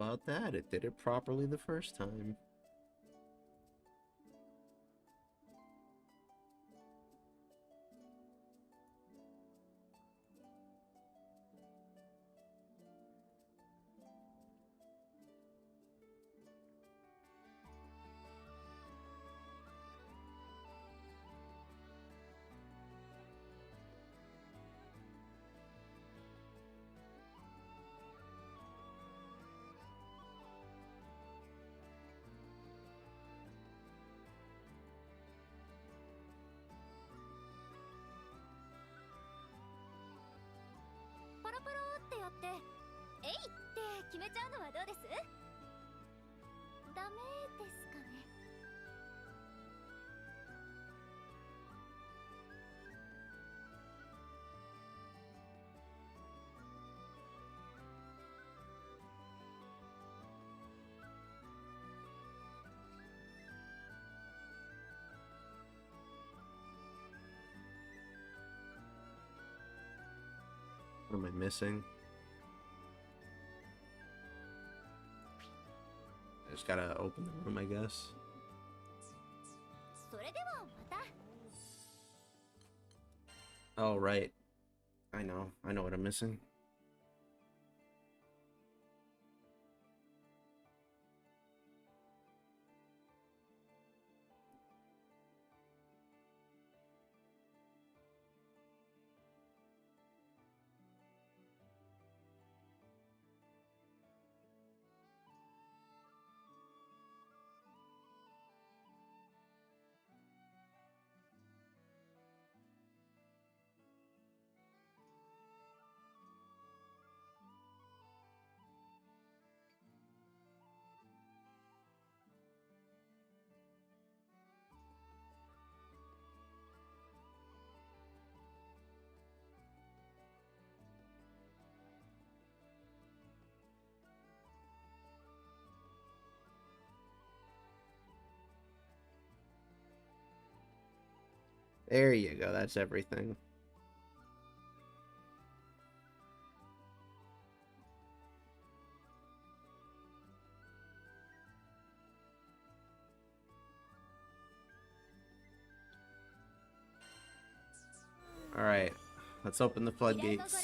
about that? It did it properly the first time. What am I missing? I just gotta open the room, I guess. Oh, right. I know what I'm missing. There you go, that's everything. Alright, let's open the floodgates.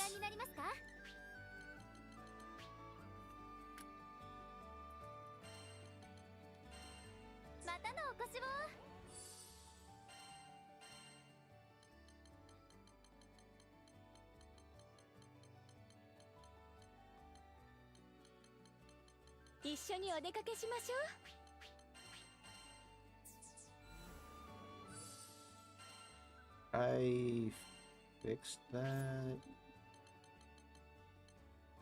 I fixed that.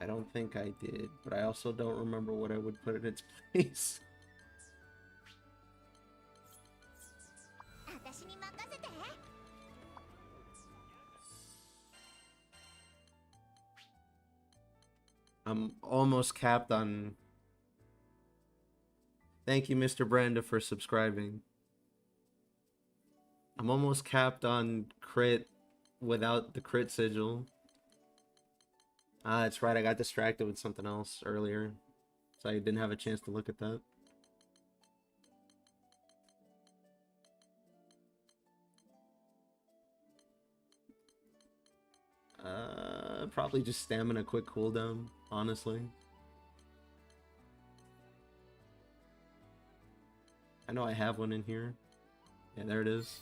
I don't think I did, but I also don't remember what I would put in its place. I'm almost capped on... Thank you, Mr. Branda, for subscribing. I'm almost capped on crit without the crit sigil. Ah, that's right, I got distracted with something else earlier, so I didn't have a chance to look at that. Probably just stamina quick cooldown, honestly. I know I have one in here. Yeah, there it is.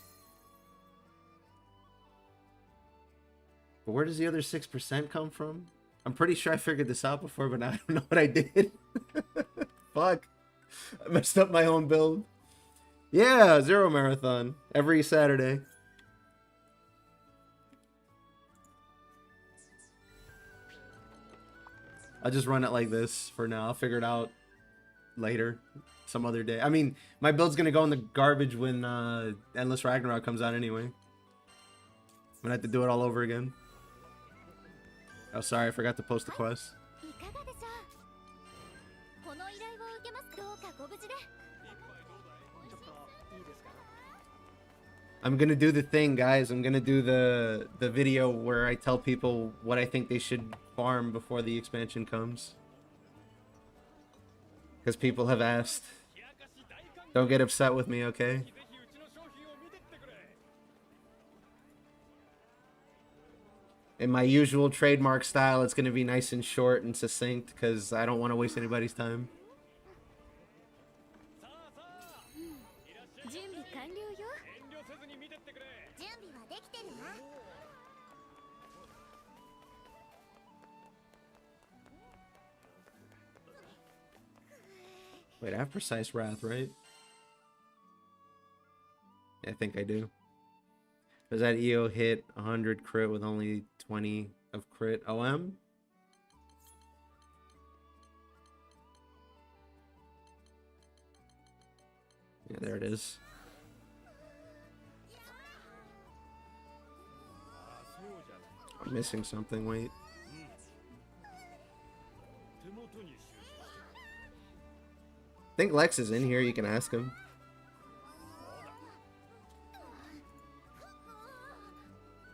But where does the other 6% come from? I'm pretty sure I figured this out before, but now I don't know what I did. Fuck. I messed up my own build. Yeah, Zero Marathon. Every Saturday. I'll just run it like this for now. I'll figure it out later. Some other day. I mean, my build's gonna go in the garbage when Endless Ragnarok comes out anyway. I'm gonna have to do it all over again. Oh, sorry, I forgot to post the quest. I'm gonna do the thing, guys. I'm gonna do the video where I tell people what I think they should farm before the expansion comes. Because people have asked. Don't get upset with me, okay? In my usual trademark style, it's going to be nice and short and succinct because I don't want to waste anybody's time. Wait, I have Precise Wrath, right? Yeah, I think I do. Does that EO hit 100 crit with only 20 of crit OM? Yeah, there it is. I'm missing something, wait. I think Lex is in here, you can ask him.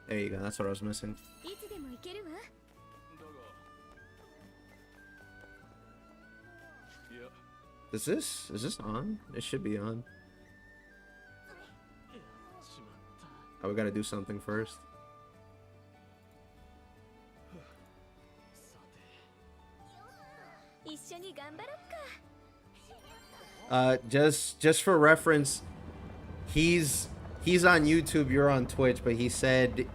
There you go, that's what I was missing. Is this on? It should be on. Oh, we gotta do something first. Just for reference, he's on YouTube, you're on Twitch, but he said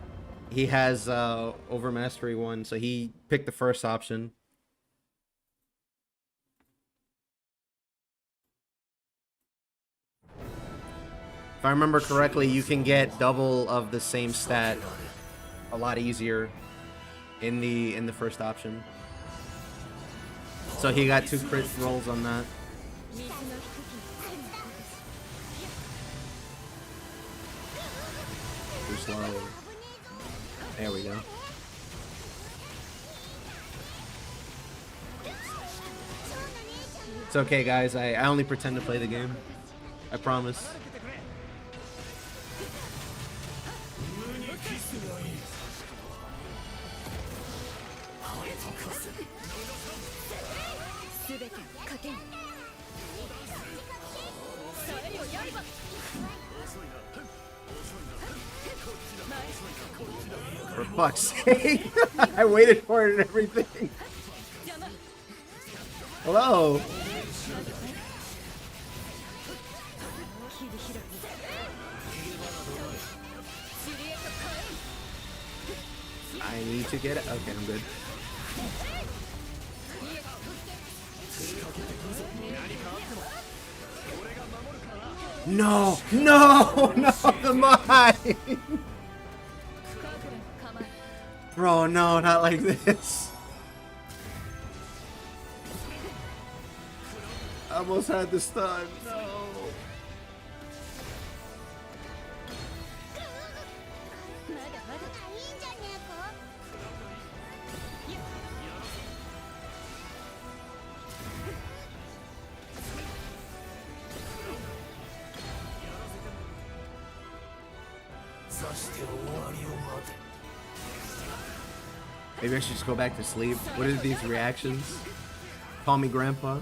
he has Overmastery 1, so he picked the first option. If I remember correctly, you can get double of the same stat a lot easier in the first option. So he got 2 crit rolls on that. Too slow. There we go. It's okay, guys. I only pretend to play the game. I promise. For fuck's sake. I waited for it and everything. Hello. I need to get it. Okay, I'm good. No, no, no, the mine. Bro, no, not like this. I almost had the stun. No. Maybe I should just go back to sleep. What are these reactions? Call me Grandpa.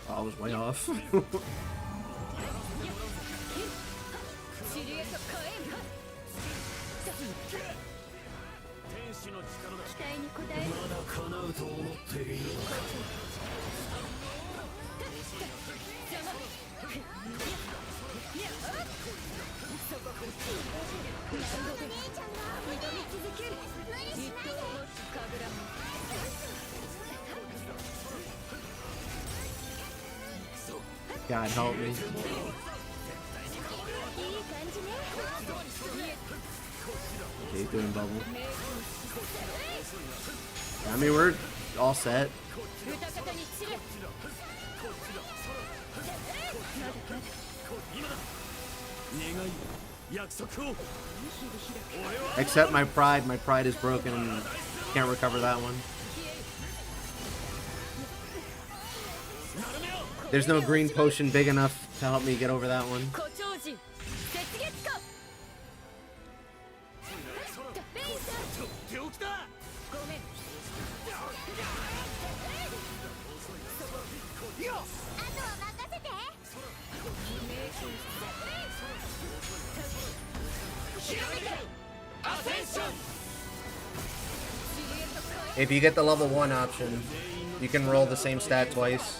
Oh, I was way off. God help me. Okay, he's doing bubble. I mean, we're all set. Except my pride. My pride is broken and can't recover that one. There's no green potion big enough to help me get over that one. If you get the level 1 option, you can roll the same stat twice.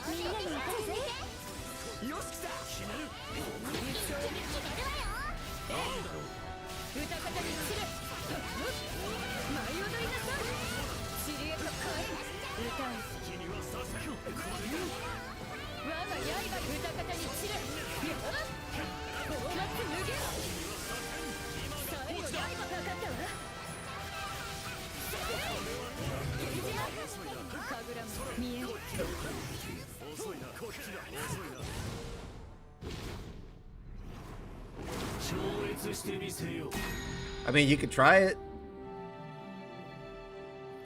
I mean, you could try it.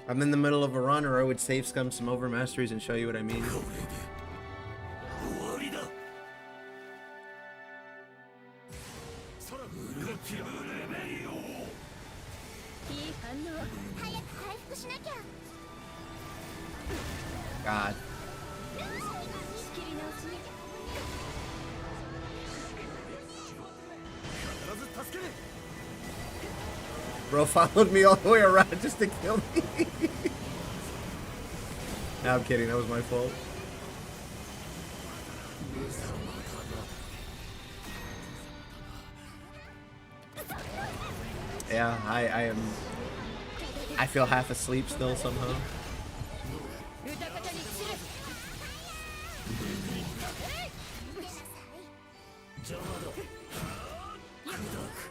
I'm in the middle of a run, or I would save scum some overmasteries and show you what I mean. God. Bro followed me all the way around just to kill me. No, I'm kidding. That was my fault. Yeah, I feel half asleep still somehow.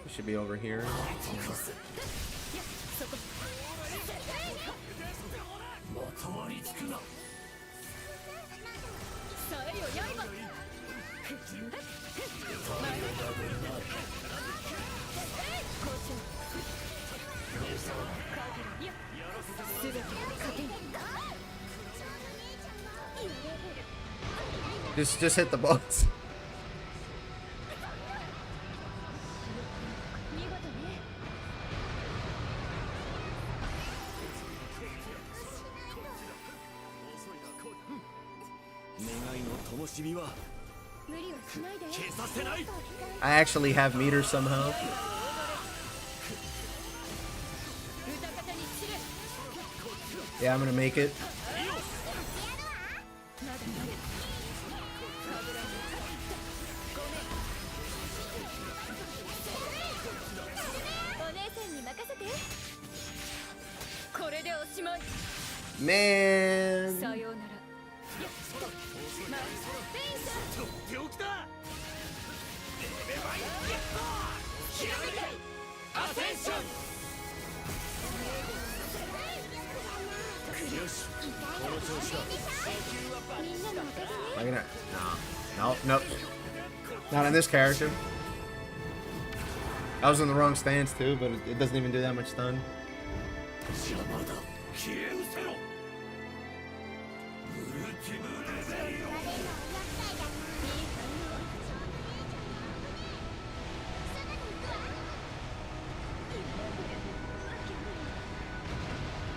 We should be over here. Just hit the boss. I actually have meters somehow. Yeah, I'm gonna make it. Man. Am I gonna? No. Nope. Not in this character. I was in the wrong stance too, but it doesn't even do that much stun.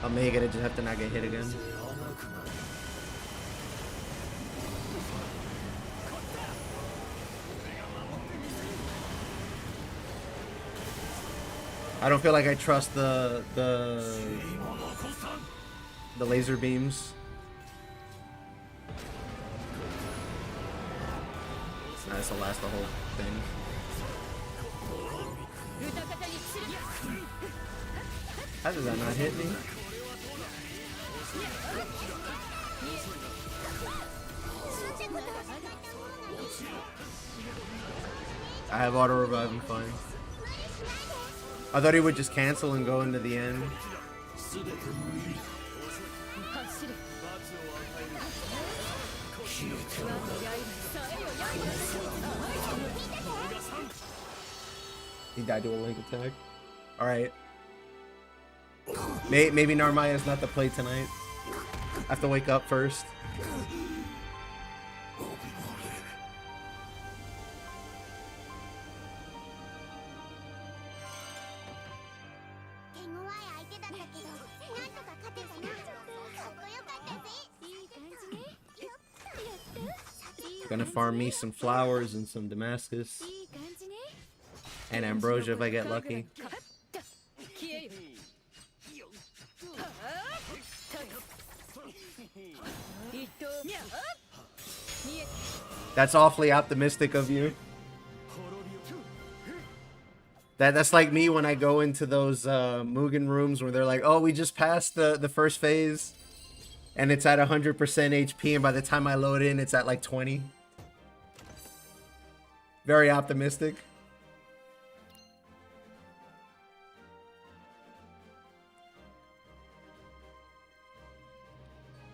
I'll make it, I just have to not get hit again. I don't feel like I trust the laser beams. This will last the whole thing. How did that not hit me? I have auto revive, I'm fine. I thought he would just cancel and go into the end. He died to a link attack. Alright. Maybe Narmaya's not the play tonight. I have to wake up first. Gonna farm me some flowers and some Damascus. And ambrosia if I get lucky. That's awfully optimistic of you. That's like me when I go into those Mugen rooms where they're like, oh, we just passed the first phase. And it's at 100% HP, and by the time I load in, it's at like 20. Very optimistic.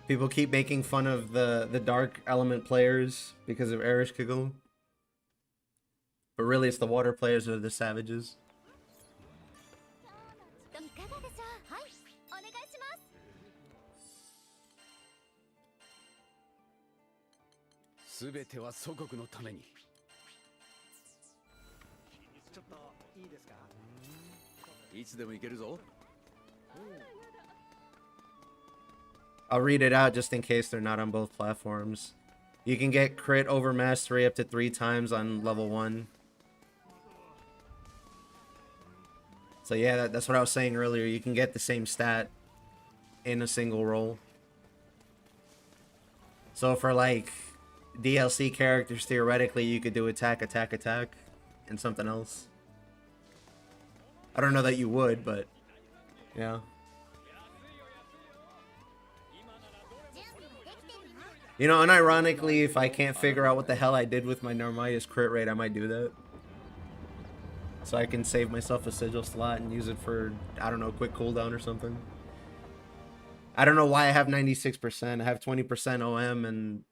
People keep making fun of the dark element players because of Ereshkigal. But really, it's the water players that are the savages. I'll read it out just in case they're not on both platforms. You can get crit over mastery up to 3 times on level 1. So yeah, that's what I was saying earlier. You can get the same stat in a single roll. So for like DLC characters, theoretically, you could do attack, attack, attack, and something else. I don't know that you would, but yeah. You know, unironically, if I can't figure out what the hell I did with my Narmaya's crit rate, I might do that. So I can save myself a sigil slot and use it for, I don't know, quick cooldown or something. I don't know why I have 96%. I have 20% OM and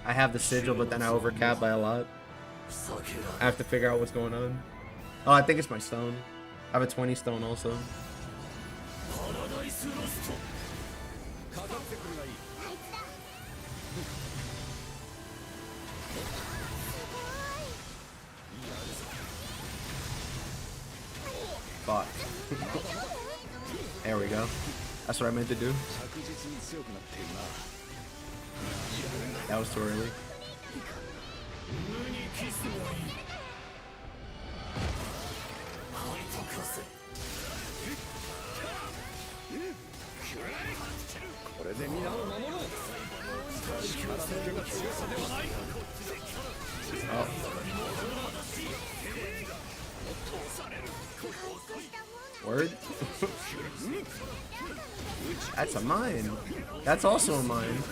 I have the sigil, but then I overcap by a lot. I have to figure out what's going on. Oh, I think it's my stone. I have a 20 stone also. Fuck. There we go. That's what I meant to do. That was too early. Oh. Word? That's a mine. That's also a mine.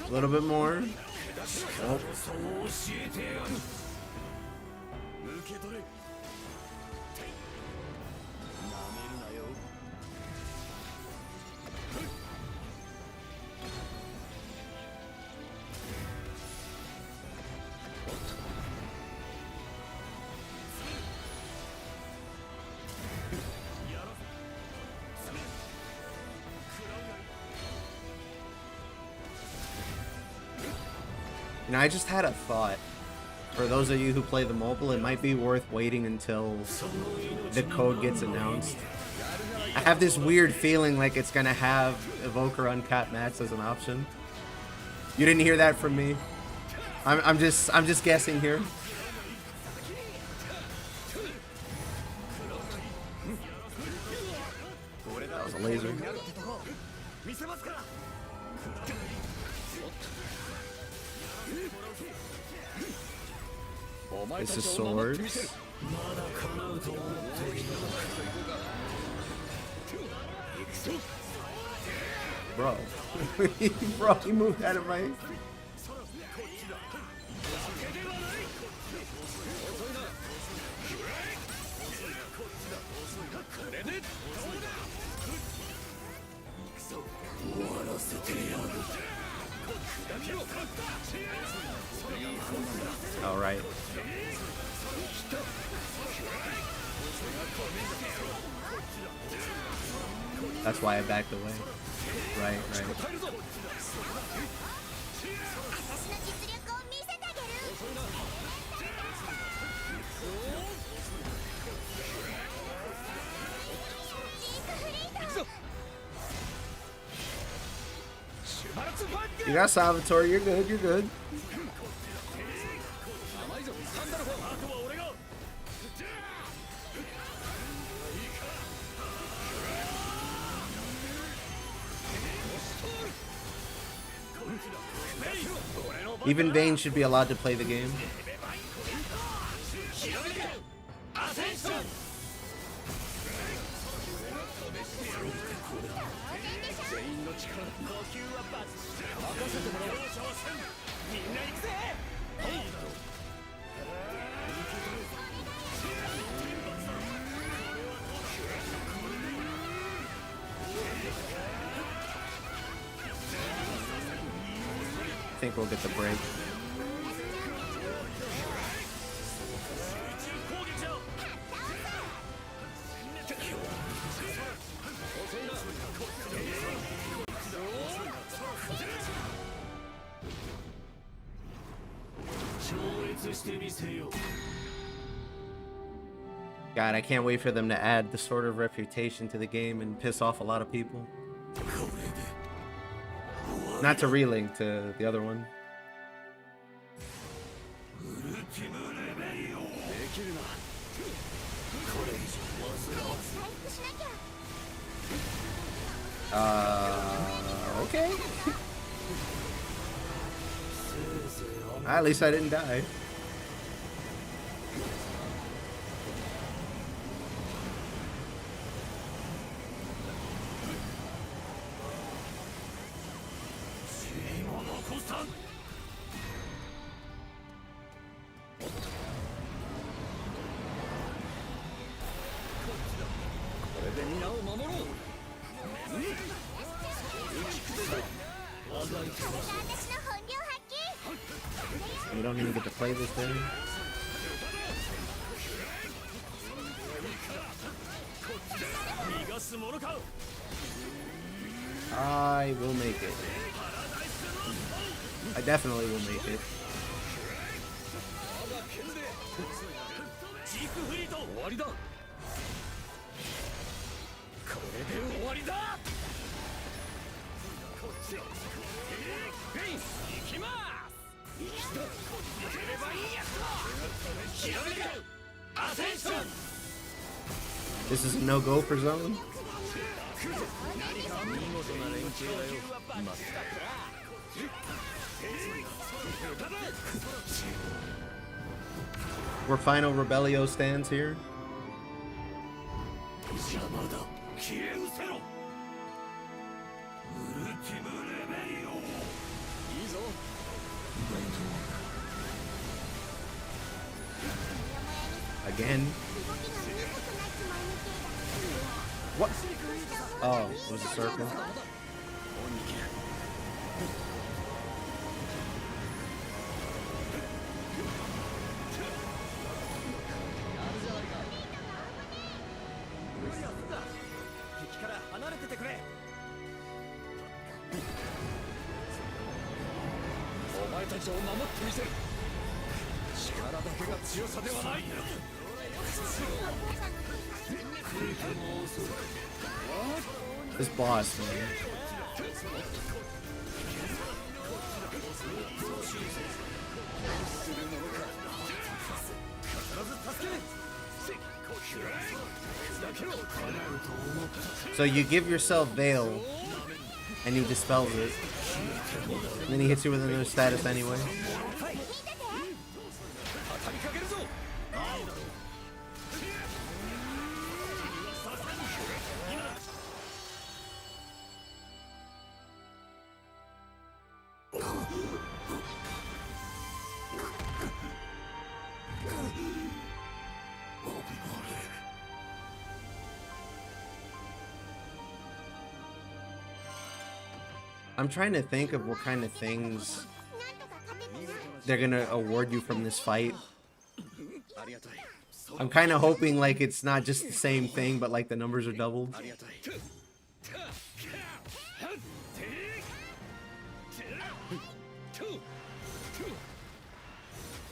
A little bit more. Oh. You know, I just had a thought. For those of you who play the mobile, it might be worth waiting until the code gets announced. I have this weird feeling like it's gonna have Evoker Uncapped Max as an option. You didn't hear that from me. I'm just guessing here. That was a laser. This is swords. Bro. Bro, he moved out of my... All right. That's why I backed away. Right, right. You got Salvatore, you're good, you're good. Even Vayne should be allowed to play the game. I think we'll get the break. God, I can't wait for them to add the sort of reputation to the game and piss off a lot of people. Not to Relink, to the other one. Okay. At least I didn't die. You don't even get to play this thing. I will make it. I definitely will make it. This is a no-go for zone. Where final Rebellio stands here. Again. What? Oh, it was a circle. This boss, man. So you give yourself Veil, and he dispels it. And then he hits you with another status anyway. I'm trying to think of what kind of things they're gonna award you from this fight. I'm kind of hoping like it's not just the same thing, but like the numbers are doubled.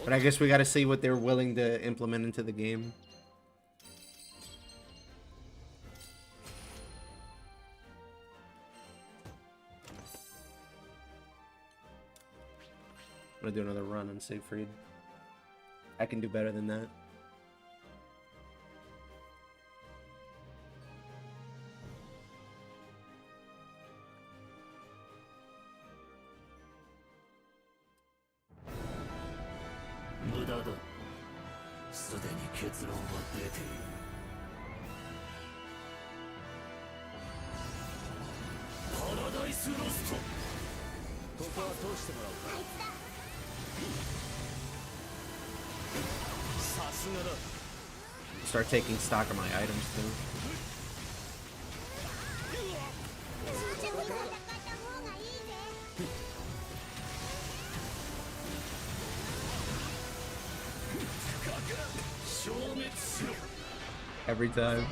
But I guess we gotta see what they're willing to implement into the game. I'm gonna do another run on Siegfried. I can do better than that. Start taking stock of my items too. Every time.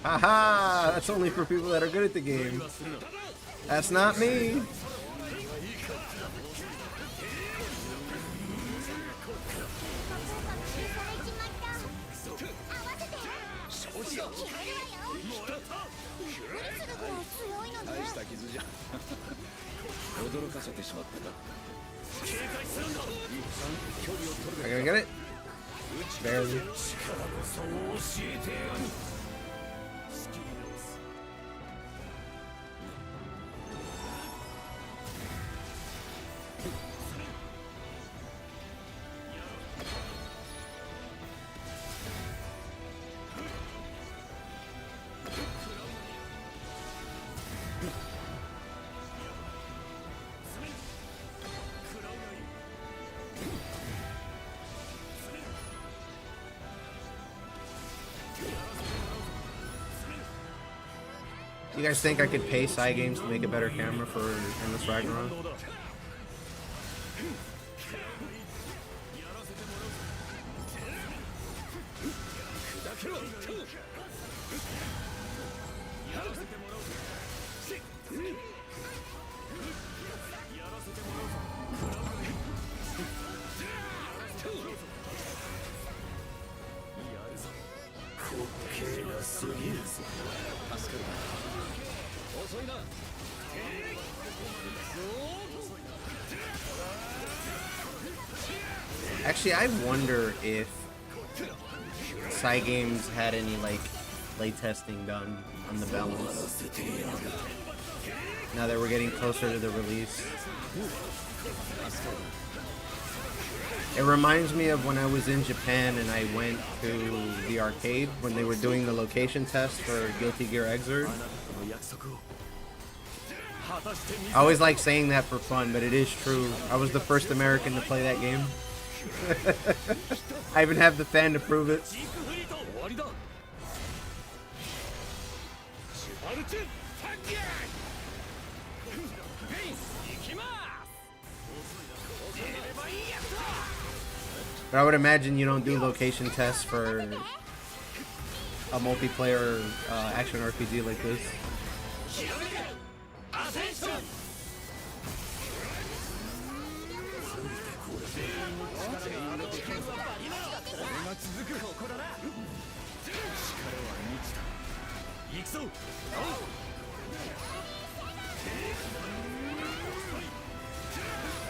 Haha! That's only for people that are good at the game. That's not me. I gotta get it. Barely. You guys think I could pay side games to make a better camera for Endless Ragnarok? Actually, I wonder if Cygames had any like playtesting done on the balance now that we're getting closer to the release. It reminds me of when I was in Japan and I went to the arcade when they were doing the location test for Guilty Gear Xrd. I always like saying that for fun, but it is true. I was the first American to play that game. I even have the fan to prove it. But I would imagine you don't do location tests for a multiplayer action RPG like this.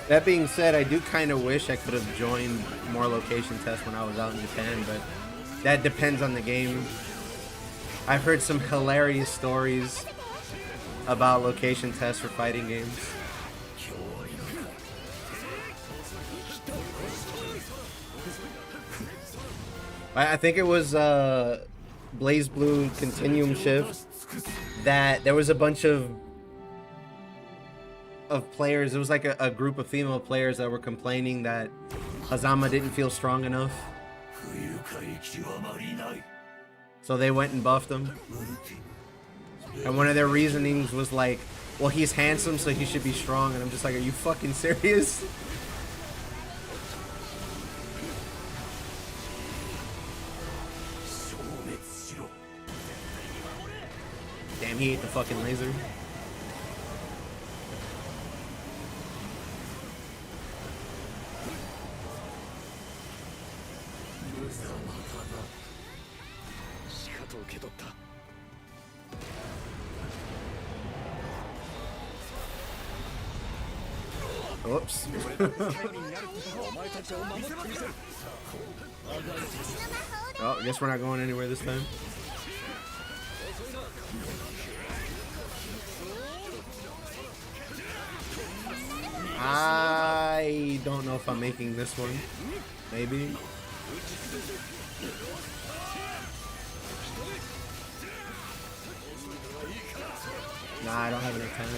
That being said, I do kind of wish I could have joined more location tests when I was out in Japan, but that depends on the game. I've heard some hilarious stories about location tests for fighting games. I think it was BlazBlue Continuum Shift that there was a bunch of players. It was like a group of female players that were complaining that Hazama didn't feel strong enough. So they went and buffed him. And one of their reasonings was like, well, he's handsome, so he should be strong. And I'm just like, are you fucking serious? he ate the fucking laser. Oops. Oh, I guess we're not going anywhere this time. I don't know if I'm making this one. Maybe. Nah, I don't have enough time.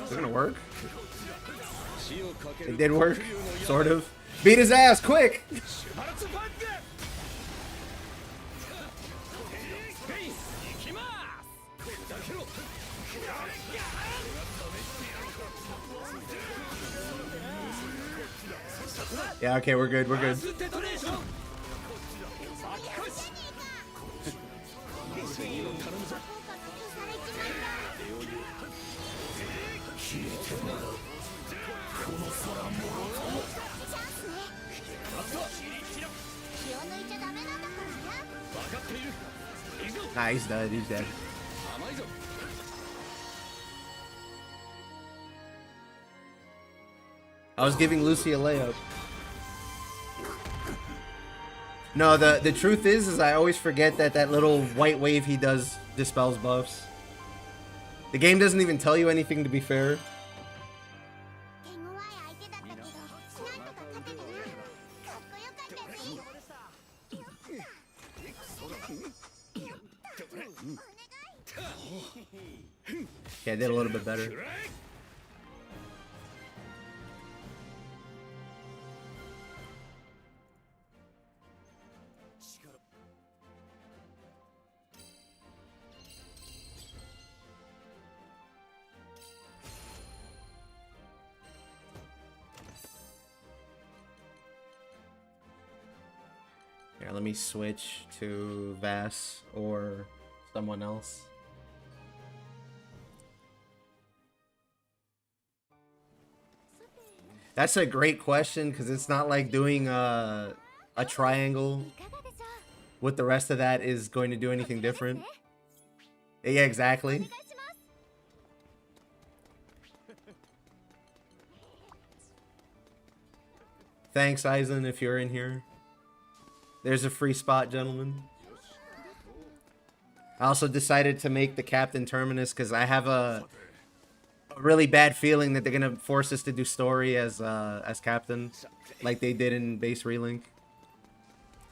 Is it gonna work? It did work, sort of. Beat his ass, quick! Yeah, okay, we're good, we're good. Nah, he's dead, he's dead. I was giving Lucy a layup. No, the truth is I always forget that that little white wave he does dispels buffs. The game doesn't even tell you anything, to be fair. Yeah, I did a little bit better. Here, let me switch to Vass or someone else. That's a great question, because it's not like doing a triangle with the rest of that is going to do anything different. Yeah, exactly. Thanks, Eisen, if you're in here. There's a free spot, gentlemen. I also decided to make the Captain Terminus because I have a really bad feeling that they're gonna force us to do story as Captain, like they did in base Relink.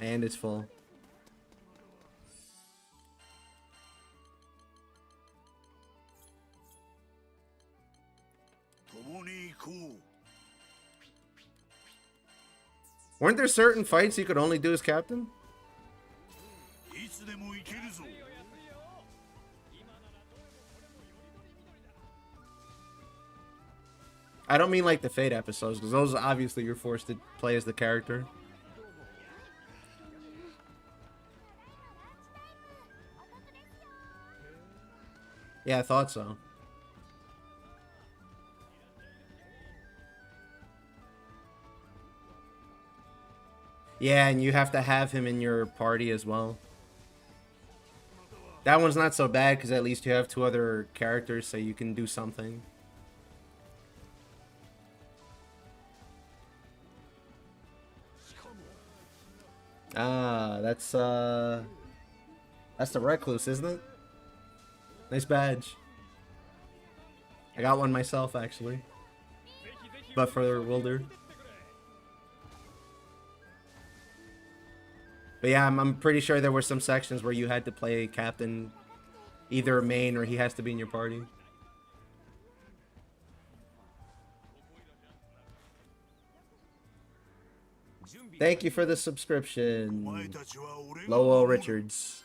And it's full. Weren't there certain fights you could only do as Captain? I don't mean like the Fate episodes, because those obviously you're forced to play as the character. Yeah, I thought so. Yeah, and you have to have him in your party as well. That one's not so bad, because at least you have two other characters, so you can do something. Ah, that's the Recluse, isn't it? Nice badge. I got one myself, actually. But for Wilder. But yeah, I'm pretty sure there were some sections where you had to play Captain, either main or he has to be in your party. Thank you for the subscription, Lowell Richards.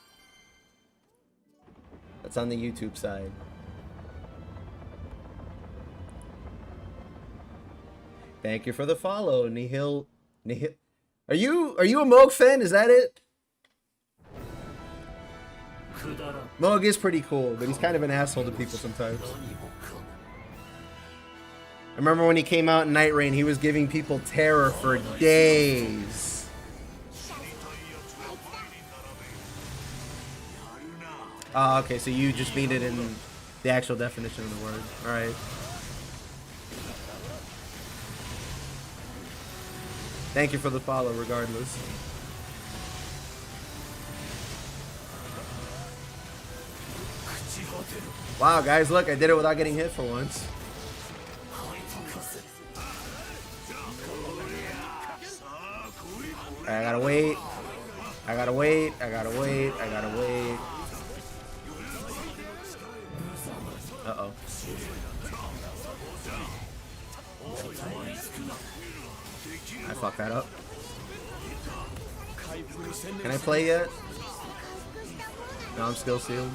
That's on the YouTube side. Thank you for the follow, Are you a Moog fan? Is that it? Moog is pretty cool, but he's kind of an asshole to people sometimes. I remember when he came out in Night Rain, he was giving people terror for days. Oh, okay, so you just mean it in the actual definition of the word. Alright. Thank you for the follow, regardless. Wow, guys, look, I did it without getting hit for once. I gotta wait. I gotta wait. I gotta wait. I gotta wait. Uh-oh. I fucked that up. Can I play yet? No, I'm still sealed.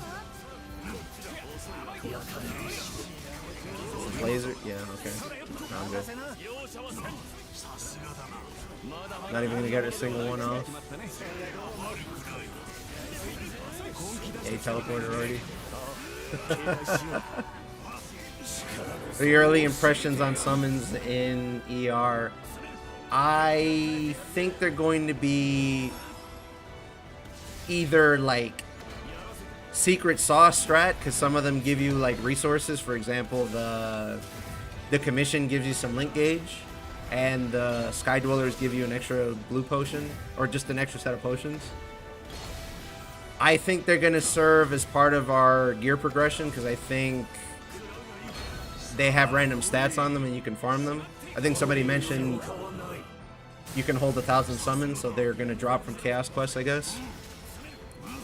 Laser? Yeah, okay. No, I'm good. Not even gonna get a single one off. Yeah, he teleported already. The early impressions on summons in ER. I think they're going to be either like secret sauce strat, because some of them give you like resources. For example, the commission gives you some link gauge, and the Sky Dwellers give you an extra blue potion, or just an extra set of potions. I think they're going to serve as part of our gear progression, because I think they have random stats on them and you can farm them. I think somebody mentioned you can hold 1,000 summons, so they're going to drop from Chaos Quest, I guess.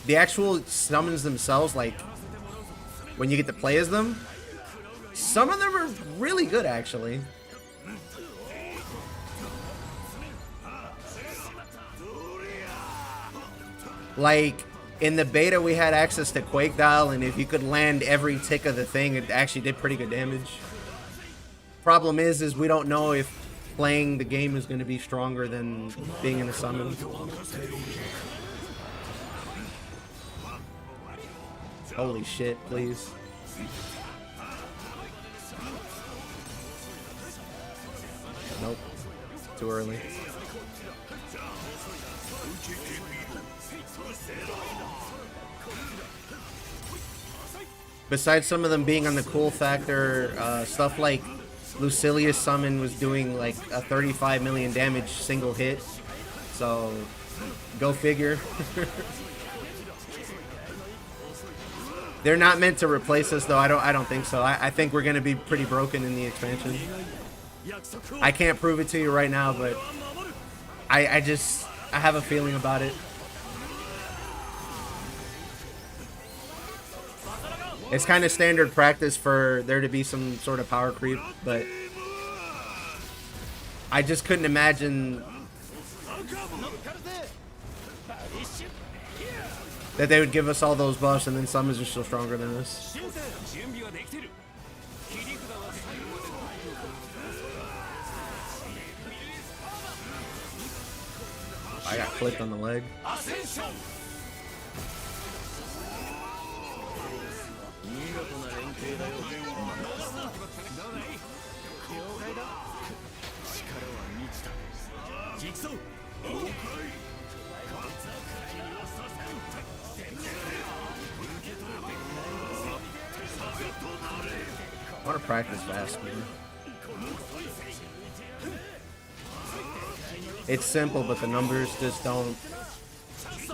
The actual summons themselves, like when you get to play as them, some of them are really good, actually. Like in the beta, we had access to Quake Dial, and if you could land every tick of the thing, it actually did pretty good damage. Problem is we don't know if playing the game is going to be stronger than being in a summon. Holy shit, please. Nope. Too early. Besides some of them being on the cool factor, stuff like Lucilia's summon was doing like a 35 million damage single hit. So, go figure. They're not meant to replace us, though. I don't think so. I think we're gonna be pretty broken in the expansion. I can't prove it to you right now, but I have a feeling about it. It's kind of standard practice for there to be some sort of power creep, but I just couldn't imagine that they would give us all those buffs and then summons are still stronger than us. I got clipped on the leg. I want to practice fast, man. It's simple, but the numbers just don't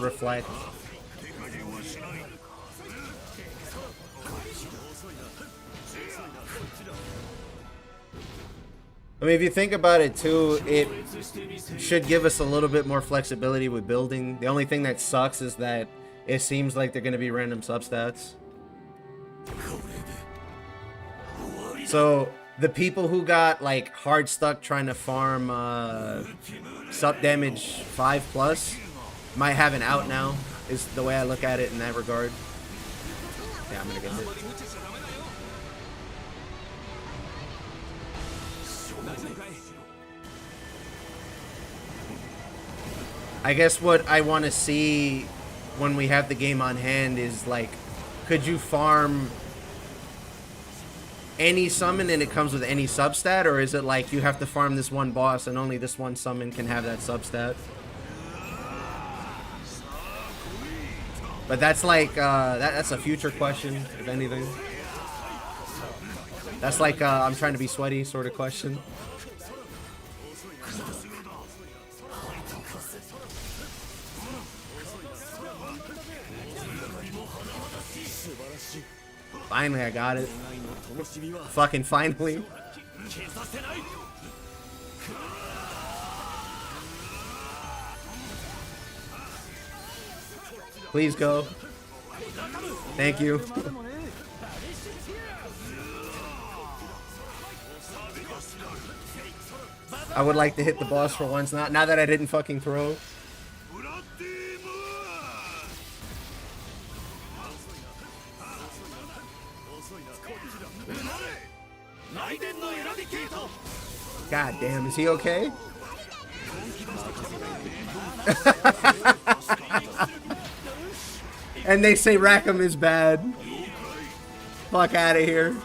reflect. I mean, if you think about it too, it should give us a little bit more flexibility with building. The only thing that sucks is that it seems like they're going to be random substats. So the people who got like hard stuck trying to farm sub damage 5+ might have an out now, is the way I look at it in that regard. Yeah, I'm gonna get hit. I guess what I want to see when we have the game on hand is like, could you farm any summon and it comes with any substat, or is it like you have to farm this one boss and only this one summon can have that substat? But that's like that's a future question, if anything. That's like I'm trying to be sweaty sort of question. Finally, I got it. Fucking finally. Please go. Thank you. I would like to hit the boss for once, now that I didn't fucking throw. God damn, is he okay? And they say Rackham is bad. Fuck out of here.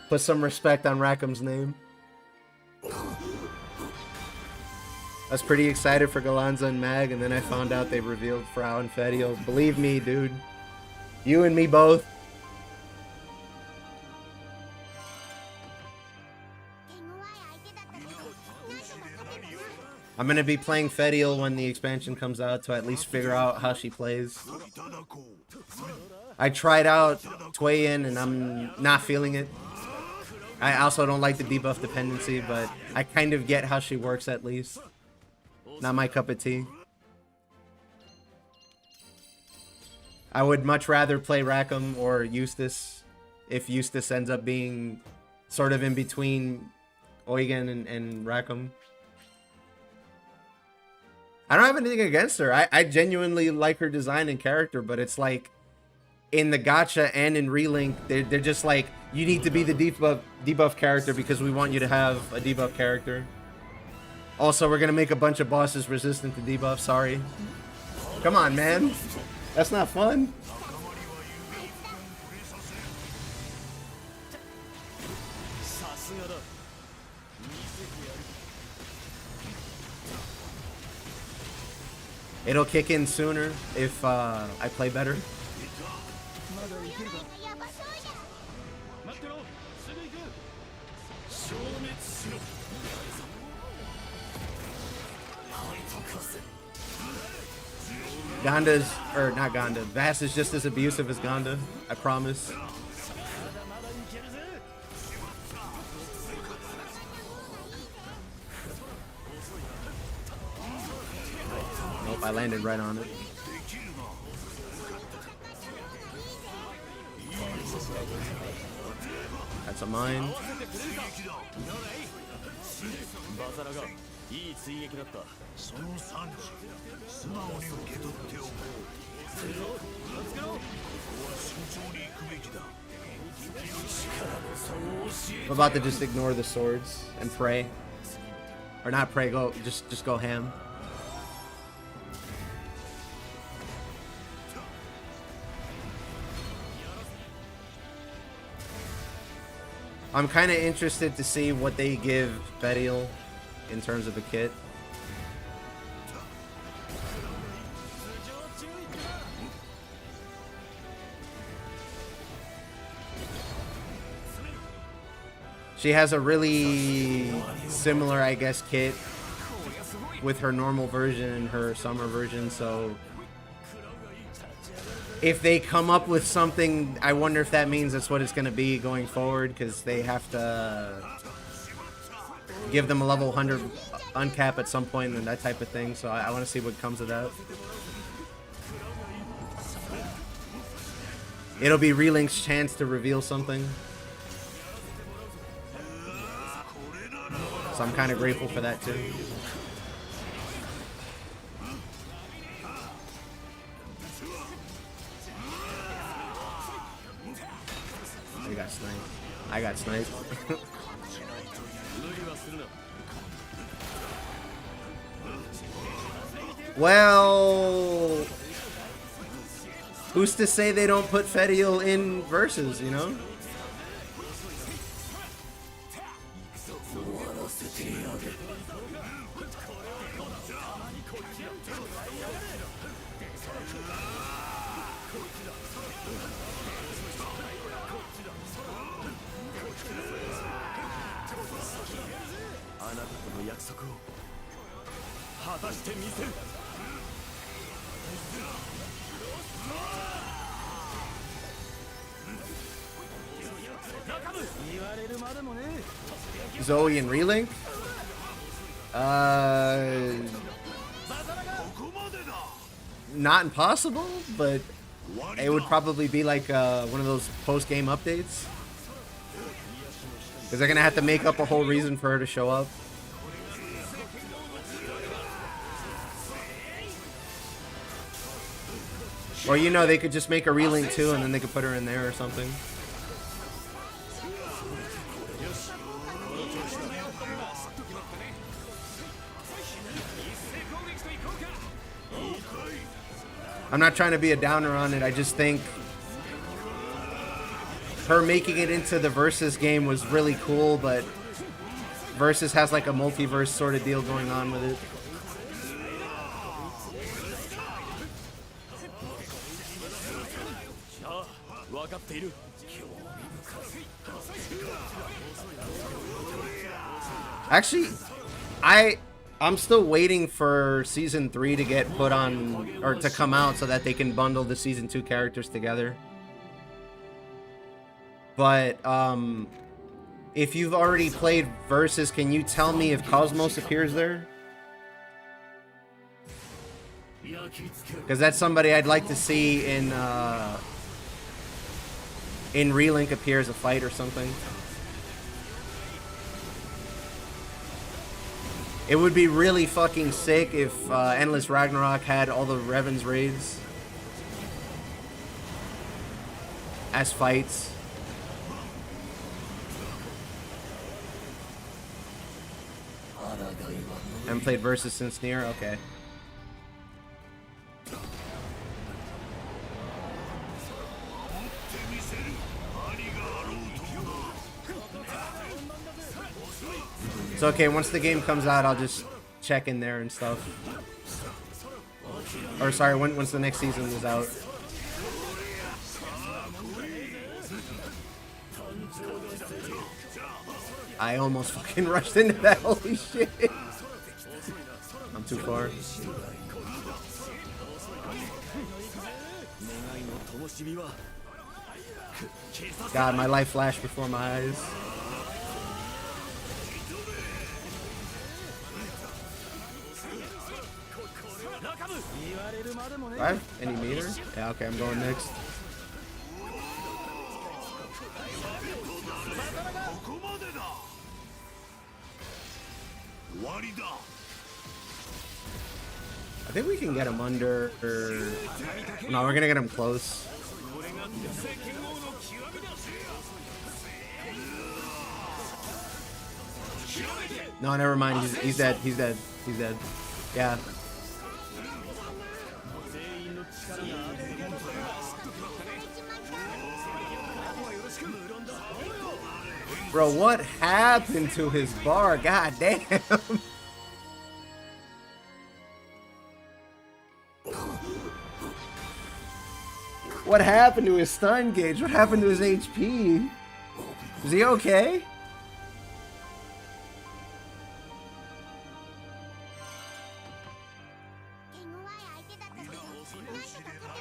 Put some respect on Rackham's name. I was pretty excited for Galanza and Mag, and then I found out they revealed Fraux and Fediel. Believe me, dude. You and me both. I'm gonna be playing Fediel when the expansion comes out to at least figure out how she plays. I tried out Tway-In and I'm not feeling it. I also don't like the debuff dependency, but I kind of get how she works at least. Not my cup of tea. I would much rather play Rackham or Eustace if Eustace ends up being sort of in between Eugen and Rackham. I don't have anything against her. I genuinely like her design and character, but it's like in the gacha and in Relink, they're just like, you need to be the debuff character because we want you to have a debuff character. Also, we're gonna make a bunch of bosses resistant to debuff. Sorry. Come on, man. That's not fun. It'll kick in sooner if I play better. Gonda's, or not Gonda, Vass is just as abusive as Gonda, I promise. Nope, I landed right on it. That's a mine. I'm about to just ignore the swords and pray. Or not pray, just go ham. I'm kind of interested to see what they give Fediel in terms of a kit. She has a really similar, I guess, kit with her normal version and her summer version, so if they come up with something, I wonder if that means that's what it's going to be going forward, because they have to give them a level 100 uncap at some point and that type of thing, so I want to see what comes of that. It'll be Relink's chance to reveal something. So I'm kind of grateful for that too. We got sniped. I got sniped. Well, who's to say they don't put Fediel in versus, you know? Zoe and Relink? Not impossible, but it would probably be like one of those post-game updates. Because they're going to have to make up a whole reason for her to show up. Or, you know, they could just make a Relink too, and then they could put her in there or something. I'm not trying to be a downer on it. I just think her making it into the Versus game was really cool, but Versus has like a multiverse sort of deal going on with it. Actually, I'm still waiting for season 3 to get put on, or to come out, so that they can bundle the season 2 characters together. But if you've already played Versus, can you tell me if Cosmos appears there? Because that's somebody I'd like to see in Relink appear as a fight or something. It would be really fucking sick if Endless Ragnarok had all the Revan's raids as fights. Haven't played Versus since Nier? Okay. It's okay, once the game comes out, I'll just check in there and stuff. Or sorry, once the next season is out. I almost fucking rushed into that, holy shit. I'm too far. God, my life flashed before my eyes. Do I have any meter? Yeah, okay, I'm going next. I think we can get him under, or... No, we're gonna get him close. No, never mind. He's dead. He's dead. He's dead. Yeah. Bro, what happened to his bar? God damn. What happened to his stun gauge? What happened to his HP? Is he okay?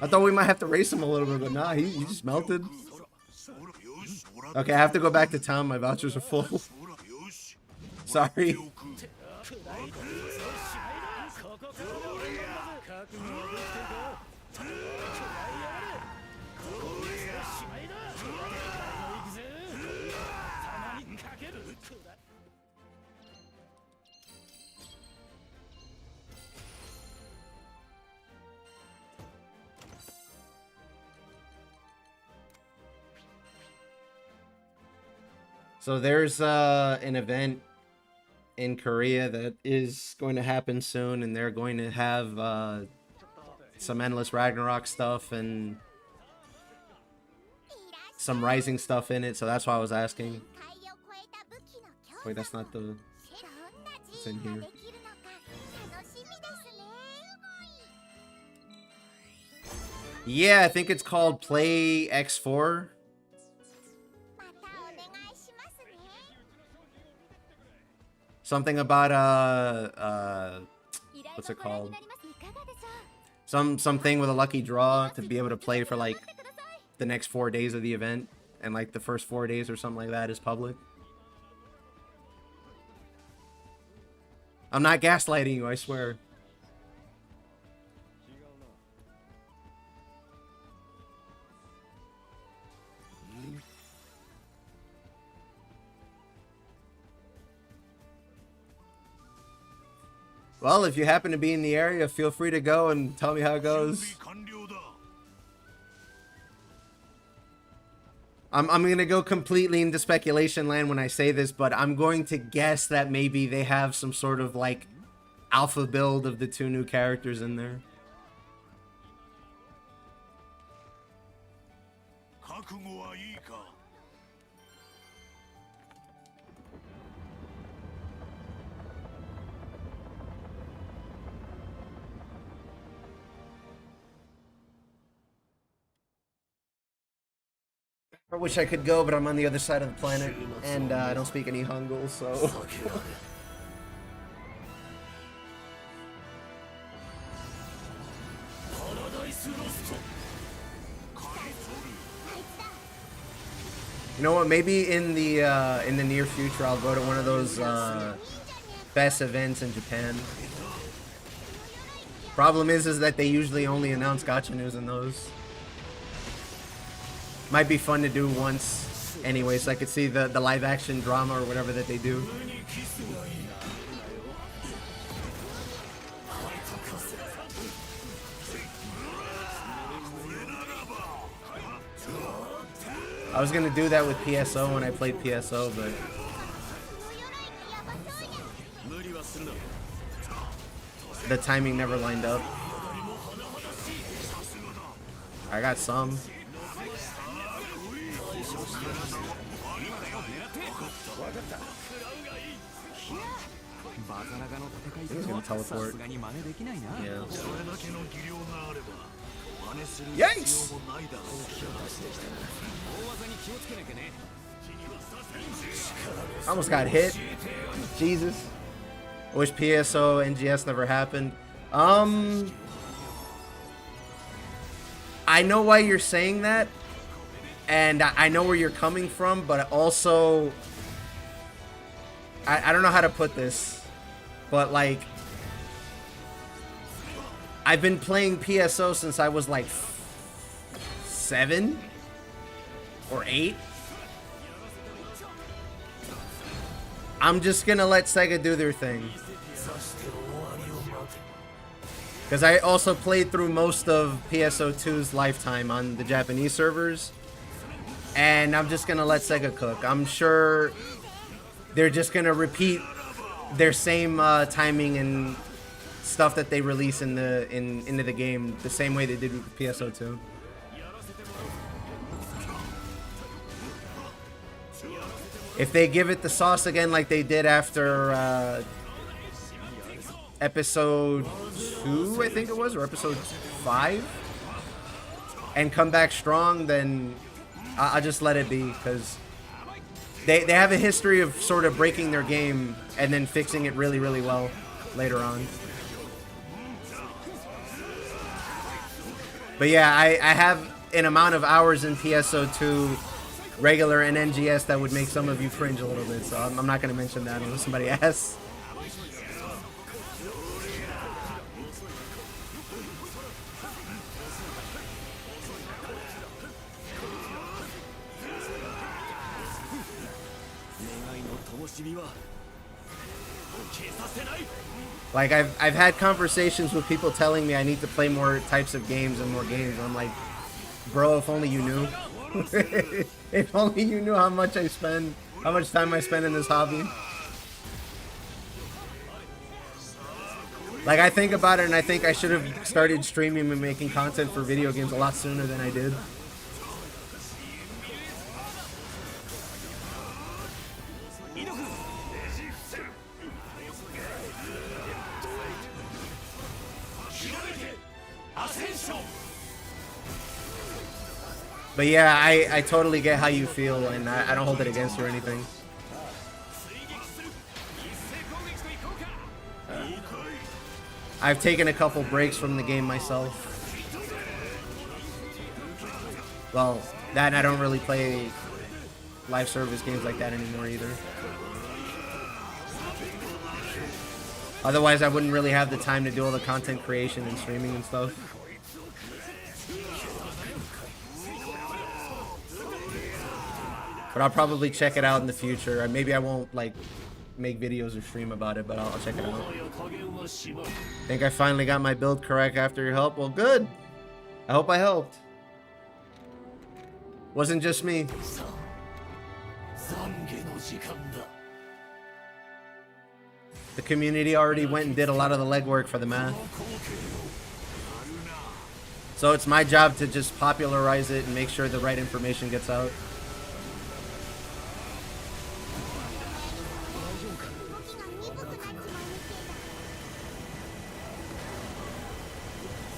I thought we might have to race him a little bit, but nah, he just melted. Okay, I have to go back to town. My vouchers are full. Sorry. So there's an event in Korea that is going to happen soon, and they're going to have some Endless Ragnarok stuff and some Rising stuff in it, so that's why I was asking. Wait, that's not the... It's in here. Yeah, I think it's called Play X4. Something about what's it called? Something with a lucky draw to be able to play for like the next 4 days of the event, and like the first 4 days or something like that is public. I'm not gaslighting you, I swear. Well, if you happen to be in the area, feel free to go and tell me how it goes. I'm gonna go completely into speculation land when I say this, but I'm going to guess that maybe they have some sort of like alpha build of the 2 new characters in there. I wish I could go, but I'm on the other side of the planet, and I don't speak any Hangul, so... You know what, maybe in the near future I'll go to one of those best events in Japan. Problem is that they usually only announce gacha news in those. Might be fun to do once anyway, so I could see the live action drama or whatever that they do. I was gonna do that with PSO when I played PSO, but the timing never lined up. I got some. He's gonna teleport. Yeah. Yikes! Almost got hit. Jesus. I wish PSO NGS never happened. I know why you're saying that, and I know where you're coming from, but also I don't know how to put this, but like I've been playing PSO since I was like 7 or 8. I'm just gonna let Sega do their thing, because I also played through most of PSO2's lifetime on the Japanese servers, and I'm just gonna let Sega cook. I'm sure they're just gonna repeat their same timing and stuff that they release into the game the same way they did with PSO2. If they give it the sauce again like they did after episode 2, I think it was, or episode 5, and come back strong, then I'll just let it be, because they have a history of sort of breaking their game and then fixing it really, really well later on. But yeah, I have an amount of hours in PSO2 regular and NGS that would make some of you cringe a little bit, so I'm not going to mention that unless somebody asks. Like, I've had conversations with people telling me I need to play more types of games and more games. I'm like, bro, if only you knew. If only you knew how much I spend how much time I spend in this hobby. Like, I think about it and I think I should have started streaming and making content for video games a lot sooner than I did. But yeah, I totally get how you feel, and I don't hold it against you or anything. I've taken a couple breaks from the game myself. Well, that and I don't really play live service games like that anymore either. Otherwise, I wouldn't really have the time to do all the content creation and streaming and stuff. But I'll probably check it out in the future. Maybe I won't like make videos or stream about it, but I'll check it out. I think I finally got my build correct after your help. Well, good. I hope I helped. Wasn't just me. The community already went and did a lot of the legwork for the math. So it's my job to just popularize it and make sure the right information gets out.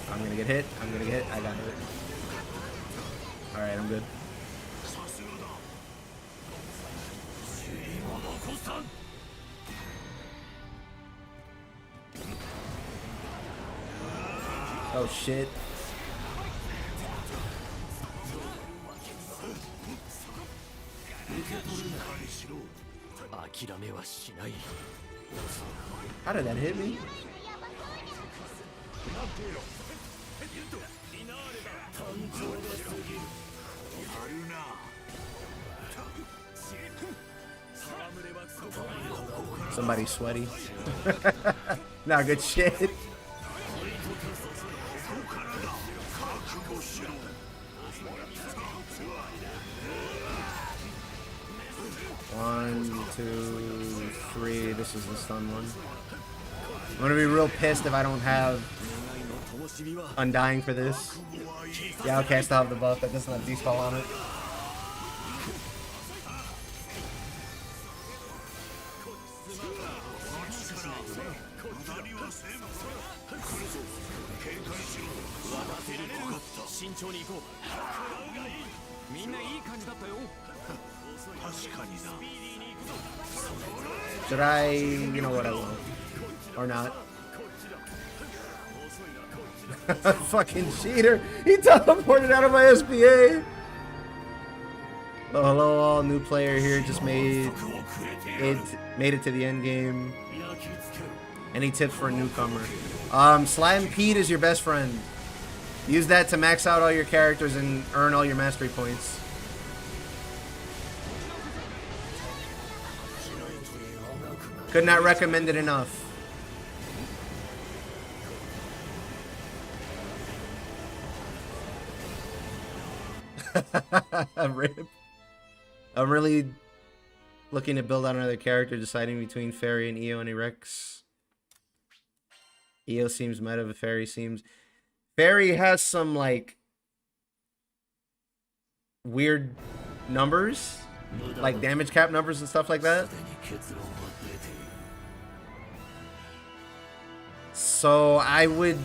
I'm gonna get hit. I'm gonna get hit. I got hit. Alright, I'm good. Oh shit. How did that hit me? Somebody sweaty. Nah, good shit. One, two, three. This is the stun one. I'm gonna be real pissed if I don't have Undying for this. Yeah, okay, I still have the buff. That doesn't have D-spell on it. Should I, you know what I want? Or not? Fucking cheater! He teleported out of my SPA! Oh, hello all, new player here, just made it to the end game. Any tips for a newcomer? Slime Pete is your best friend. Use that to max out all your characters and earn all your mastery points. Could not recommend it enough. Rip. I'm really looking to build out another character, deciding between Fairy and EO and Rex. EO seems meta, but Fairy seems... Fairy has some, like, weird numbers. Like damage cap numbers and stuff like that. So I would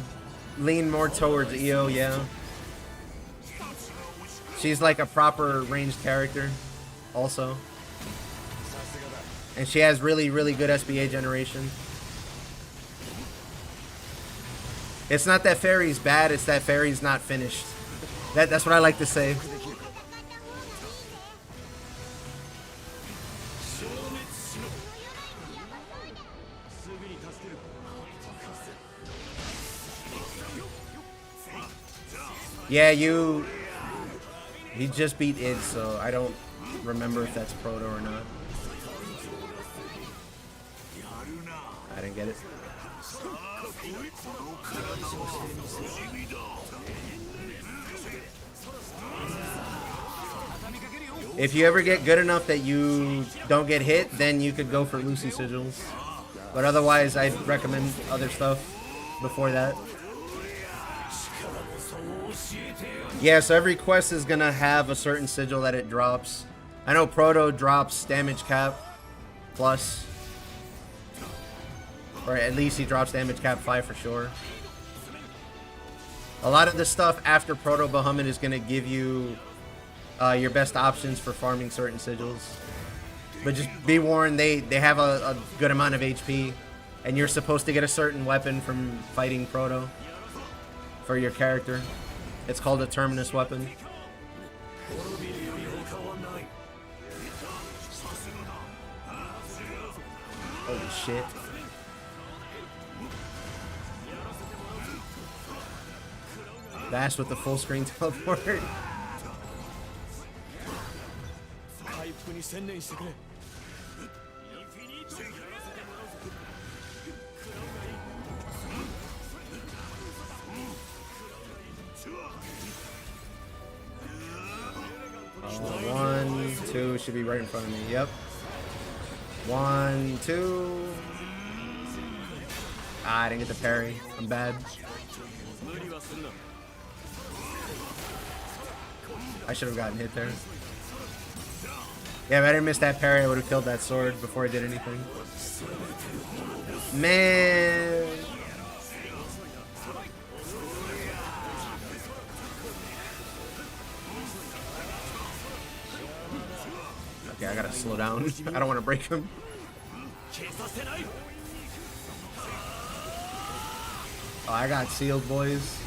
lean more towards EO, yeah. She's like a proper ranged character also. And she has really, really good SBA generation. It's not that Fairy's bad, it's that Fairy's not finished. That's what I like to say. Yeah, he just beat id, so I don't remember if that's proto or not. I didn't get it. If you ever get good enough that you don't get hit, then you could go for Lucy Sigils. But otherwise, I'd recommend other stuff before that. Yeah, so every quest is gonna have a certain sigil that it drops. I know Proto drops damage cap plus. Or at least he drops damage cap 5 for sure. A lot of the stuff after Proto Bahamut is gonna give you your best options for farming certain sigils. But just be warned, they have a good amount of HP. And you're supposed to get a certain weapon from fighting Proto for your character. It's called a Terminus weapon. Holy shit. Bash with the full screen teleport. One, two, should be right in front of me. Yep. 1, 2. Ah, I didn't get the parry. I'm bad. I should have gotten hit there. Yeah, if I didn't miss that parry, I would have killed that sword before I did anything. Man. Okay, I gotta slow down. I don't want to break him. Oh, I got sealed, boys.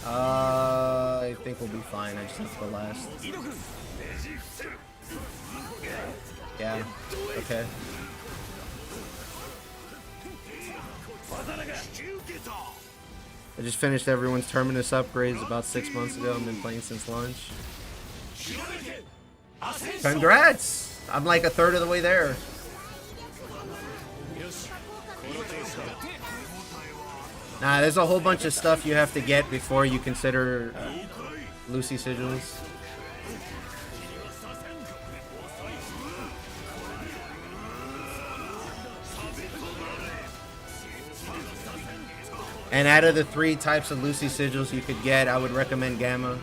I think we'll be fine. I just have to go last. Yeah. Okay. I just finished everyone's Terminus upgrades about 6 months ago. I've been playing since launch. Congrats! I'm like a third of the way there. Nah, there's a whole bunch of stuff you have to get before you consider Lucy Sigils. And out of the 3 types of Lucy Sigils you could get, I would recommend Gamma.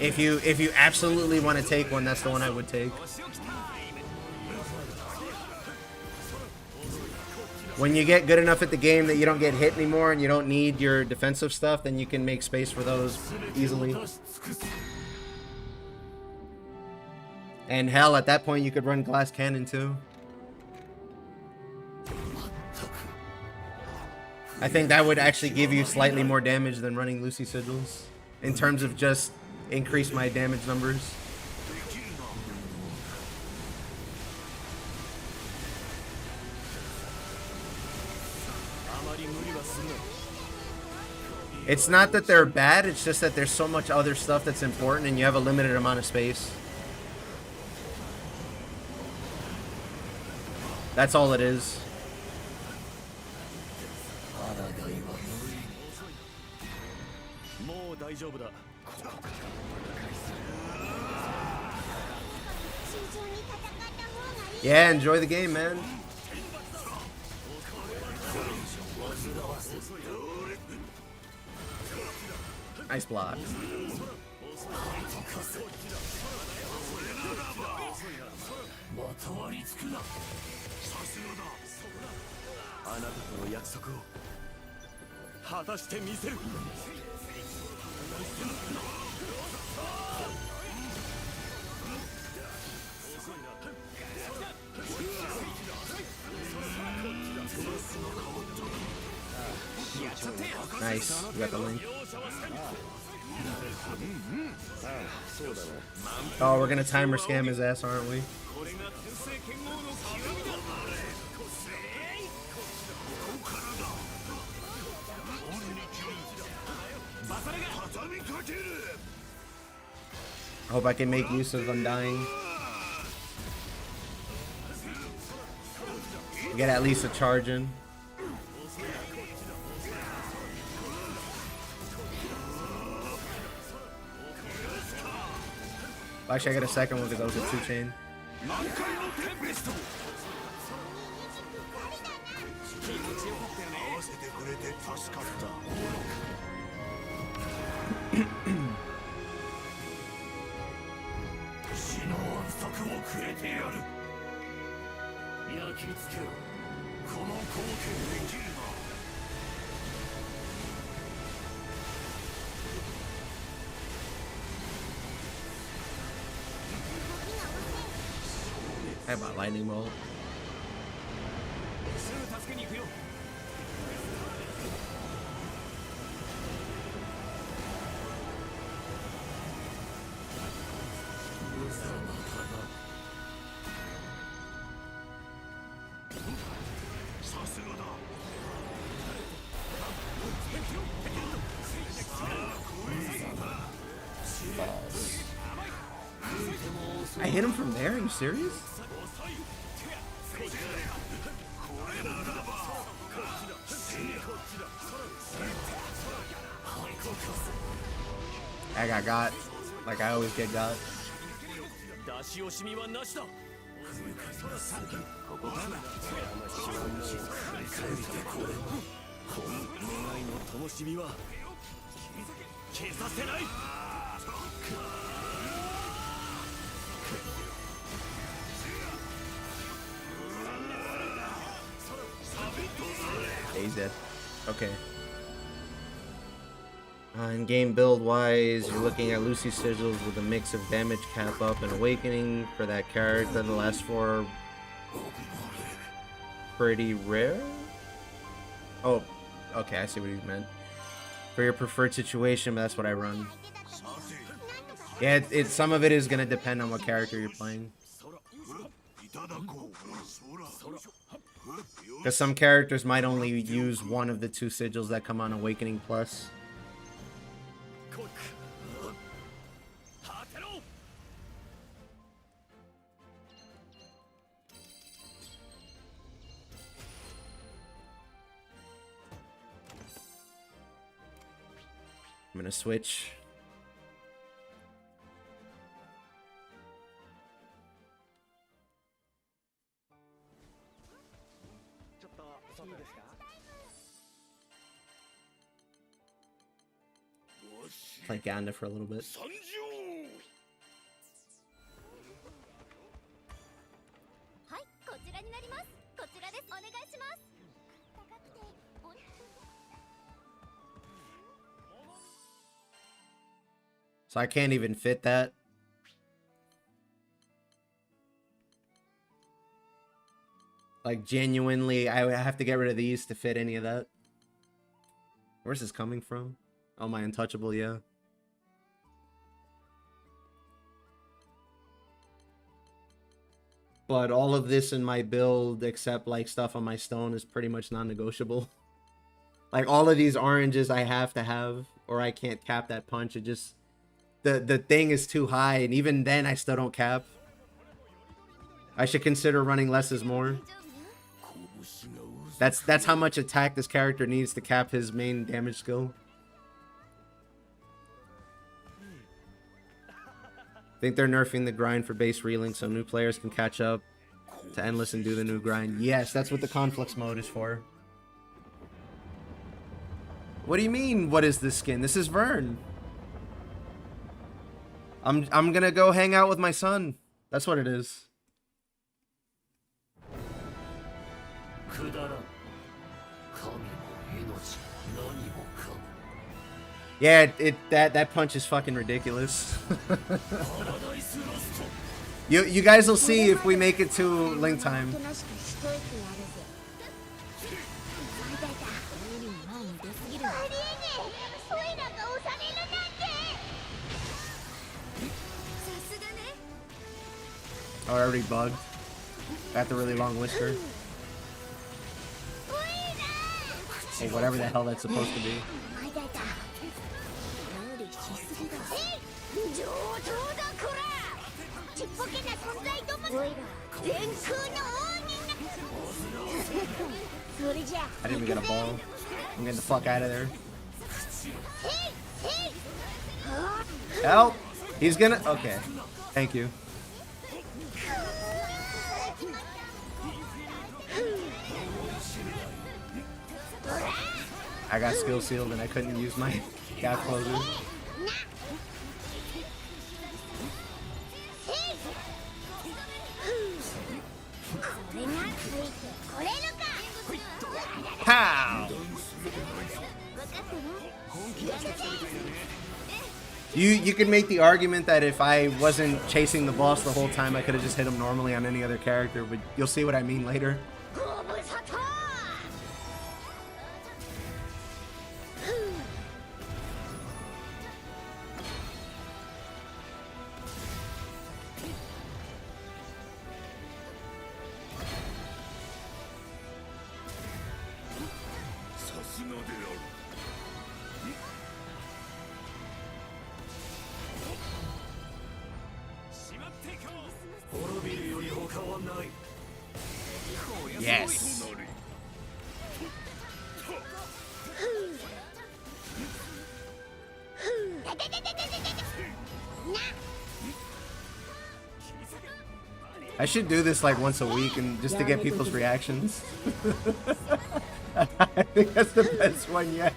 If you absolutely want to take one, that's the one I would take. When you get good enough at the game that you don't get hit anymore and you don't need your defensive stuff, then you can make space for those easily. And hell, at that point you could run Glass Cannon too. I think that would actually give you slightly more damage than running Lucy Sigils. In terms of just increase my damage numbers. It's not that they're bad, it's just that there's so much other stuff that's important and you have a limited amount of space. That's all it is. Yeah, enjoy the game, man. Nice block. Nice, you got the link. Oh, we're gonna timer scam his ass, aren't we? I hope I can make use of Undying. Get at least a charge in. Actually, I get a second one because I was a 2-chain. How about lightning bolt? I hit him from there? Are you serious? I got. Like I always get got. He's dead. Okay. In-game build-wise, you're looking at Lucy sigils with a mix of damage cap up and awakening for that character. The last four pretty rare? Oh, okay, I see what you meant. For your preferred situation, but that's what I run. Yeah, some of it is going to depend on what character you're playing. Because some characters might only use one of the two sigils that come on Awakening Plus. I'm gonna switch. Play Ganda for a little bit. So I can't even fit that. Like genuinely, I would have to get rid of these to fit any of that. Where's this coming from? Oh, my untouchable, yeah. But all of this in my build, except like stuff on my stone, is pretty much non-negotiable. Like all of these oranges I have to have, or I can't cap that punch. It just, the thing is too high, and even then I still don't cap. I should consider running less is more. That's how much attack this character needs to cap his main damage skill. I think they're nerfing the grind for base Relink so new players can catch up to Endless and do the new grind. Yes, that's what the conflicts mode is for. What do you mean, what is this skin? This is Vern. I'm gonna go hang out with my son. That's what it is. Yeah, that punch is fucking ridiculous. You guys will see if we make it to Link time. Oh, I already bugged. Got the really long whisker. Hey, whatever the hell that's supposed to be. I didn't even get a ball. I'm getting the fuck out of there. Help! He's gonna... Okay. Thank you. I got skill sealed and I couldn't use my gap closer. Pow! You could make the argument that if I wasn't chasing the boss the whole time, I could have just hit him normally on any other character, but you'll see what I mean later. Yes. I should do this like once a week and just to get people's reactions. I think that's the best one yet.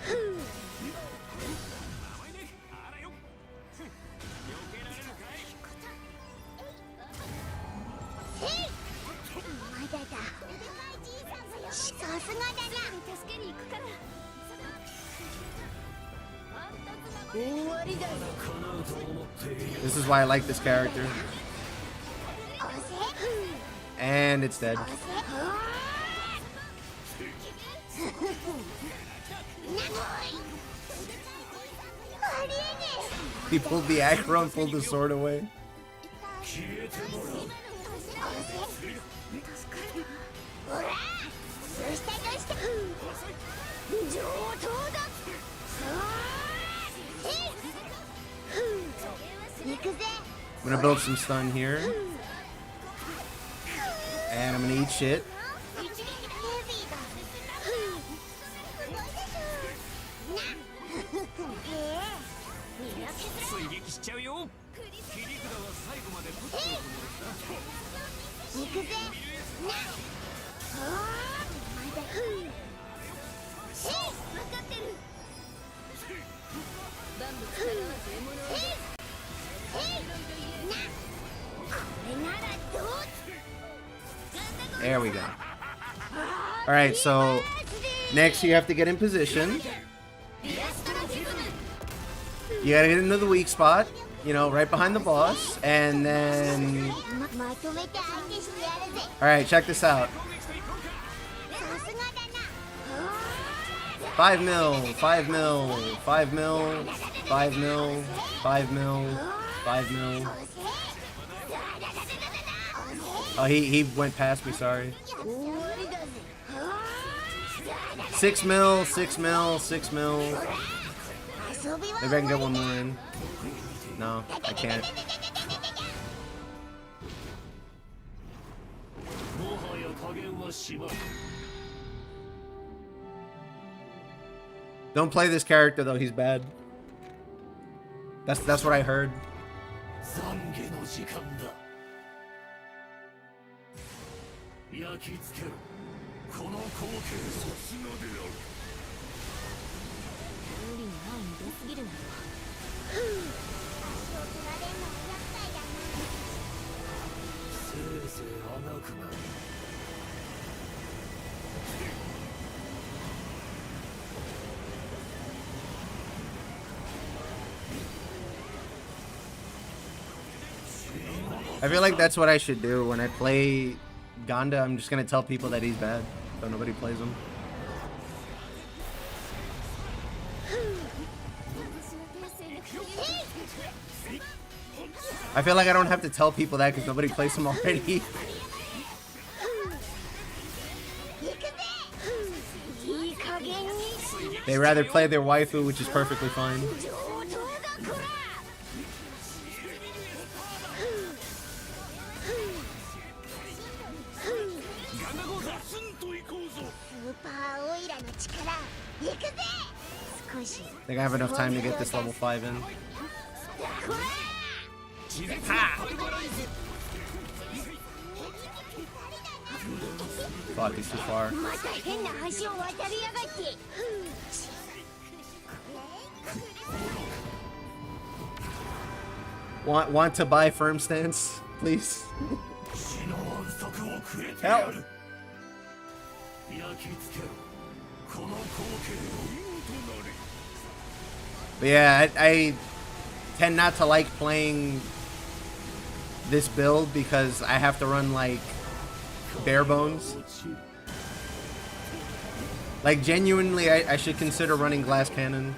This is why I like this character. And it's dead. He pulled the aggro and pulled the sword away. I'm gonna build some stun here. And I'm gonna eat shit. There we go. Alright, so next you have to get in position. You gotta get into the weak spot, you know, right behind the boss, and then... Alright, check this out. 5 mil, 5 mil, 5 mil, 5 mil, 5 mil, 5 mil. Oh, he went past me, sorry. 6 mil, 6 mil, 6 mil. Maybe I can get one more in. No, I can't. Don't play this character though, he's bad. That's what I heard. I feel like that's what I should do when I play Ganda. I'm just gonna tell people that he's bad, so nobody plays him. I feel like I don't have to tell people that because nobody plays him already. They rather play their waifu, which is perfectly fine. think I have enough time to get this level 5 in. Ha! Fuck, he's too far. Want to buy firm stance, please? Help! But yeah, I tend not to like playing this build because I have to run like bare bones. Like genuinely, I should consider running glass cannon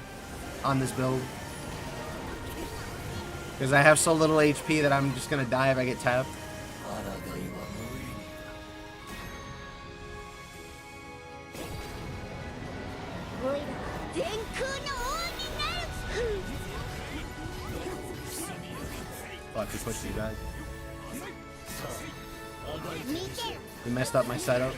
on this build because I have so little HP that I'm just gonna die if I get tapped. Fuck, he pushed me back. He messed up my setup.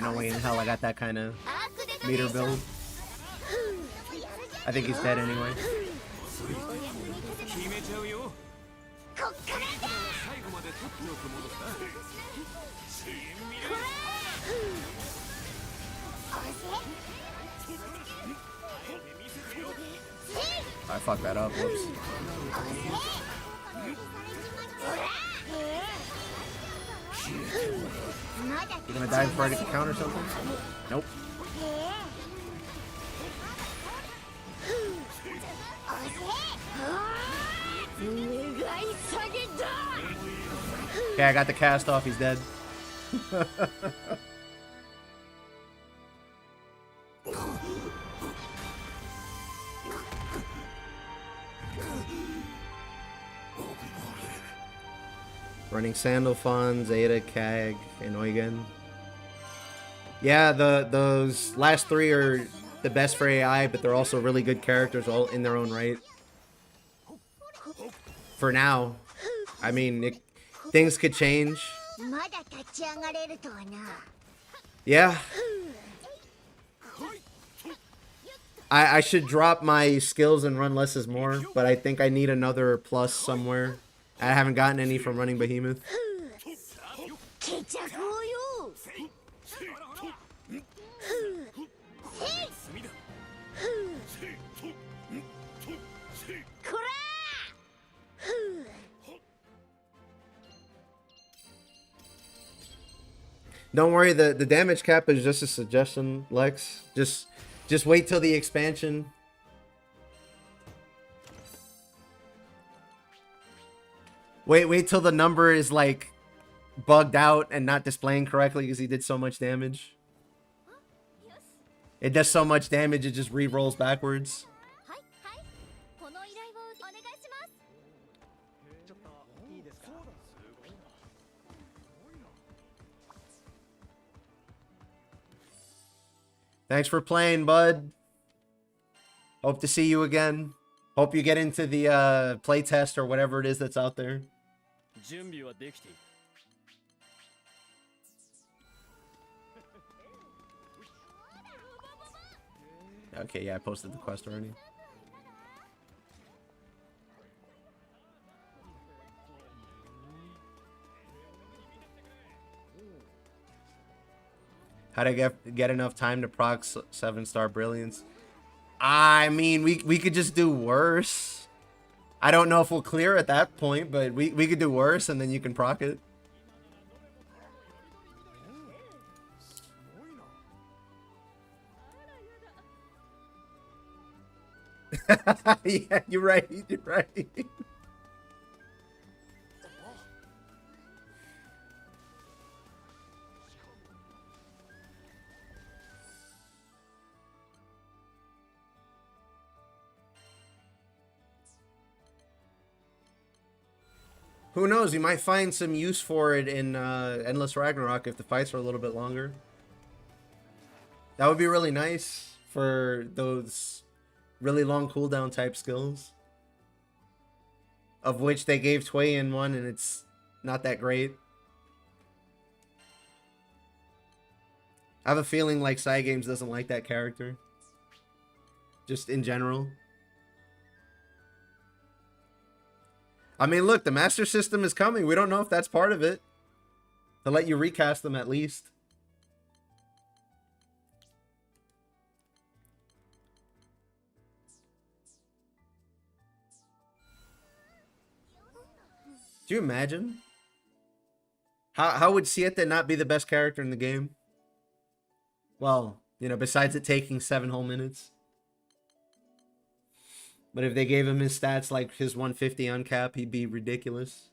No way in hell I got that kind of meter build. I think he's dead anyway. I fucked that up, whoops. You gonna die before I get the count or something? Nope. Okay, I got the cast off, he's dead. Running Sandalphon, Zeta, Kag, and Eugen. Yeah, those last three are the best for AI, but they're also really good characters all in their own right. For now. I mean, things could change. Yeah. I should drop my skills and run less is more, but I think I need another plus somewhere. I haven't gotten any from running Behemoth. Don't worry, the damage cap is just a suggestion, Lex. Just wait till the expansion. Wait till the number is like bugged out and not displaying correctly because he did so much damage. It does so much damage it just re-rolls backwards. Thanks for playing, bud. Hope to see you again. Hope you get into the playtest or whatever it is that's out there. Okay, yeah, I posted the quest already. How to get enough time to proc 7-star brilliance? I mean, we could just do worse. I don't know if we'll clear at that point, but we could do worse and then you can proc it. Yeah, you're right. You're right. Who knows? You might find some use for it in Endless Ragnarok if the fights are a little bit longer. That would be really nice for those really long cooldown type skills. Of which they gave Tway in one and it's not that great. I have a feeling like Cygames doesn't like that character. Just in general. I mean, look, the Master System is coming. We don't know if that's part of it. To let you recast them at least. Do you imagine? How would Siete not be the best character in the game? Well, you know, besides it taking 7 whole minutes. But if they gave him his stats like his 150 uncap, he'd be ridiculous.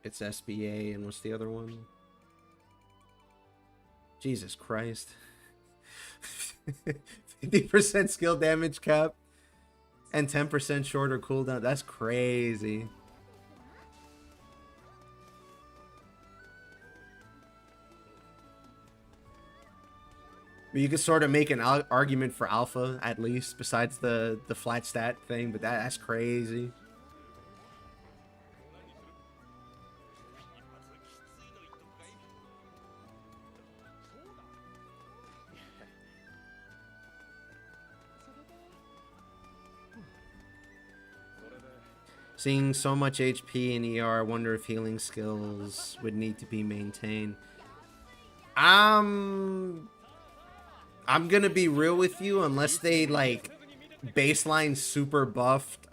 It's SBA, and what's the other one? Jesus Christ. 50% skill damage cap and 10% shorter cooldown. That's crazy. But you could sort of make an argument for alpha, at least, besides the flat stat thing, but that's crazy. Seeing so much HP in ER, I wonder if healing skills would need to be maintained. I'm gonna be real with you, unless they like baseline super buffed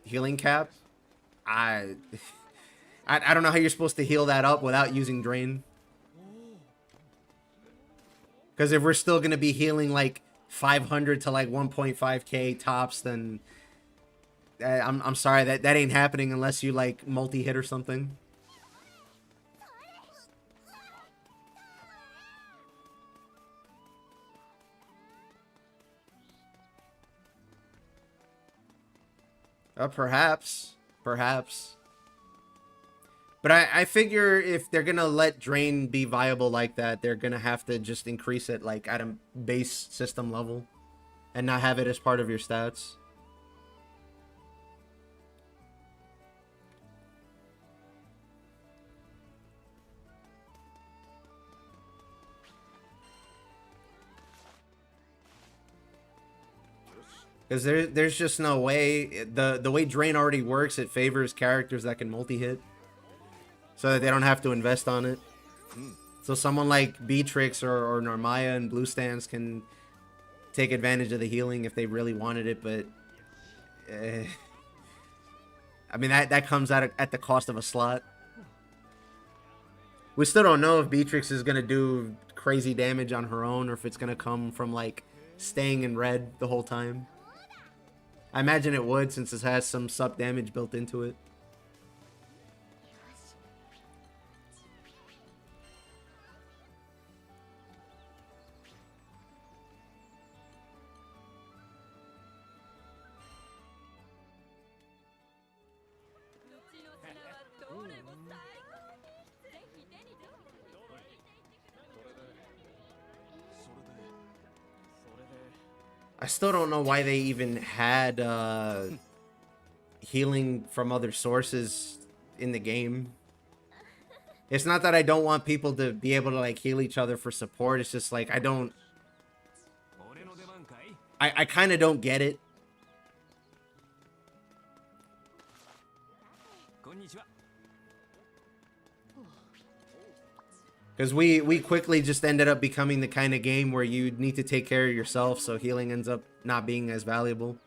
healing cap. I don't know how you're supposed to heal that up without using drain. Because if we're still gonna be healing like 500 to like 1.5k tops, then I'm sorry, that ain't happening unless you like multi-hit or something. Perhaps. But I figure if they're gonna let drain be viable like that, they're gonna have to just increase it like at a base system level and not have it as part of your stats. Because there's just no way. The way Drain already works, it favors characters that can multi-hit. So that they don't have to invest on it. So someone like Beatrix or Narmaya and Blue Stance can take advantage of the healing if they really wanted it, but... I mean, that comes out at the cost of a slot. We still don't know if Beatrix is going to do crazy damage on her own or if it's going to come from, like, staying in red the whole time. I imagine it would, since it has some sub damage built into it. I still don't know why they even had healing from other sources in the game. It's not that I don't want people to be able to like heal each other for support. It's just like I kind of don't get it. Because we quickly just ended up becoming the kind of game where you need to take care of yourself, so healing ends up not being as valuable.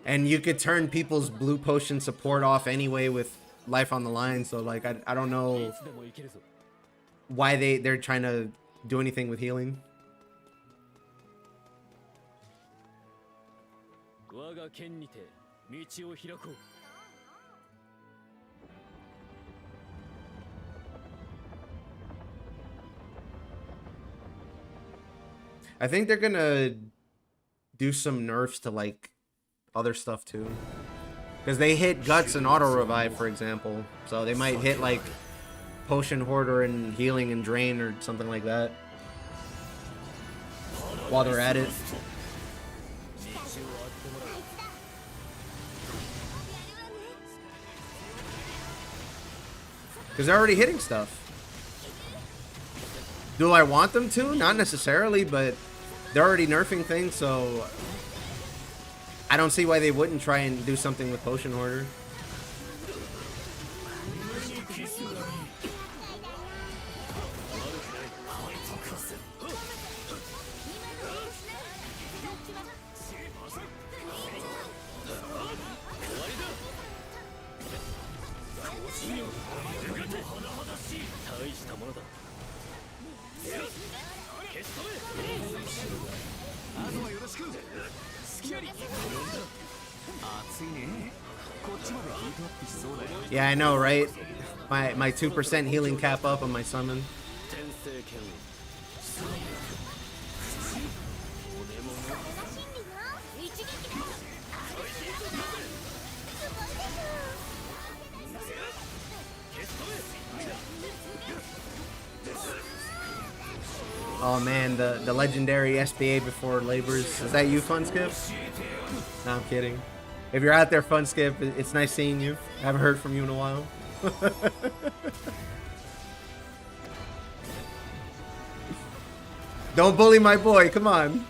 And you could turn people's blue potion support off anyway with life on the line, so like I don't know why they're trying to do anything with healing. I think they're gonna do some nerfs to like other stuff too, because they hit guts and auto revive, for example. So they might hit like potion hoarder and healing and drain or something like that while they're at it. Because they're already hitting stuff. Do I want them to? Not necessarily, but they're already nerfing things, so I don't see why they wouldn't try and do something with Potion Hoarder. Yeah, I know, right? My 2% healing cap up on my summon. Oh man, the legendary SBA before labors. Is that you, Fun Skip? No, I'm kidding. If you're out there, Fun Skip, it's nice seeing you. I haven't heard from you in a while. Don't bully my boy, come on.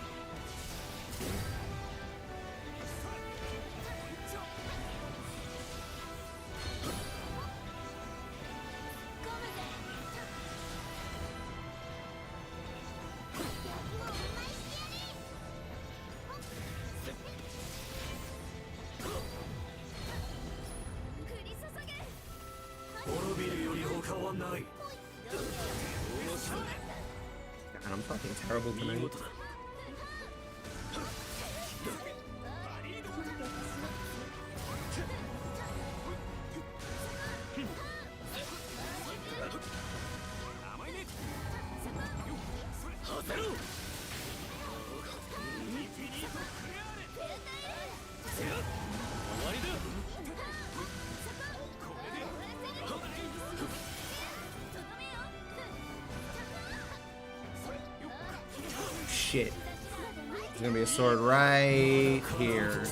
God, I'm fucking terrible tonight. Shit. There's gonna be a sword right here.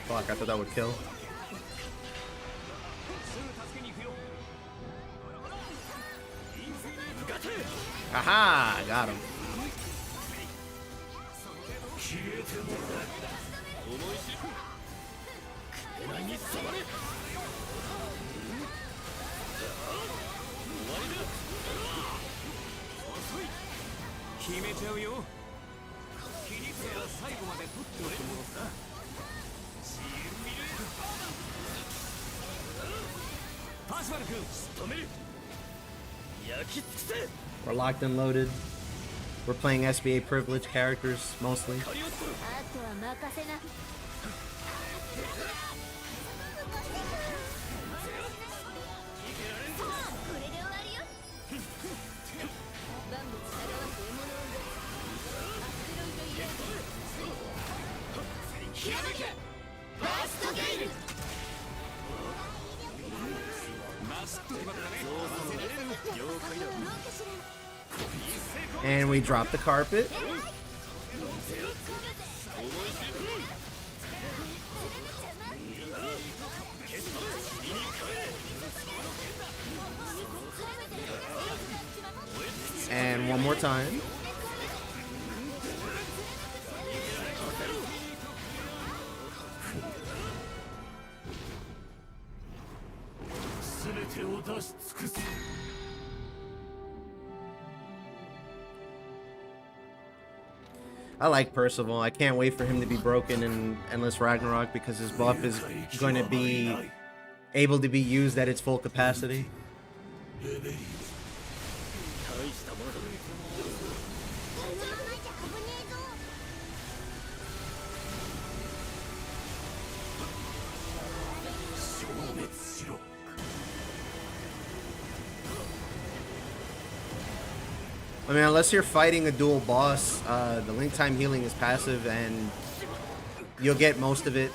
Fuck, I thought that would kill. Aha! Got him. We're locked and loaded. We're playing SBA privileged characters mostly. And we drop the carpet. And one more time. I like Percival. I can't wait for him to be broken in Endless Ragnarok because his buff is going to be able to be used at its full capacity. I mean, unless you're fighting a dual boss, the link time healing is passive and you'll get most of it,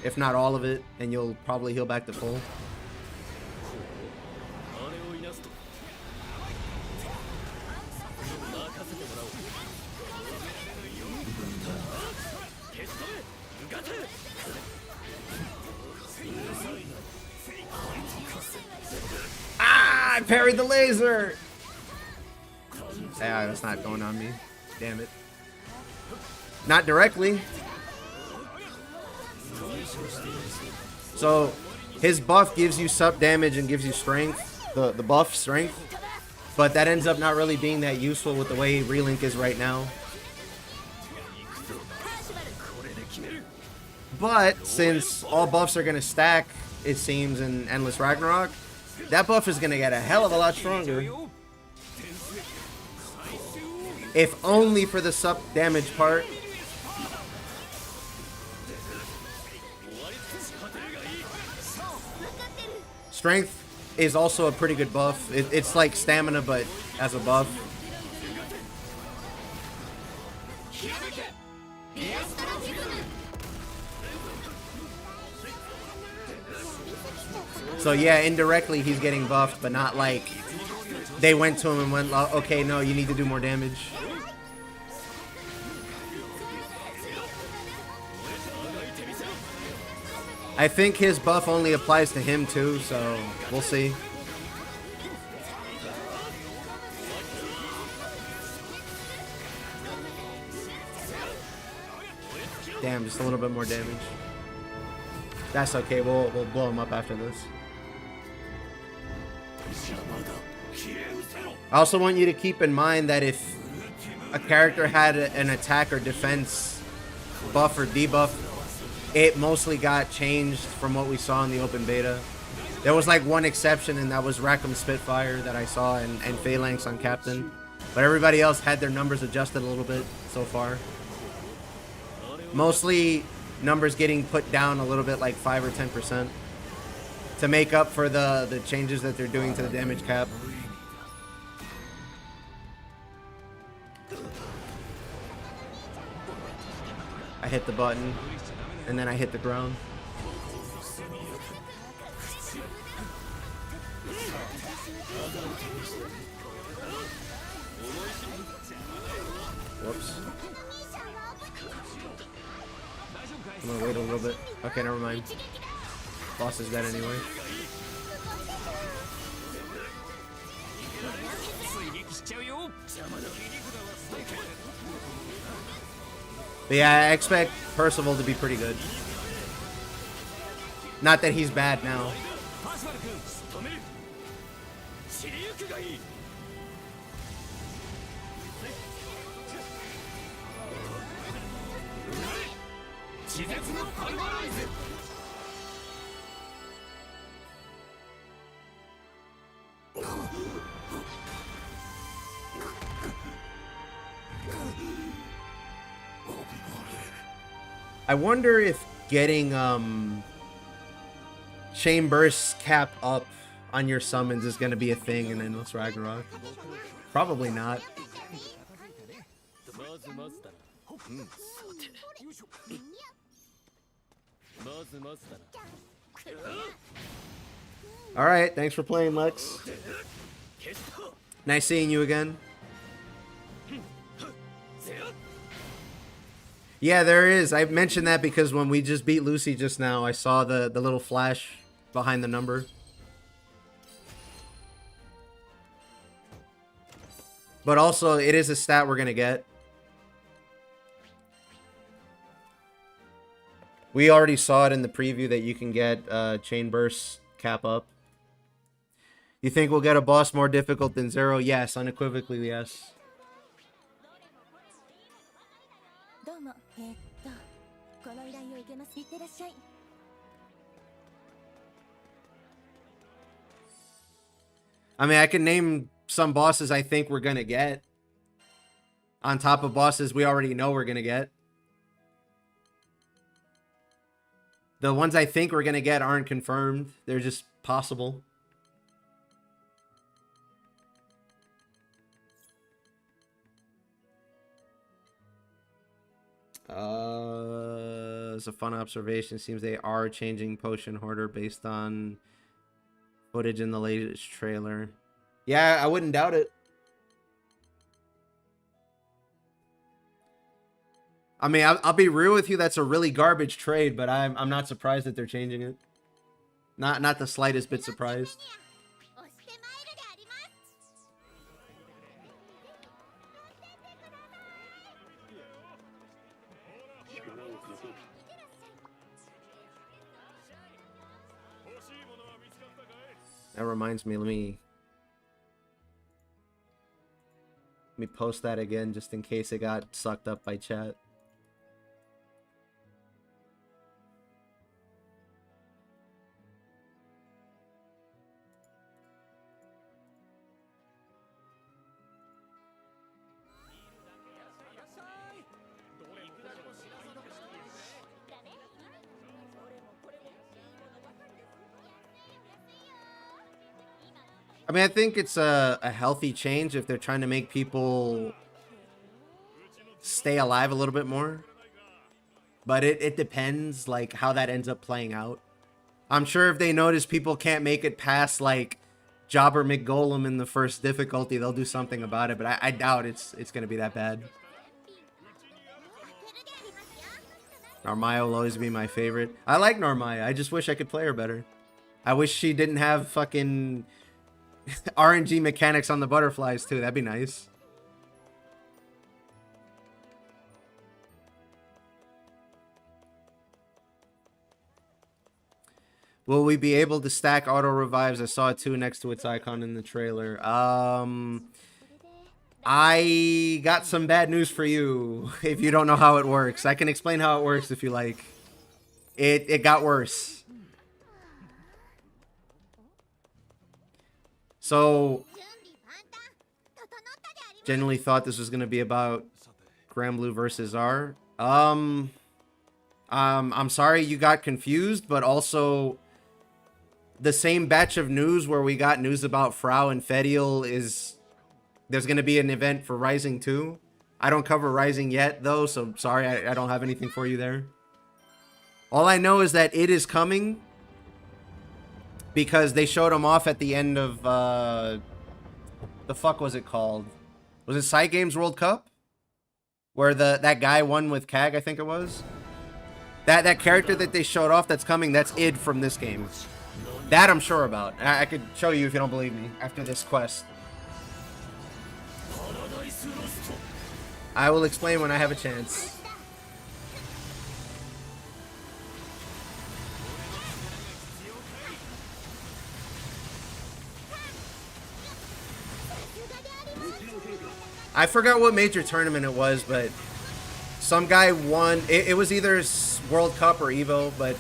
if not all of it, and you'll probably heal back to full. Ah, I parried the laser! Yeah, that's not going on me. Damn it. Not directly. So, his buff gives you sub damage and gives you strength. The buff, strength. But that ends up not really being that useful with the way Relink is right now. But, since all buffs are going to stack, it seems, in Endless Ragnarok, that buff is going to get a hell of a lot stronger. If only for the sub damage part. Strength is also a pretty good buff. It's like stamina, but as a buff. So yeah, indirectly he's getting buffed, but not like they went to him and went, okay, no, you need to do more damage. I think his buff only applies to him too, so we'll see. Damn, just a little bit more damage. That's okay, we'll blow him up after this. I also want you to keep in mind that if a character had an attack or defense buff or debuff, it mostly got changed from what we saw in the open beta. There was like one exception, and that was Rackham Spitfire that I saw, and Phalanx on Captain. But everybody else had their numbers adjusted a little bit so far. Mostly numbers getting put down a little bit, like 5 or 10%, to make up for the changes that they're doing to the damage cap. I hit the button, and then I hit the ground. Whoops. I'm gonna wait a little bit. Okay, never mind. Boss is dead anyway. But yeah, I expect Percival to be pretty good. Not that he's bad now. I wonder if getting Chain Burst cap up on your summons is going to be a thing in Endless Ragnarok. Probably not. Alright, thanks for playing, Lex. Nice seeing you again. Yeah, there is. I mentioned that because when we just beat Lucy just now, I saw the little flash behind the number. But also, it is a stat we're going to get. We already saw it in the preview that you can get Chain Burst cap up. You think we'll get a boss more difficult than Zero? Yes, unequivocally, yes. I mean, I can name some bosses I think we're gonna get. On top of bosses we already know we're gonna get. The ones I think we're gonna get aren't confirmed. They're just possible. It's a fun observation. Seems they are changing Potion Hoarder based on footage in the latest trailer. Yeah, I wouldn't doubt it. I mean, I'll be real with you. That's a really garbage trade, but I'm not surprised that they're changing it. Not the slightest bit surprised. That reminds me, let me post that again just in case it got sucked up by chat. I mean, I think it's a healthy change if they're trying to make people stay alive a little bit more. But it depends, like, how that ends up playing out. I'm sure if they notice people can't make it past, like, Jobber McGolem in the first difficulty, they'll do something about it. But I doubt it's going to be that bad. Narmaya will always be my favorite. I like Narmaya. I just wish I could play her better. I wish she didn't have fucking RNG mechanics on the butterflies too. That'd be nice. Will we be able to stack auto revives? I saw it too next to its icon in the trailer. I got some bad news for you if you don't know how it works. I can explain how it works if you like. It got worse. So, generally thought this was going to be about Granblue versus R. I'm sorry you got confused, but also the same batch of news where we got news about Fraux and Fediel is there's going to be an event for Rising 2. I don't cover Rising yet, though, so sorry, I don't have anything for you there. All I know is that it is coming because they showed him off at the end of, the fuck was it called? Was it Side Games World Cup? Where that guy won with Kag, I think it was? That character that they showed off that's coming, that's id from this game. That I'm sure about. I could show you if you don't believe me after this quest. I will explain when I have a chance. I forgot what major tournament it was, but some guy won. It was either World Cup or Evo, but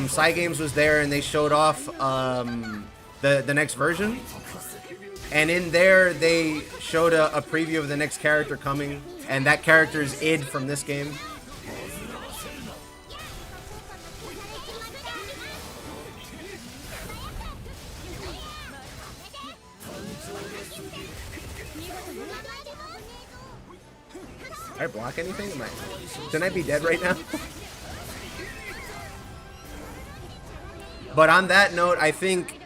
Side Games was there and they showed off the next version. And in there, they showed a preview of the next character coming, and that character is id from this game. Did I block anything? Shouldn't I be dead right now? But on that note, I think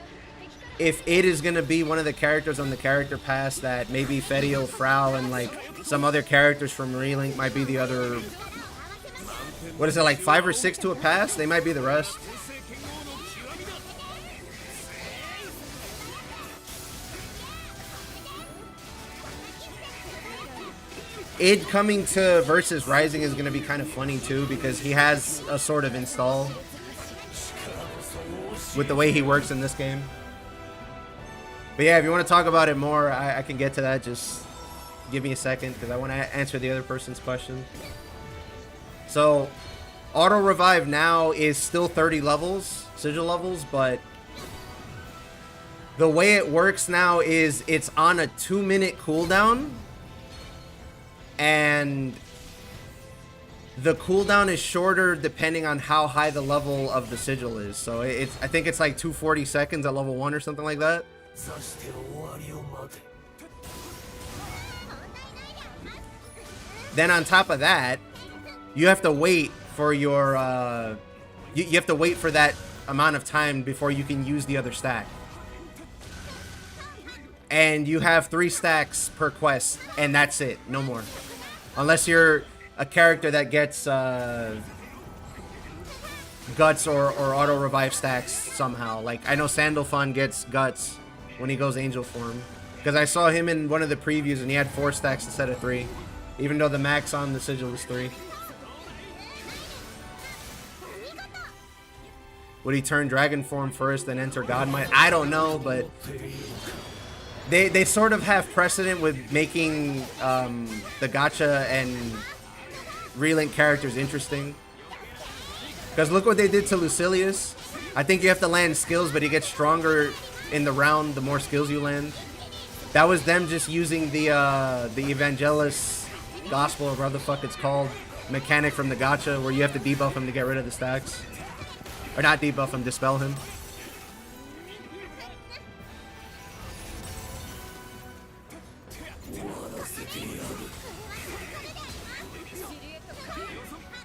if it is going to be one of the characters on the character pass, that maybe Fediel, Fraux, and like some other characters from Relink might be the other. What is it, like 5 or 6 to a pass? They might be the rest. Id coming to versus Rising is going to be kind of funny too, because he has a sort of install with the way he works in this game. But yeah, if you want to talk about it more, I can get to that. Just give me a second, because I want to answer the other person's question. So, auto revive now is still 30 levels, sigil levels, but The way it works now is it's on a 2-minute cooldown, and the cooldown is shorter depending on how high the level of the sigil is. So I think it's like 240 seconds at level 1 or something like that. Then on top of that, you have to wait for your you have to wait for that amount of time before you can use the other stack. And you have 3 stacks per quest, and that's it, no more. Unless you're a character that gets guts or auto revive stacks somehow. Like I know Sandalphon gets guts when he goes angel form, because I saw him in one of the previews and he had 4 stacks instead of 3, even though the max on the sigil is 3. Would he turn dragon form first then enter Godmight? I don't know, but they sort of have precedent with making the gacha and Relink characters interesting. Because look what they did to Lucilius. I think you have to land skills, but he gets stronger in the round the more skills you land. That was them just using the Evangelist Gospel, or whatever the fuck it's called, mechanic from the gacha, where you have to debuff him to get rid of the stacks. Or not debuff him, dispel him.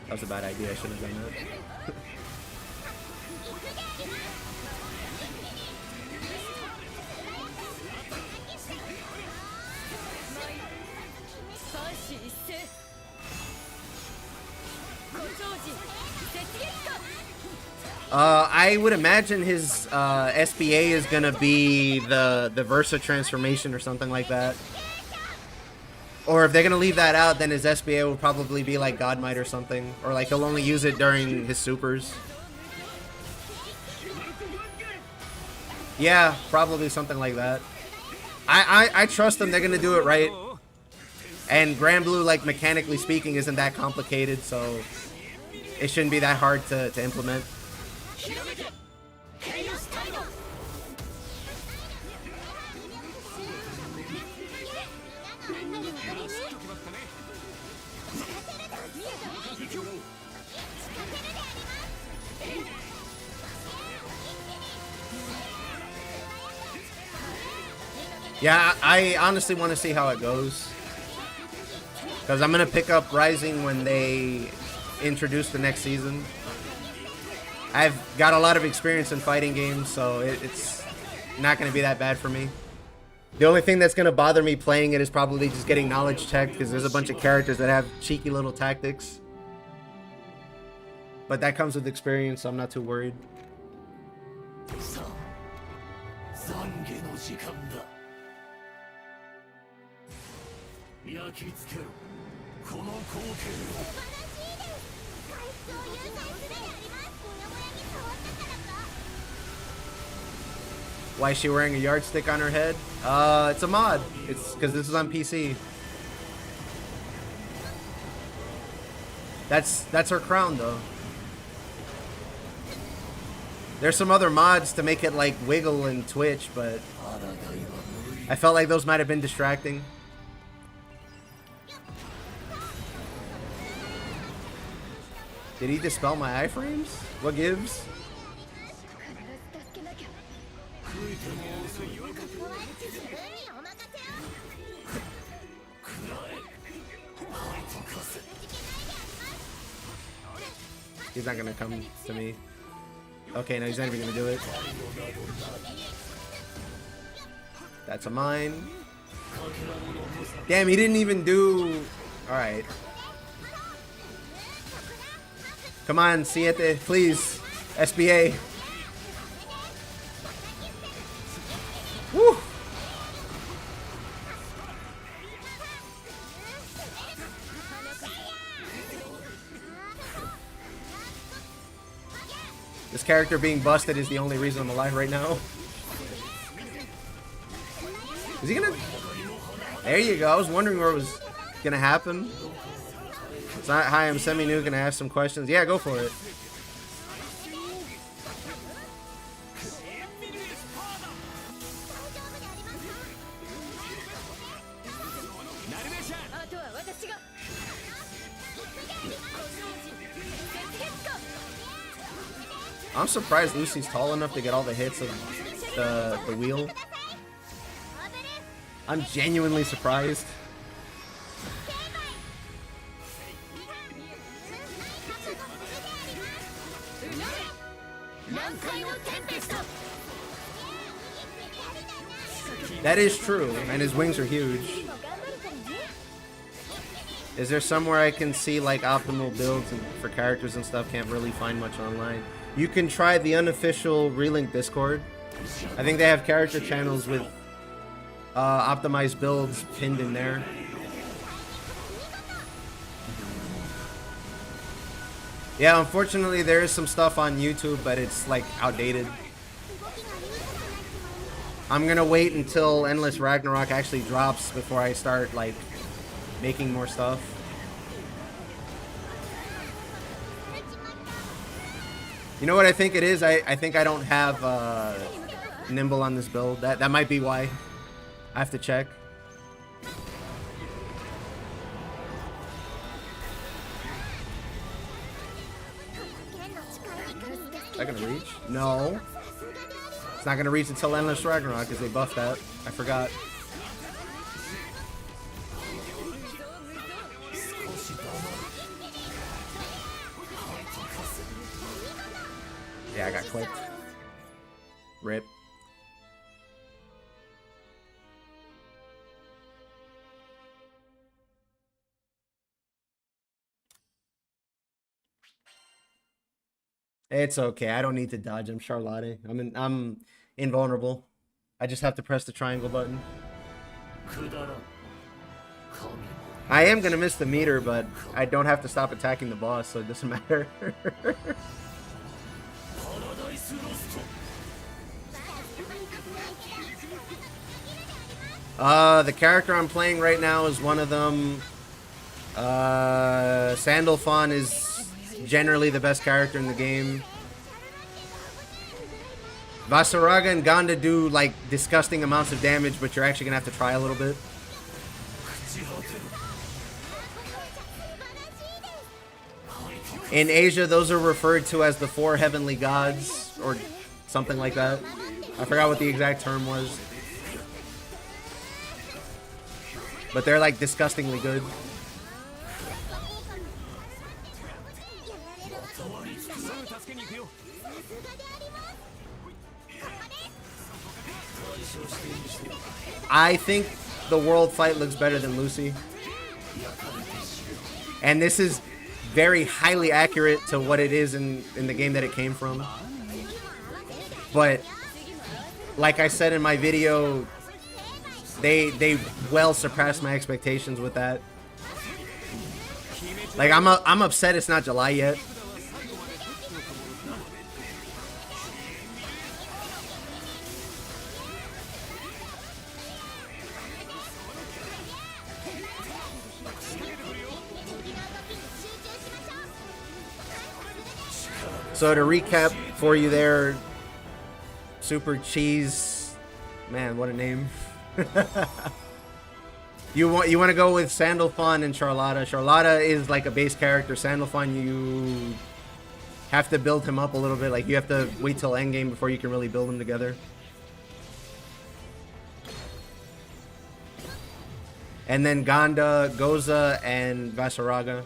That was a bad idea, I shouldn't have done that. I would imagine his SBA is gonna be the Versa transformation or something like that. Or if they're gonna leave that out, then his SBA will probably be like Godmight or something. Or like he'll only use it during his supers. Yeah, probably something like that. I trust them, they're gonna do it right. And Granblue, like mechanically speaking, isn't that complicated, so it shouldn't be that hard to implement. Yeah, I honestly want to see how it goes. Because I'm going to pick up Rising when they introduce the next season. I've got a lot of experience in fighting games, so it's not going to be that bad for me. The only thing that's going to bother me playing it is probably just getting knowledge checked, because there's a bunch of characters that have cheeky little tactics. But that comes with experience, so I'm not too worried. Why is she wearing a yardstick on her head? It's a mod. It's because this is on PC. That's her crown, though. There's some other mods to make it like wiggle and twitch, but I felt like those might have been distracting. Did he dispel my iframes? What gives? He's not gonna come to me. Okay, no, he's not even gonna do it. That's a mine. Damn, he didn't even do... Alright. Come on, Siete, please. SBA. Woo! This character being busted is the only reason I'm alive right now. Is he gonna... There you go. I was wondering where it was gonna happen. It's not, hi, I'm semi-new, gonna ask some questions. Yeah, go for it. I'm surprised Lucy's tall enough to get all the hits of the wheel. I'm genuinely surprised. That is true, and his wings are huge. Is there somewhere I can see like optimal builds for characters and stuff? Can't really find much online. You can try the unofficial Relink Discord. I think they have character channels with optimized builds pinned in there. Yeah, unfortunately there is some stuff on YouTube, but it's like outdated. I'm gonna wait until Endless Ragnarok actually drops before I start like making more stuff. You know what I think it is? I think I don't have Nimble on this build. That might be why. I have to check. Is that gonna reach? No. It's not gonna reach until Endless Ragnarok because they buffed that. I forgot. Yeah, I got clipped. Rip. It's okay. I don't need to dodge. I'm Charlotte. I'm invulnerable. I just have to press the triangle button. I am gonna miss the meter, but I don't have to stop attacking the boss, so it doesn't matter. The character I'm playing right now is one of them. Sandalphon is generally the best character in the game. Vasaraga and Ganda do like disgusting amounts of damage, but you're actually gonna have to try a little bit. In Asia, those are referred to as the 4 heavenly gods, or something like that. I forgot what the exact term was. But they're like disgustingly good. I think the world fight looks better than Lucy. And this is very highly accurate to what it is in the game that it came from. But like I said in my video, they well surpassed my expectations with that. Like I'm upset it's not July yet. So to recap for you there, Super Cheese, man, what a name. You want to go with Sandalphon and Charlotta. Charlotta is like a base character. Sandalphon, you have to build him up a little bit. Like you have to wait till endgame before you can really build them together. And then Ganda, Goza, and Vasaraga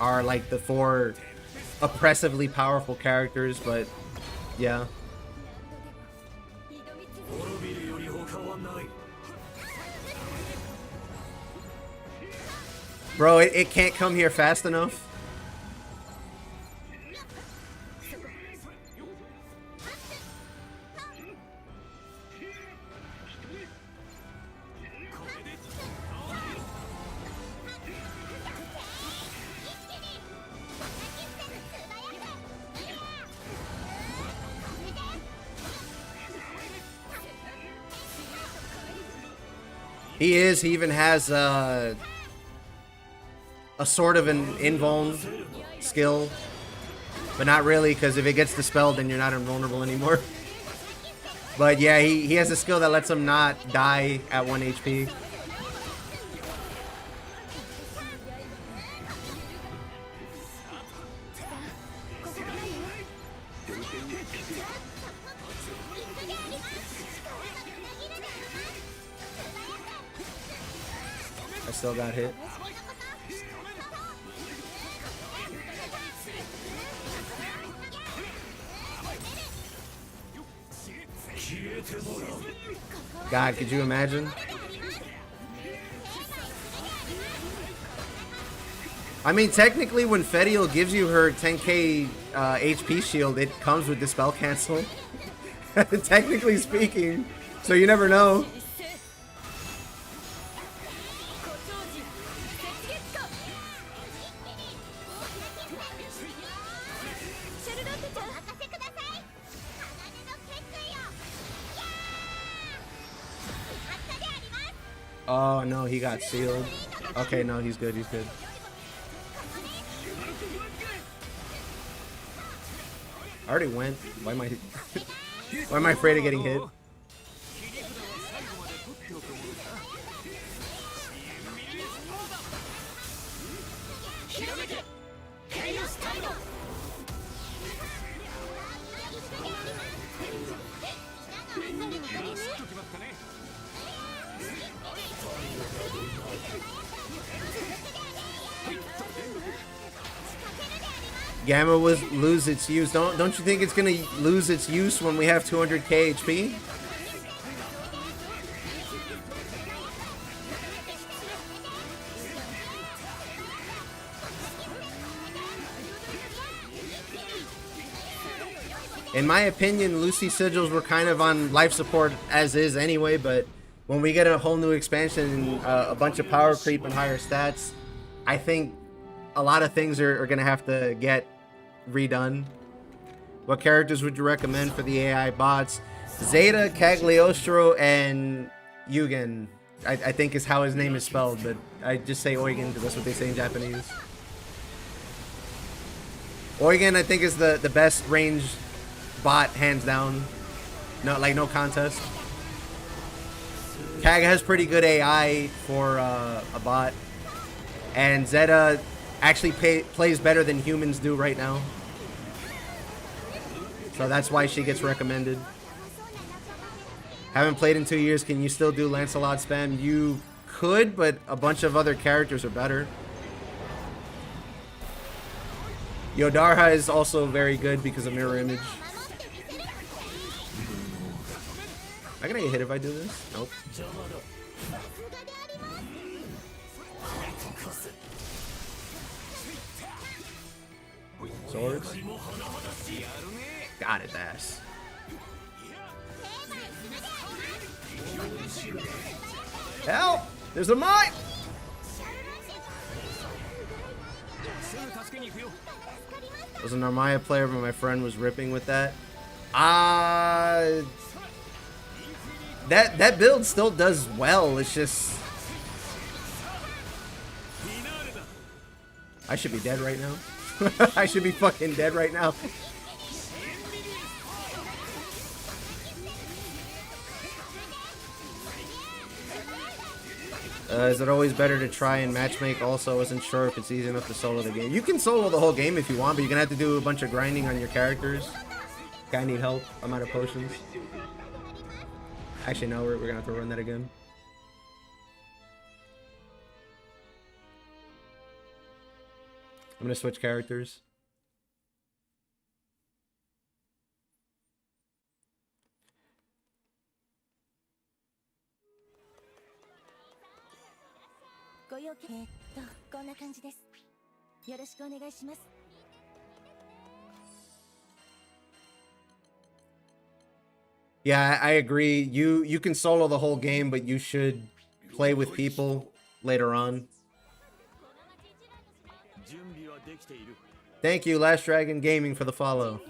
are like the 4 oppressively powerful characters, but yeah. Bro, it can't come here fast enough. He is. He even has a sort of an invuln skill, but not really, because if it gets dispelled, then you're not invulnerable anymore. But yeah, he has a skill that lets him not die at 1 HP. I still got hit. God, could you imagine? I mean, technically, when Fediel gives you her 10k HP shield, it comes with the spell cancel. Technically speaking, so you never know. Oh no, he got sealed. Okay, no, he's good, he's good. I already went. Why am I why am I afraid of getting hit? Gamma was lose its use. Don't you think it's gonna lose its use when we have 200k HP? In my opinion, Lucy sigils were kind of on life support as is anyway, but when we get a whole new expansion and a bunch of power creep and higher stats, I think a lot of things are going to have to get redone. What characters would you recommend for the AI bots? Zeta, Cagliostro, and Yugen, I think is how his name is spelled, but I just say Eugen because that's what they say in Japanese. Eugen, I think, is the best range bot, hands down. No contest. Kag has pretty good AI for a bot. And Zeta actually plays better than humans do right now. So that's why she gets recommended. Haven't played in 2 years. Can you still do Lancelot spam? You could, but a bunch of other characters are better. Yodarha is also very good because of mirror image. Am I gonna get hit if I do this? Nope. Swords. Got it, ass. Help! There's a mine! I was a Narmaya player, but my friend was ripping with that. That build still does well. It's just I should be dead right now. I should be fucking dead right now. Is it always better to try and matchmake? Also, I wasn't sure if it's easy enough to solo the game. You can solo the whole game if you want, but you're gonna have to do a bunch of grinding on your characters. I need help. I'm out of potions. Actually, no, we're gonna have to run that again. I'm gonna switch characters. Yeah, I agree. You can solo the whole game, but you should play with people later on. Thank you, Last Dragon Gaming, for the follow.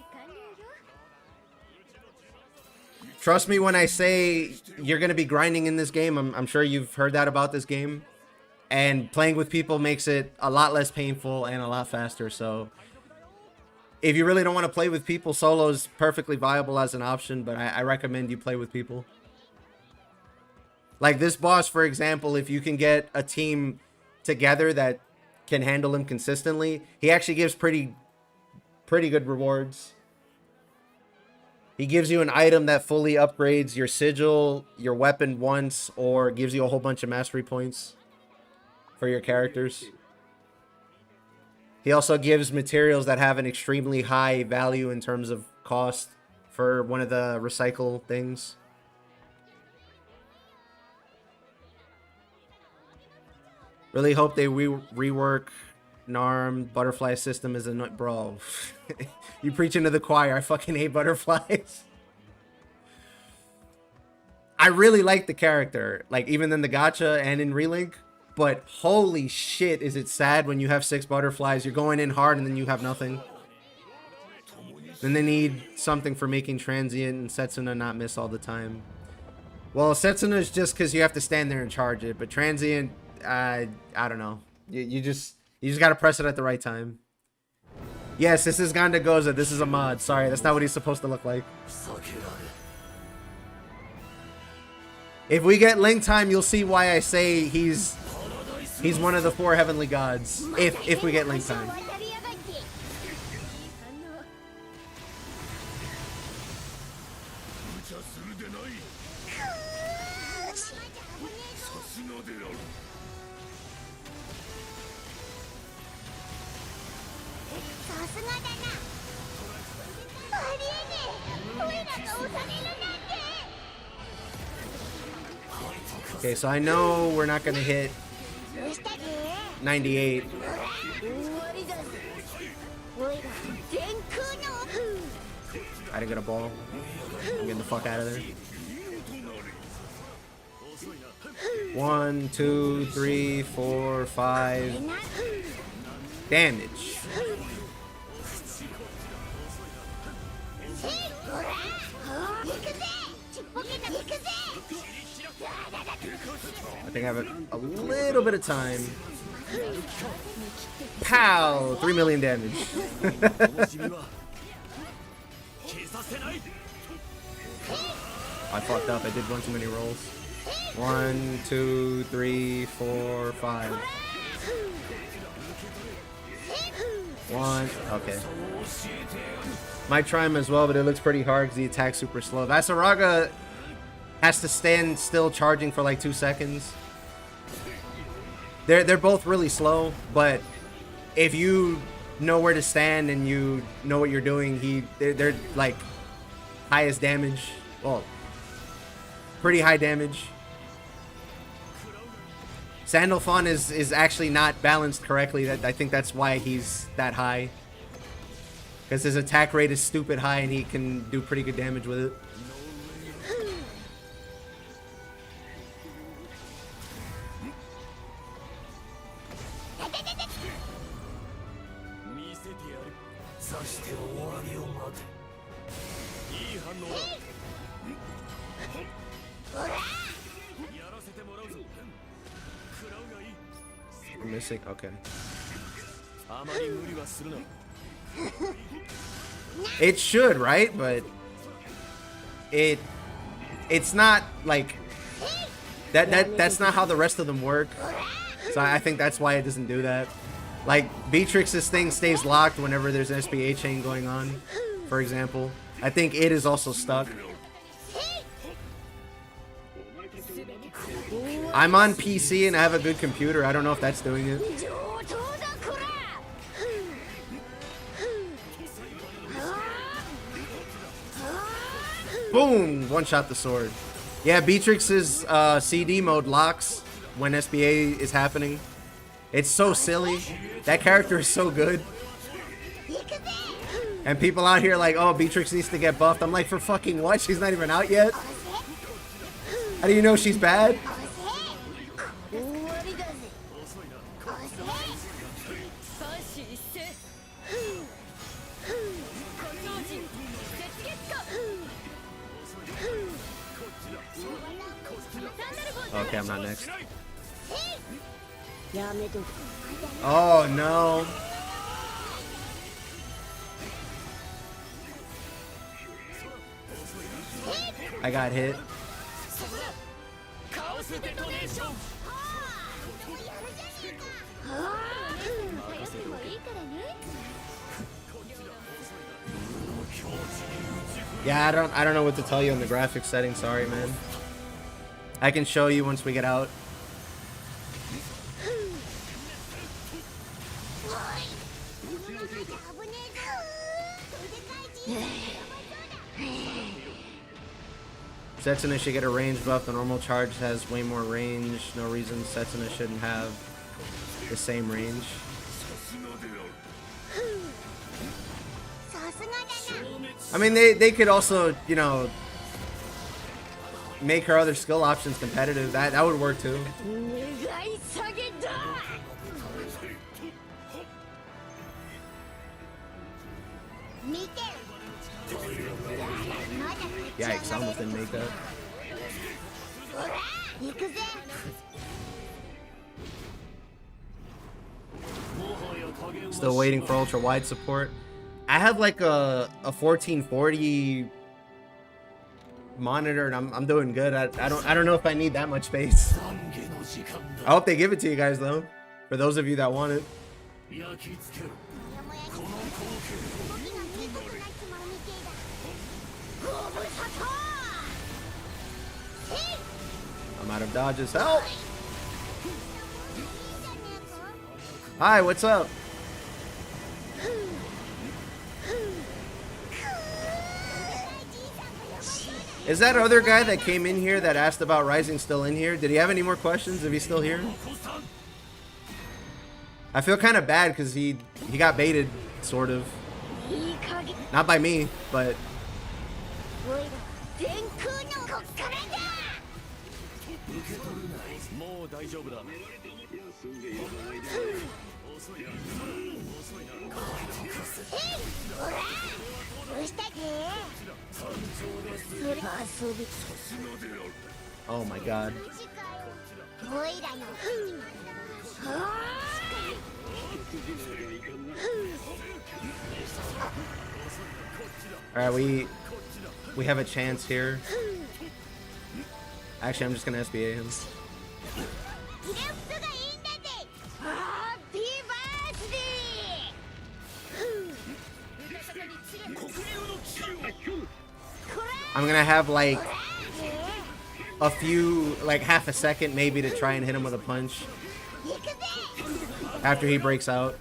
Trust me when I say you're going to be grinding in this game. I'm sure you've heard that about this game. And playing with people makes it a lot less painful and a lot faster. So if you really don't want to play with people, solo is perfectly viable as an option. But I recommend you play with people. Like this boss, for example, if you can get a team together that can handle him consistently, he actually gives pretty good rewards. He gives you an item that fully upgrades your sigil, your weapon once, or gives you a whole bunch of mastery points. for your characters. He also gives materials that have an extremely high value in terms of cost for one of the recycle things. Really hope they rework NARM. Butterfly system is a nut, bro. You preaching to the choir. I fucking hate butterflies. I really like the character, like even in the gacha and in Relink, but holy shit is it sad when you have 6 butterflies, you're going in hard and then you have nothing. Then they need something for making Transient and Setsuna not miss all the time. Well, Setsuna is just because you have to stand there and charge it, but Transient, I don't know. You just gotta press it at the right time. Yes, this is Ganda Goza. This is a mod. Sorry, that's not what he's supposed to look like. If we get Link time, you'll see why I say he's one of the 4 heavenly gods. If we get Link time. Okay, so I know we're not gonna hit 98. I didn't get a ball. I'm getting the fuck out of there. 1, 2, 3, 4, 5. Damage. I think I have a little bit of time. Pow! 3 million damage. I fucked up. I did one too many rolls. 1, 2, 3, 4, 5. 1. Okay. Might try him as well, but it looks pretty hard because the attack's super slow. Vasaraga has to stand still charging for like 2 seconds. They're both really slow, but if you know where to stand and you know what you're doing, they're like highest damage. Well, pretty high damage. Sandalphon is actually not balanced correctly. I think that's why he's that high. Because his attack rate is stupid high and he can do pretty good damage with it. I'm missing. Okay. It should, right? But it's not like that's not how the rest of them work. So I think that's why it doesn't do that. Like Beatrix's thing stays locked whenever there's an SPA chain going on, for example. I think it is also stuck. I'm on PC and I have a good computer. I don't know if that's doing it. Boom! One shot the sword. Yeah, Beatrix's CD mode locks when SPA is happening. It's so silly. That character is so good. And people out here like, oh, Beatrix needs to get buffed. I'm like, for fucking what? She's not even out yet? How do you know she's bad? Okay, I'm not next. Oh no. I got hit. Yeah, I don't know what to tell you in the graphics setting. Sorry, man. I can show you once we get out. Setsuna should get a range buff. The normal charge has way more range. No reason Setsuna shouldn't have the same range. I mean, they could also, you know, make her other skill options competitive. That would work too. Yikes, I almost didn't make that. Still waiting for ultra wide support. I have like a 1440 monitor and I'm doing good. I don't know if I need that much space. I hope they give it to you guys though. For those of you that want it. I'm out of dodges. Help! Hi, what's up? Is that other guy that came in here that asked about Rising still in here? Did he have any more questions if he's still here? I feel kind of bad because he got baited, sort of. Not by me, but... Oh my god. Alright, we have a chance here. Actually, I'm just gonna SBA him. I'm gonna have like a few, like half a second maybe to try and hit him with a punch after he breaks out.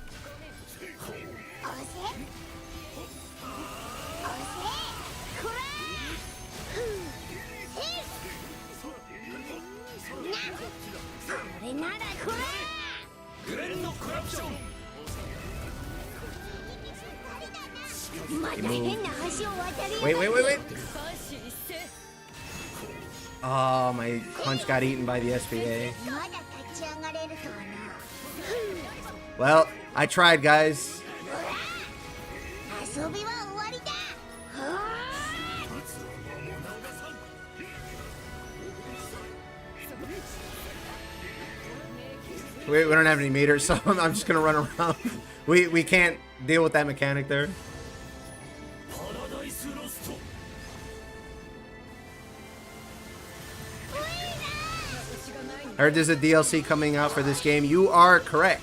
Wait. Oh, my punch got eaten by the SBA. Well, I tried, guys. We don't have any meters, so I'm just gonna run around. We can't deal with that mechanic there. I heard there's a DLC coming out for this game. You are correct.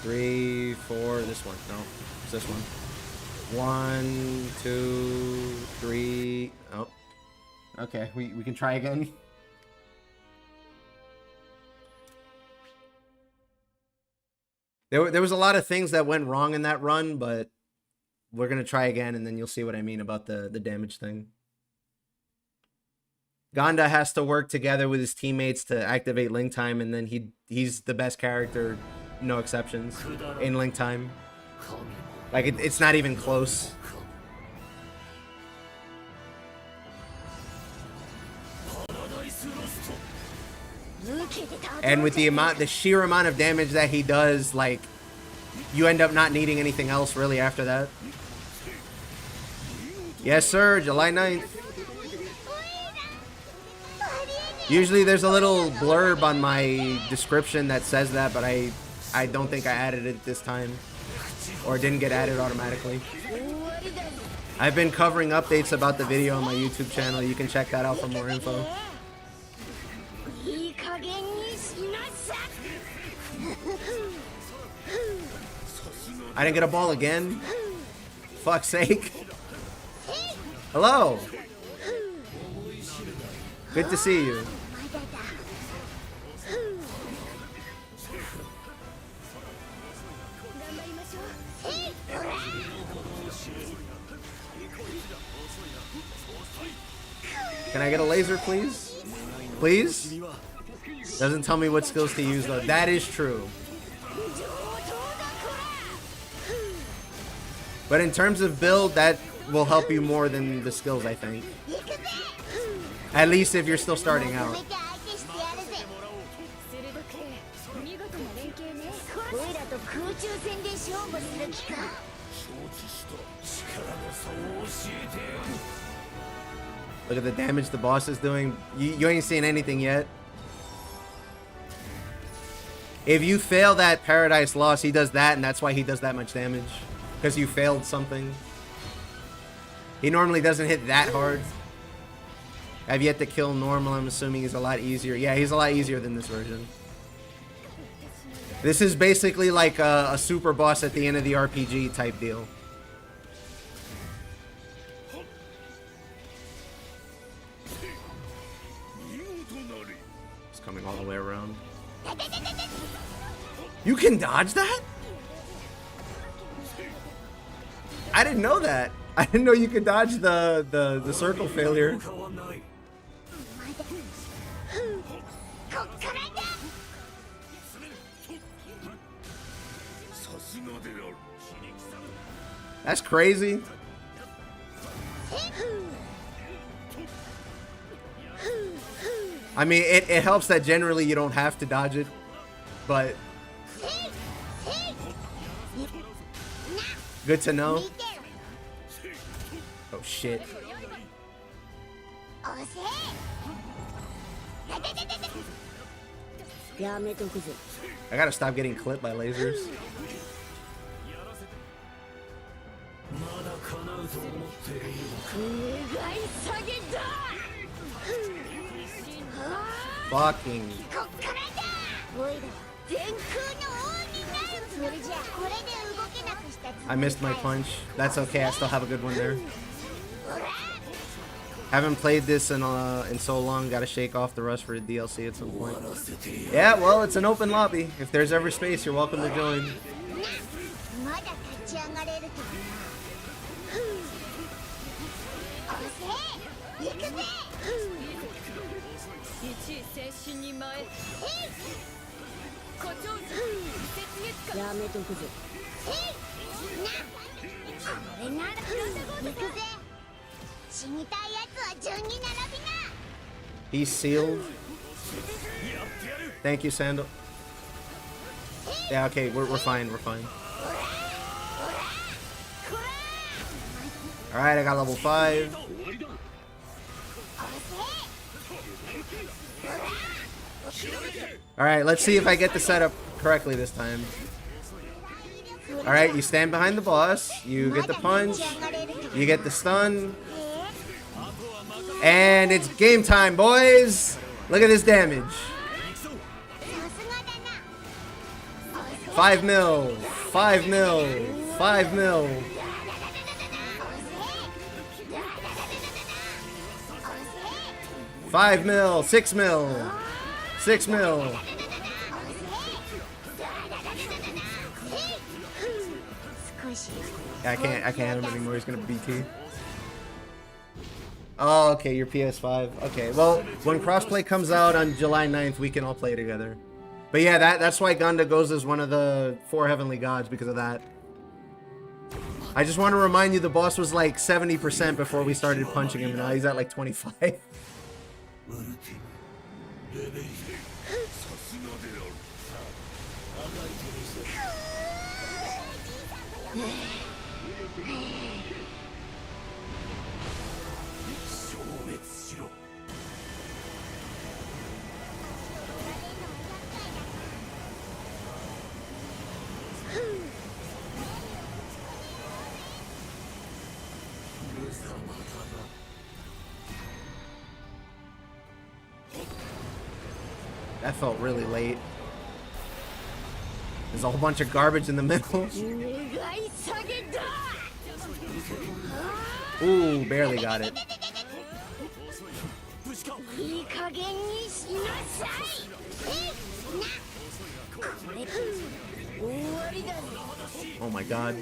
3, 4. This one. No, it's this one. 1, 2, 3. Oh. Okay, we can try again. There was a lot of things that went wrong in that run, but we're gonna try again, and then you'll see what I mean about the damage thing. Ganda has to work together with his teammates to activate Link Time, and then he's the best character, no exceptions, in Link Time. Like it's not even close. And with the sheer amount of damage that he does, like, you end up not needing anything else really after that. Yes, sir, July 9th. Usually there's a little blurb on my description that says that, but I don't think I added it this time. Or didn't get added automatically. I've been covering updates about the video on my YouTube channel. You can check that out for more info. I didn't get a ball again? Fuck's sake. Hello. Good to see you. Can I get a laser, please? Please? Doesn't tell me what skills to use, though. That is true. But in terms of build, that will help you more than the skills, I think. At least if you're still starting out. Look at the damage the boss is doing. You ain't seen anything yet. If you fail that Paradise Lost, he does that, and that's why he does that much damage. Because you failed something. He normally doesn't hit that hard. I've yet to kill normal. I'm assuming he's a lot easier. Yeah, he's a lot easier than this version. This is basically like a super boss at the end of the RPG type deal. It's coming all the way around. You can dodge that? I didn't know that. I didn't know you could dodge the circle failure. That's crazy. I mean, it helps that generally you don't have to dodge it, but good to know. Oh shit. I gotta stop getting clipped by lasers. Fucking. I missed my punch. That's okay. I still have a good one there. Haven't played this in so long. Got to shake off the rust for a DLC at some point. Yeah, well, it's an open lobby. If there's ever space, you're welcome to join. He's sealed. Thank you, Sandal. Yeah, okay, we're fine, we're fine. Alright, I got level 5. Alright, let's see if I get the setup correctly this time. Alright, you stand behind the boss, you get the punch, you get the stun, and it's game time, boys! Look at this damage. 5 mil, 5 mil, 5 mil. 5 mil, 6 mil, 6 mil. I can't have him anymore. He's gonna BT. Oh, okay, your PS5. Okay, well, when crossplay comes out on July 9th, we can all play together. But yeah, that's why Ganda goes as one of the 4 heavenly gods, because of that. I just want to remind you, the boss was like 70% before we started punching him, and now he's at like 25. That felt really late. There's a whole bunch of garbage in the middle. Ooh, barely got it. Oh my god.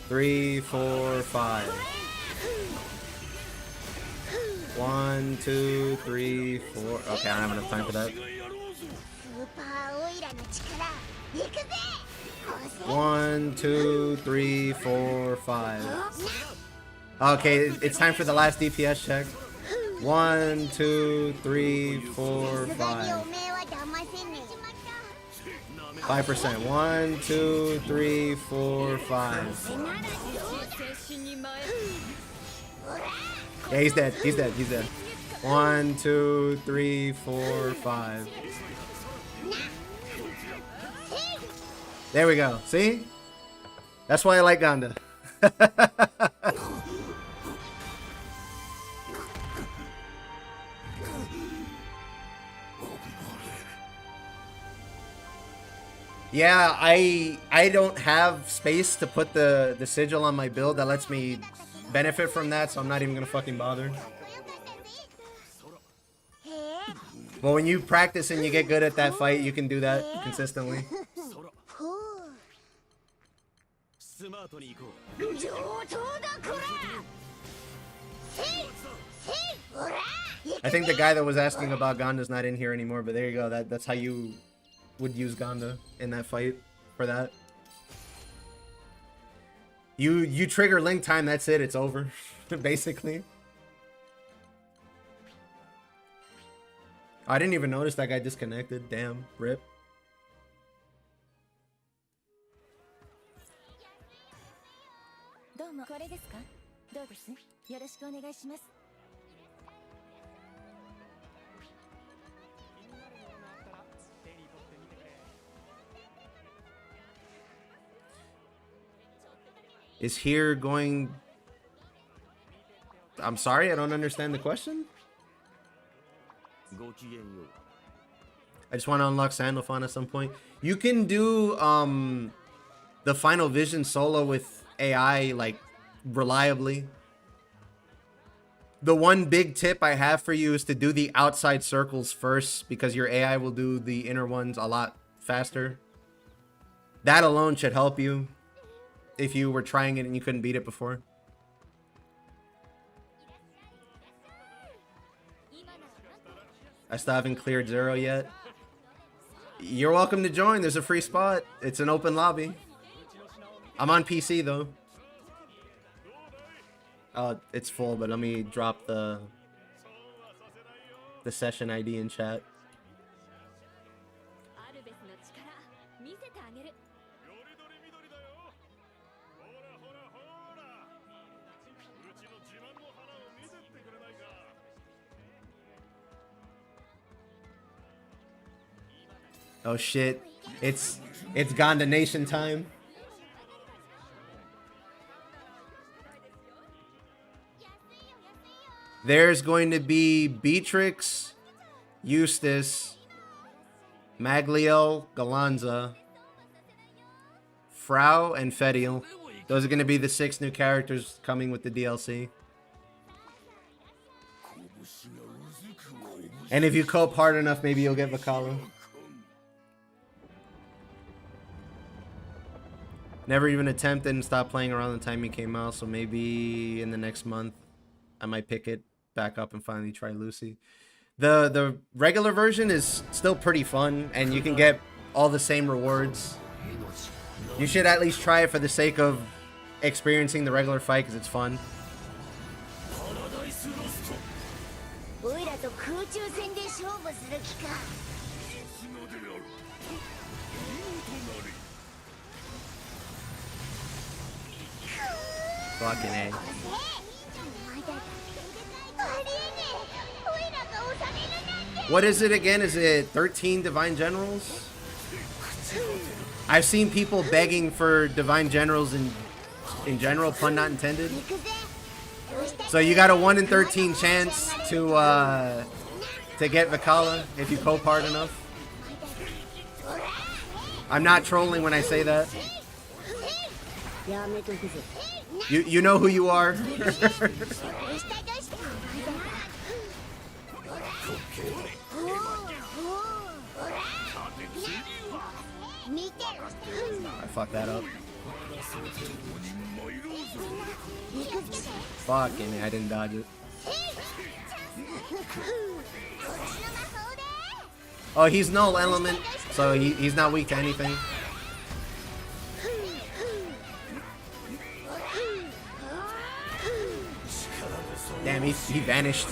3, 4, 5. 1, 2, 3, 4. Okay, I don't have enough time for that. 1, 2, 3, 4, 5. Okay, it's time for the last DPS check. 1, 2, 3, 4, 5. 5%. 1, 2, 3, 4, 5. Yeah, he's dead. He's dead. He's dead. 1, 2, 3, 4, 5. There we go. See? That's why I like Ganda. Yeah, I don't have space to put the sigil on my build that lets me benefit from that, so I'm not even gonna fucking bother. Well, when you practice and you get good at that fight, you can do that consistently. I think the guy that was asking about Ganda's not in here anymore, but there you go. That's how you would use Ganda in that fight for that. You trigger link time, that's it, it's over. Basically. I didn't even notice that guy disconnected. Damn, rip. Is here going... I'm sorry, I don't understand the question. I just want to unlock Sandalphon at some point. You can do the Final Vision solo with AI like reliably. The one big tip I have for you is to do the outside circles first, because your AI will do the inner ones a lot faster. That alone should help you if you were trying it and you couldn't beat it before. I still haven't cleared 0 yet. You're welcome to join. There's a free spot. It's an open lobby. I'm on PC though. It's full, but let me drop the session ID in chat. Oh shit, it's Ganda Nation time. There's going to be Beatrix, Eustace, Magliel, Galanza, Fraux, and Fediel. Those are going to be the 6 new characters coming with the DLC. And if you cope hard enough, maybe you'll get Vakala. Never even attempted and stopped playing around the time he came out, so maybe in the next month I might pick it back up and finally try Lucy. The regular version is still pretty fun, and you can get all the same rewards. You should at least try it for the sake of experiencing the regular fight, because it's fun. Fucking A. What is it again? Is it 13 Divine Generals? I've seen people begging for Divine Generals in general, pun not intended. So you got a 1 in 13 chance to get Vakala if you cope hard enough. I'm not trolling when I say that. You know who you are. I fucked that up. Fucking I didn't dodge it. Oh, he's null element, so he's not weak to anything. Damn, he vanished.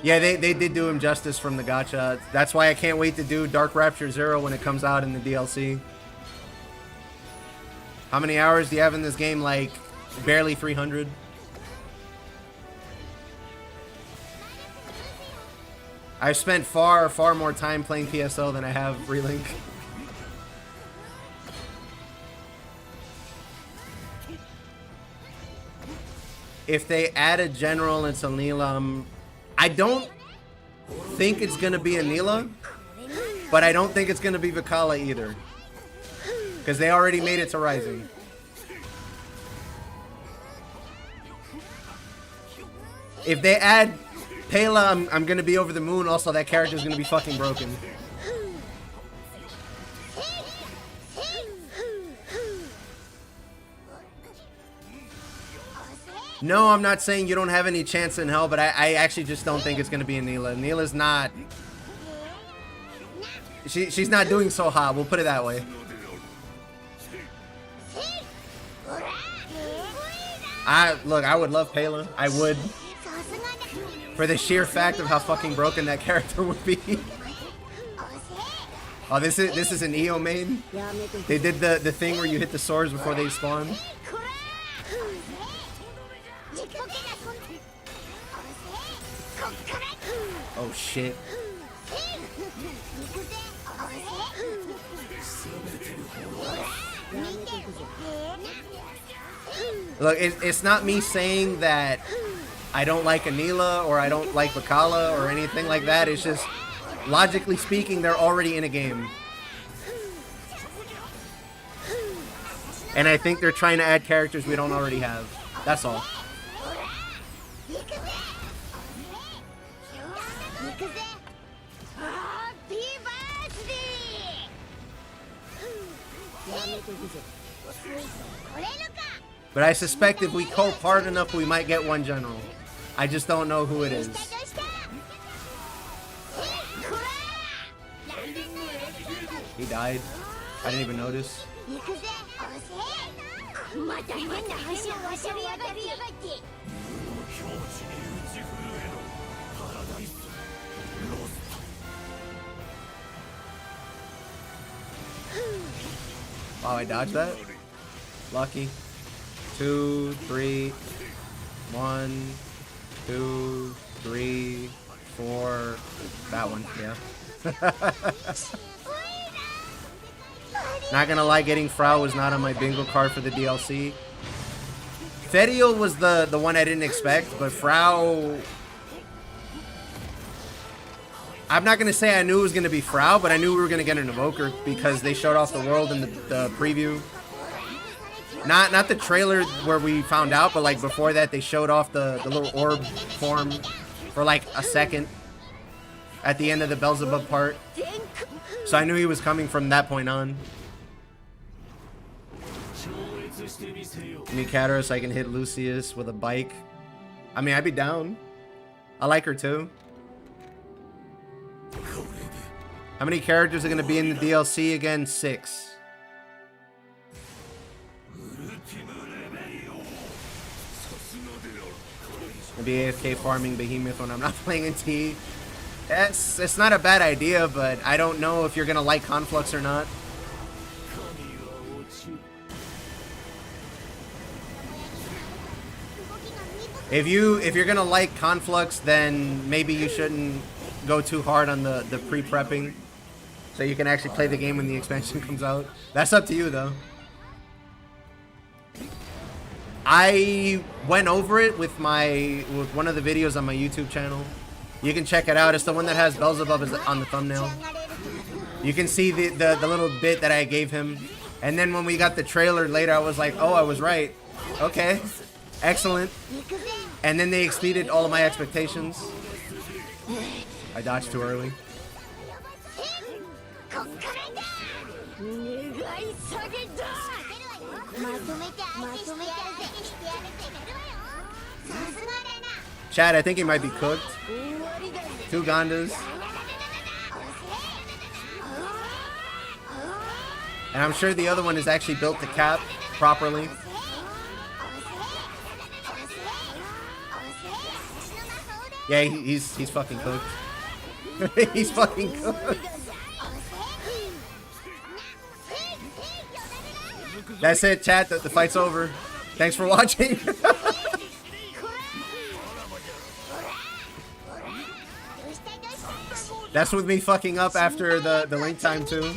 Yeah, they did do him justice from the gacha. That's why I can't wait to do Dark Rapture 0 when it comes out in the DLC. How many hours do you have in this game? Like, barely 300. I've spent far more time playing PSO than I have Relink. If they add a general into Neela, I don't think it's going to be a Neela, but I don't think it's going to be Vikala either. Because they already made it to Rising. If they add Pela, I'm going to be over the moon. Also, that character's going to be fucking broken. No, I'm not saying you don't have any chance in hell, but I actually just don't think it's going to be a Neela. Neela's not... She's not doing so hot, we'll put it that way. Look, I would love Pela. I would. For the sheer fact of how fucking broken that character would be. Oh, this is an EO main? They did the thing where you hit the swords before they spawn. Oh shit. Look, it's not me saying that I don't like Anila or I don't like Vikala or anything like that. It's just, logically speaking, they're already in a game. And I think they're trying to add characters we don't already have. That's all. But I suspect if we cope hard enough, we might get one general. I just don't know who it is. He died. I didn't even notice. Wow, I dodged that? Lucky. 2, 3, 1, 2, 3, 4. That one, yeah. Not gonna lie, getting Fraux was not on my bingo card for the DLC. Fediel was the one I didn't expect, but Fraux... I'm not gonna say I knew it was gonna be Fraux, but I knew we were gonna get an Evoker because they showed off the world in the preview. Not the trailer where we found out, but like before that they showed off the little orb form for like a second at the end of the Beelzebub part. So I knew he was coming from that point on. Mikado, so I can hit Lucius with a bike. I mean, I'd be down. I like her too. How many characters are going to be in the DLC again? 6. Be AFK farming Behemoth when I'm not playing in T. It's not a bad idea, but I don't know if you're gonna like Conflux or not. If you're gonna like Conflux, then maybe you shouldn't go too hard on the pre-prepping, so you can actually play the game when the expansion comes out. That's up to you though. I went over it with one of the videos on my YouTube channel. You can check it out. It's the one that has Beelzebub on the thumbnail. You can see the little bit that I gave him. And then when we got the trailer later, I was like, oh, I was right. Okay. Excellent. And then they exceeded all of my expectations. I dodged too early. Chad, I think he might be cooked. 2 Gondas. And I'm sure the other one is actually built to cap properly. Yeah, he's fucking cooked. He's fucking cooked. That's it, chat. The fight's over. Thanks for watching. That's with me fucking up after the link time too.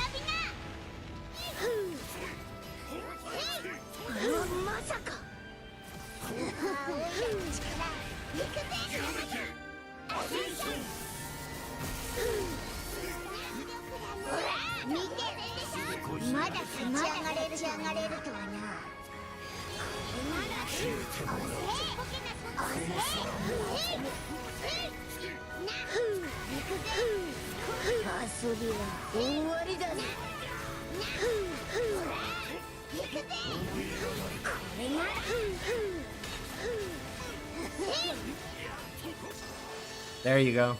There you go.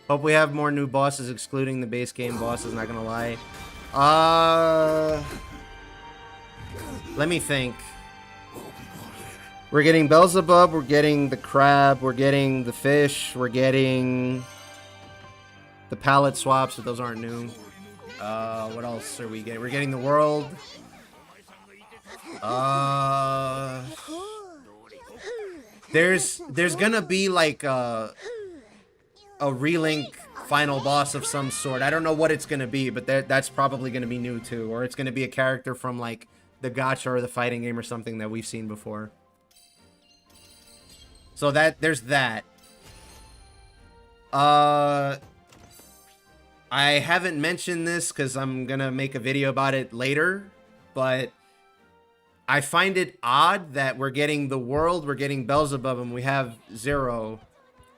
Hope we have more new bosses excluding the base game bosses, not gonna lie. Let me think. We're getting Beelzebub, we're getting the crab, we're getting the fish, we're getting the palette swaps, but those aren't new. What else are we getting? We're getting the world. There's gonna be like a relink final boss of some sort. I don't know what it's gonna be, but that's probably gonna be new too, or it's gonna be a character from like the gacha or the fighting game or something that we've seen before. So there's that. I haven't mentioned this because I'm gonna make a video about it later, but I find it odd that we're getting the world, we're getting Beelzebub, and we have Zero,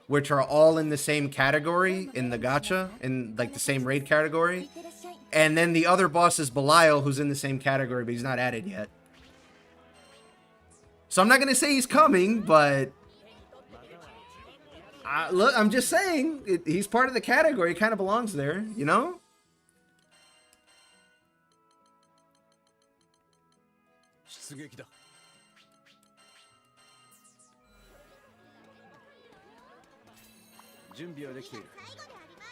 which are all in the same category in the gacha, in like the same raid category. And then the other boss is Belial, who's in the same category, but he's not added yet. So I'm not gonna say he's coming, but look, I'm just saying, he's part of the category. He kind of belongs there, you know?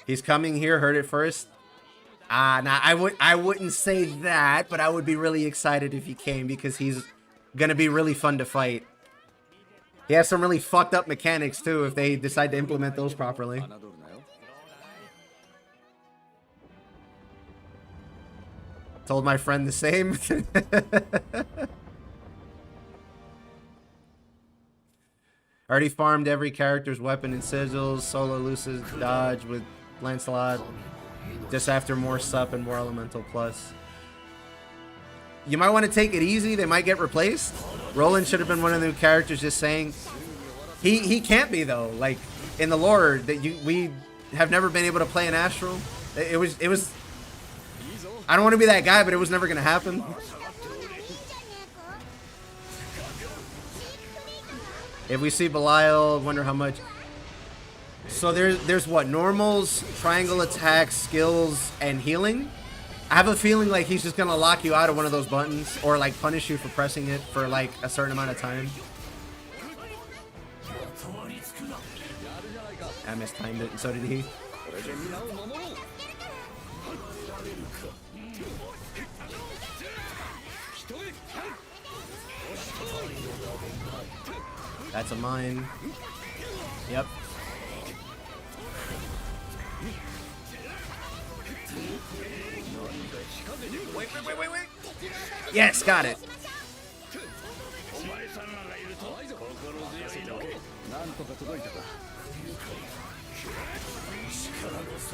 He's coming here, heard it first. Nah, I wouldn't say that, but I would be really excited if he came because he's gonna be really fun to fight. He has some really fucked up mechanics too if they decide to implement those properly. Told my friend the same. Already farmed every character's weapon and sigils. Solo Lucis dodge with Lancelot. Just after more sup and more elemental plus. You might want to take it easy. They might get replaced. Roland should have been one of the new characters. Just saying. He can't be though. Like in the lore that we have never been able to play an Astral. It was. I don't want to be that guy, but it was never gonna happen. If we see Belial, wonder how much. So there's what? Normals, triangle attacks, skills, and healing. I have a feeling like he's just gonna lock you out of one of those buttons, or like punish you for pressing it for like a certain amount of time. I mistimed it, and so did he. That's a mine. Yep. Wait. Yes, got it.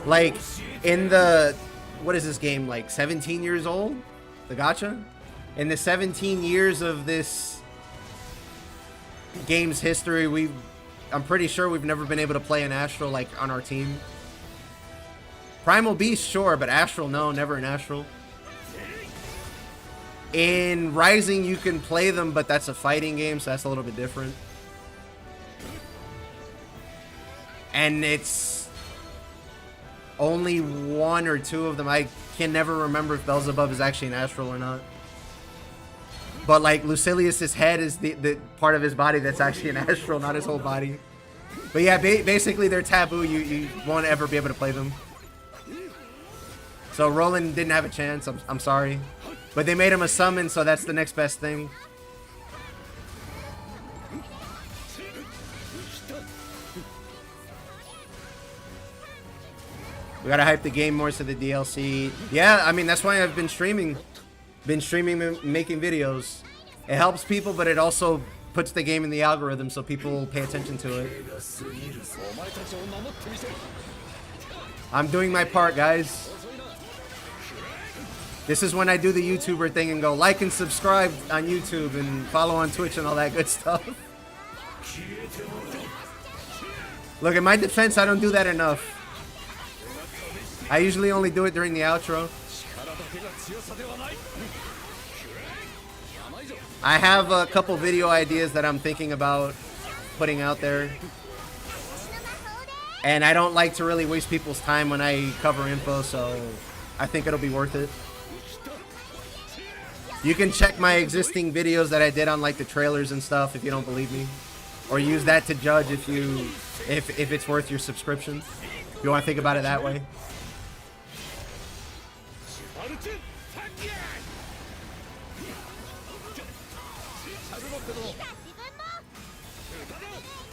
Like, in the... What is this game, like 17 years old? The gacha? In the 17 years of this game's history, I'm pretty sure we've never been able to play an Astral like on our team. Primal Beast, sure, but Astral, no, never an Astral. In Rising, you can play them, but that's a fighting game, so that's a little bit different. And it's only 1 or 2 of them. I can never remember if Beelzebub is actually an astral or not. But like Lucilius's head is the part of his body that's actually an astral, not his whole body. But yeah, basically they're taboo. You won't ever be able to play them. So Roland didn't have a chance. I'm sorry. But they made him a summon, so that's the next best thing. We gotta hype the game more to the DLC. Yeah, I mean, that's why I've been streaming. Making videos. It helps people, but it also puts the game in the algorithm so people pay attention to it. I'm doing my part, guys. This is when I do the YouTuber thing and go like and subscribe on YouTube and follow on Twitch and all that good stuff. Look, in my defense, I don't do that enough. I usually only do it during the outro. I have a couple video ideas that I'm thinking about putting out there. And I don't like to really waste people's time when I cover info, so I think it'll be worth it. You can check my existing videos that I did on like the trailers and stuff if you don't believe me. Or use that to judge if it's worth your subscription. If you want to think about it that way.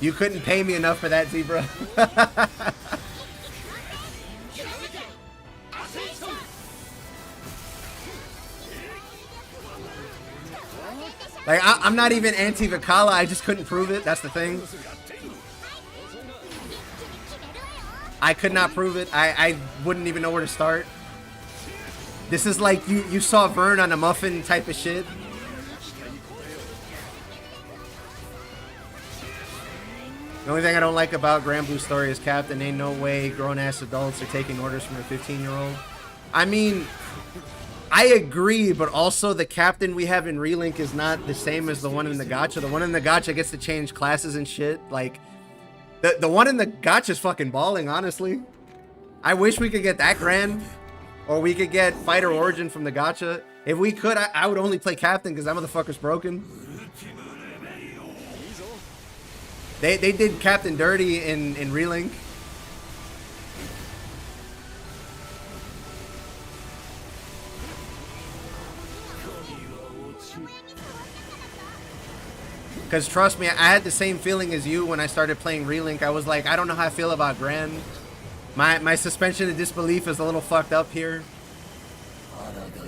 You couldn't pay me enough for that, Zebra. Like, I'm not even anti-Vakala, I just couldn't prove it, that's the thing. I could not prove it, I wouldn't even know where to start. This is like you saw Vern on a muffin type of shit. The only thing I don't like about Granblue's story is Captain ain't no way grown-ass adults are taking orders from a 15-year-old. I mean, I agree, but also the Captain we have in Relink is not the same as the one in the gacha. The one in the gacha gets to change classes and shit. Like, the one in the gacha is fucking balling, honestly. I wish we could get that grand, or we could get Fighter Origin from the gacha. If we could, I would only play Captain because that motherfucker's broken. They did Captain dirty in Relink. Because trust me, I had the same feeling as you when I started playing Relink. I was like, I don't know how I feel about Gran. My suspension of disbelief is a little fucked up here.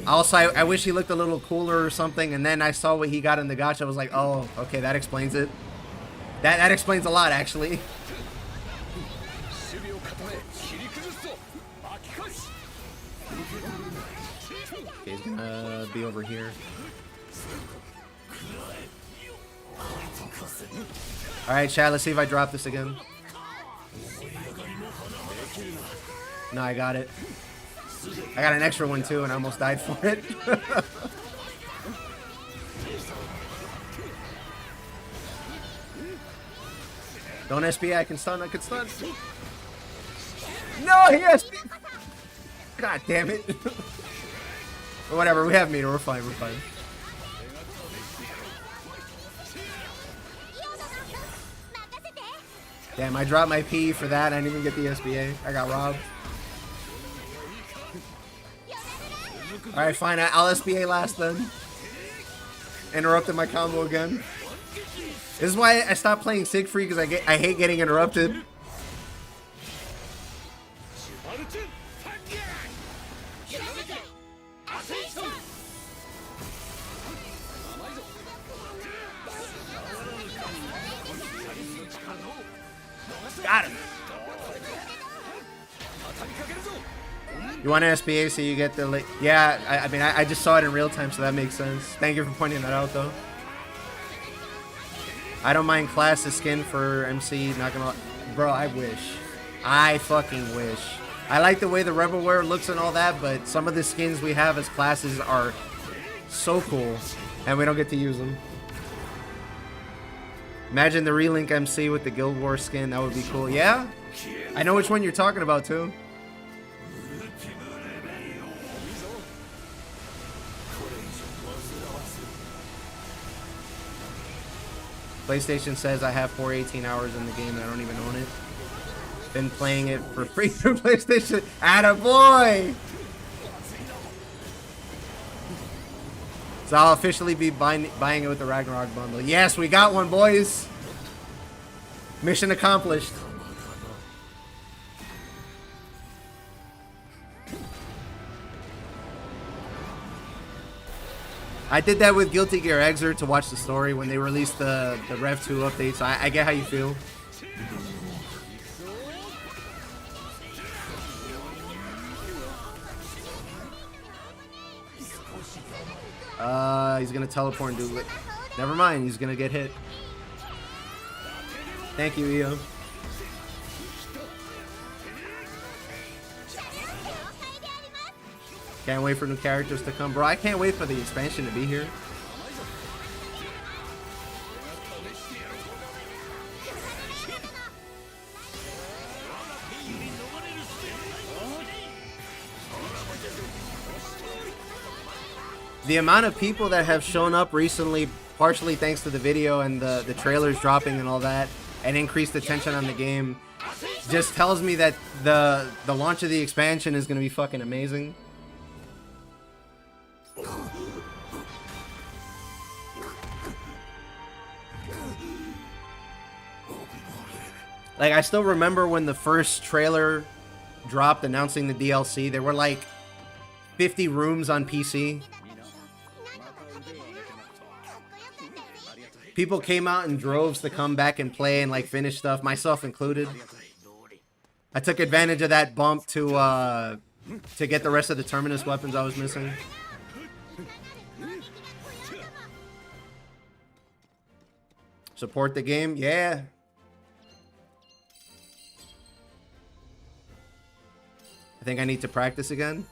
Also, I wish he looked a little cooler or something. And then I saw what he got in the gacha. I was like, oh, okay, that explains it. That explains a lot, actually. Okay, he's gonna be over here. Alright, chat, let's see if I drop this again. No, I got it. I got an extra one too, and I almost died for it. Don't SB, I can stun, I can stun. No, he SB! God damn it. But whatever, we have meter, we're fine, we're fine. Damn, I dropped my P for that, I didn't even get the SBA. I got robbed. Alright, fine, I'll SBA last then. Interrupted my combo again. This is why I stopped playing Siegfried, because I hate getting interrupted. Got him. You want to SBA so you get the... Yeah, I mean, I just saw it in real time, so that makes sense. Thank you for pointing that out, though. I don't mind class as skin for MC, not gonna lie. Bro, I wish. I fucking wish. I like the way the Rebel wear looks and all that, but some of the skins we have as classes are So cool. And we don't get to use them. Imagine the Relink MC with the Guild Wars skin. That would be cool. Yeah? I know which one you're talking about, too. PlayStation says I have 418 hours in the game and I don't even own it. Been playing it for free through PlayStation. Attaboy! So I'll officially be buying it with the Ragnarok bundle. Yes, we got one, boys. Mission accomplished. I did that with Guilty Gear Xrd to watch the story when they released the Rev 2 update, so I get how you feel. He's gonna teleport and do it. Never mind, he's gonna get hit. Thank you, EO. Can't wait for new characters to come. Bro, I can't wait for the expansion to be here. The amount of people that have shown up recently, partially thanks to the video and the trailers dropping and all that, and increased attention on the game, just tells me that the launch of the expansion is going to be fucking amazing. Like, I still remember when the first trailer dropped announcing the DLC, there were like 50 rooms on PC. People came out in droves to come back and play and like finish stuff, myself included. I took advantage of that bump to get the rest of the Terminus weapons I was missing. Support the game? Yeah. I think I need to practice again.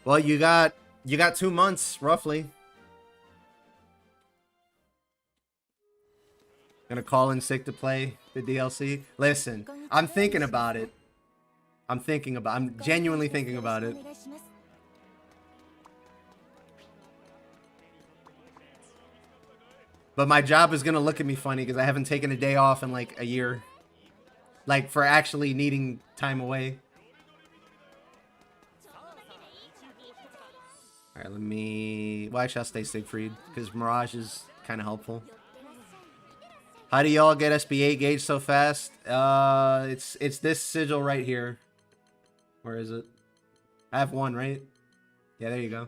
Well, you got 2 months, roughly. Gonna call in sick to play the DLC. Listen, I'm thinking about it. I'm genuinely thinking about it. But my job is gonna look at me funny because I haven't taken a day off in like a year. Like, for actually needing time away. Alright, let me... Well, actually, I'll stay Siegfried, because Mirage is kind of helpful. How do y'all get SBA gauge so fast? It's this sigil right here. Where is it? I have one, right? Yeah, there you go.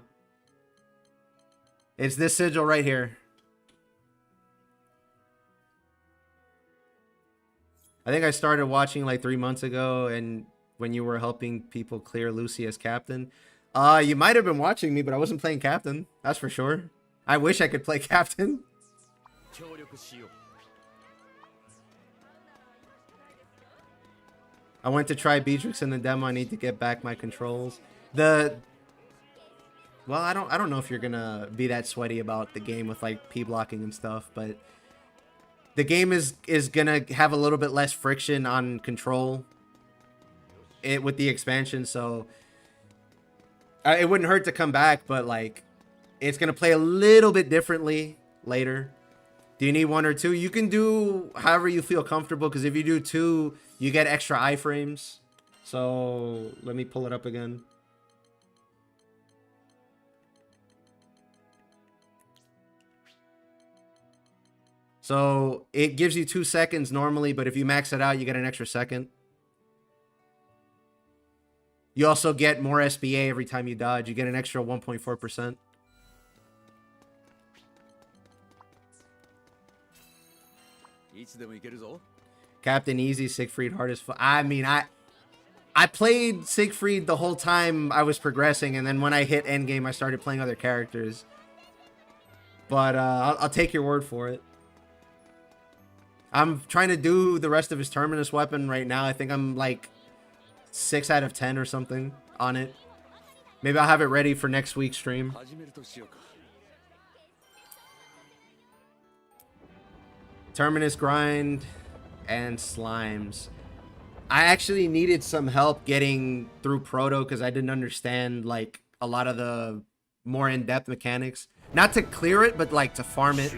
It's this sigil right here. I think I started watching like 3 months ago, and when you were helping people clear Lucy as captain. You might have been watching me, but I wasn't playing captain. That's for sure. I wish I could play captain. I went to try Beatrix in the demo. I need to get back my controls. Well, I don't know if you're gonna be that sweaty about the game with like P blocking and stuff, but the game is gonna have a little bit less friction on control with the expansion, so it wouldn't hurt to come back, but like it's gonna play a little bit differently later. Do you need 1 or 2? You can do however you feel comfortable, because if you do 2, you get extra iframes. So let me pull it up again. So it gives you 2 seconds normally, but if you max it out, you get an extra second. You also get more SBA every time you dodge. You get an extra 1.4%. Captain Easy, Siegfried, hardest. I mean, I played Siegfried the whole time I was progressing, and then when I hit endgame, I started playing other characters. But I'll take your word for it. I'm trying to do the rest of his Terminus weapon right now. I think I'm like 6 out of 10 or something on it. Maybe I'll have it ready for next week's stream. Terminus grind and slimes. I actually needed some help getting through Proto because I didn't understand like a lot of the more in-depth mechanics. Not to clear it, but like to farm it.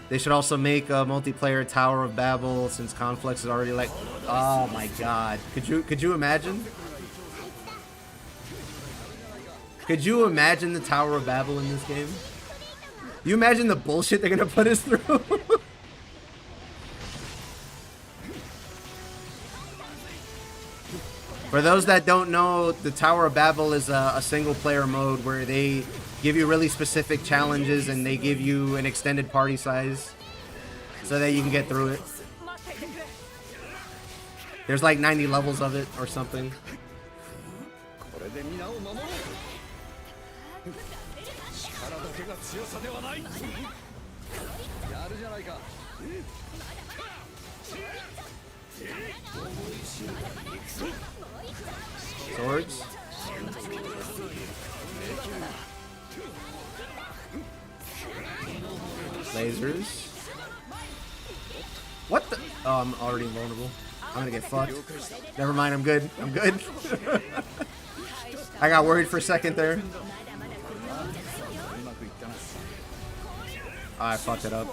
They should also make a multiplayer Tower of Babel since Conflux is already like, oh my god. Could you imagine? Could you imagine the Tower of Babel in this game? You imagine the bullshit they're gonna put us through? For those that don't know, the Tower of Babel is a single player mode where they give you really specific challenges and they give you an extended party size so that you can get through it. There's like 90 levels of it or something. Swords. Lasers. What the? Oh, I'm already vulnerable. I'm gonna get fucked. Never mind, I'm good. I'm good. I got worried for a second there. Oh, I fucked it up.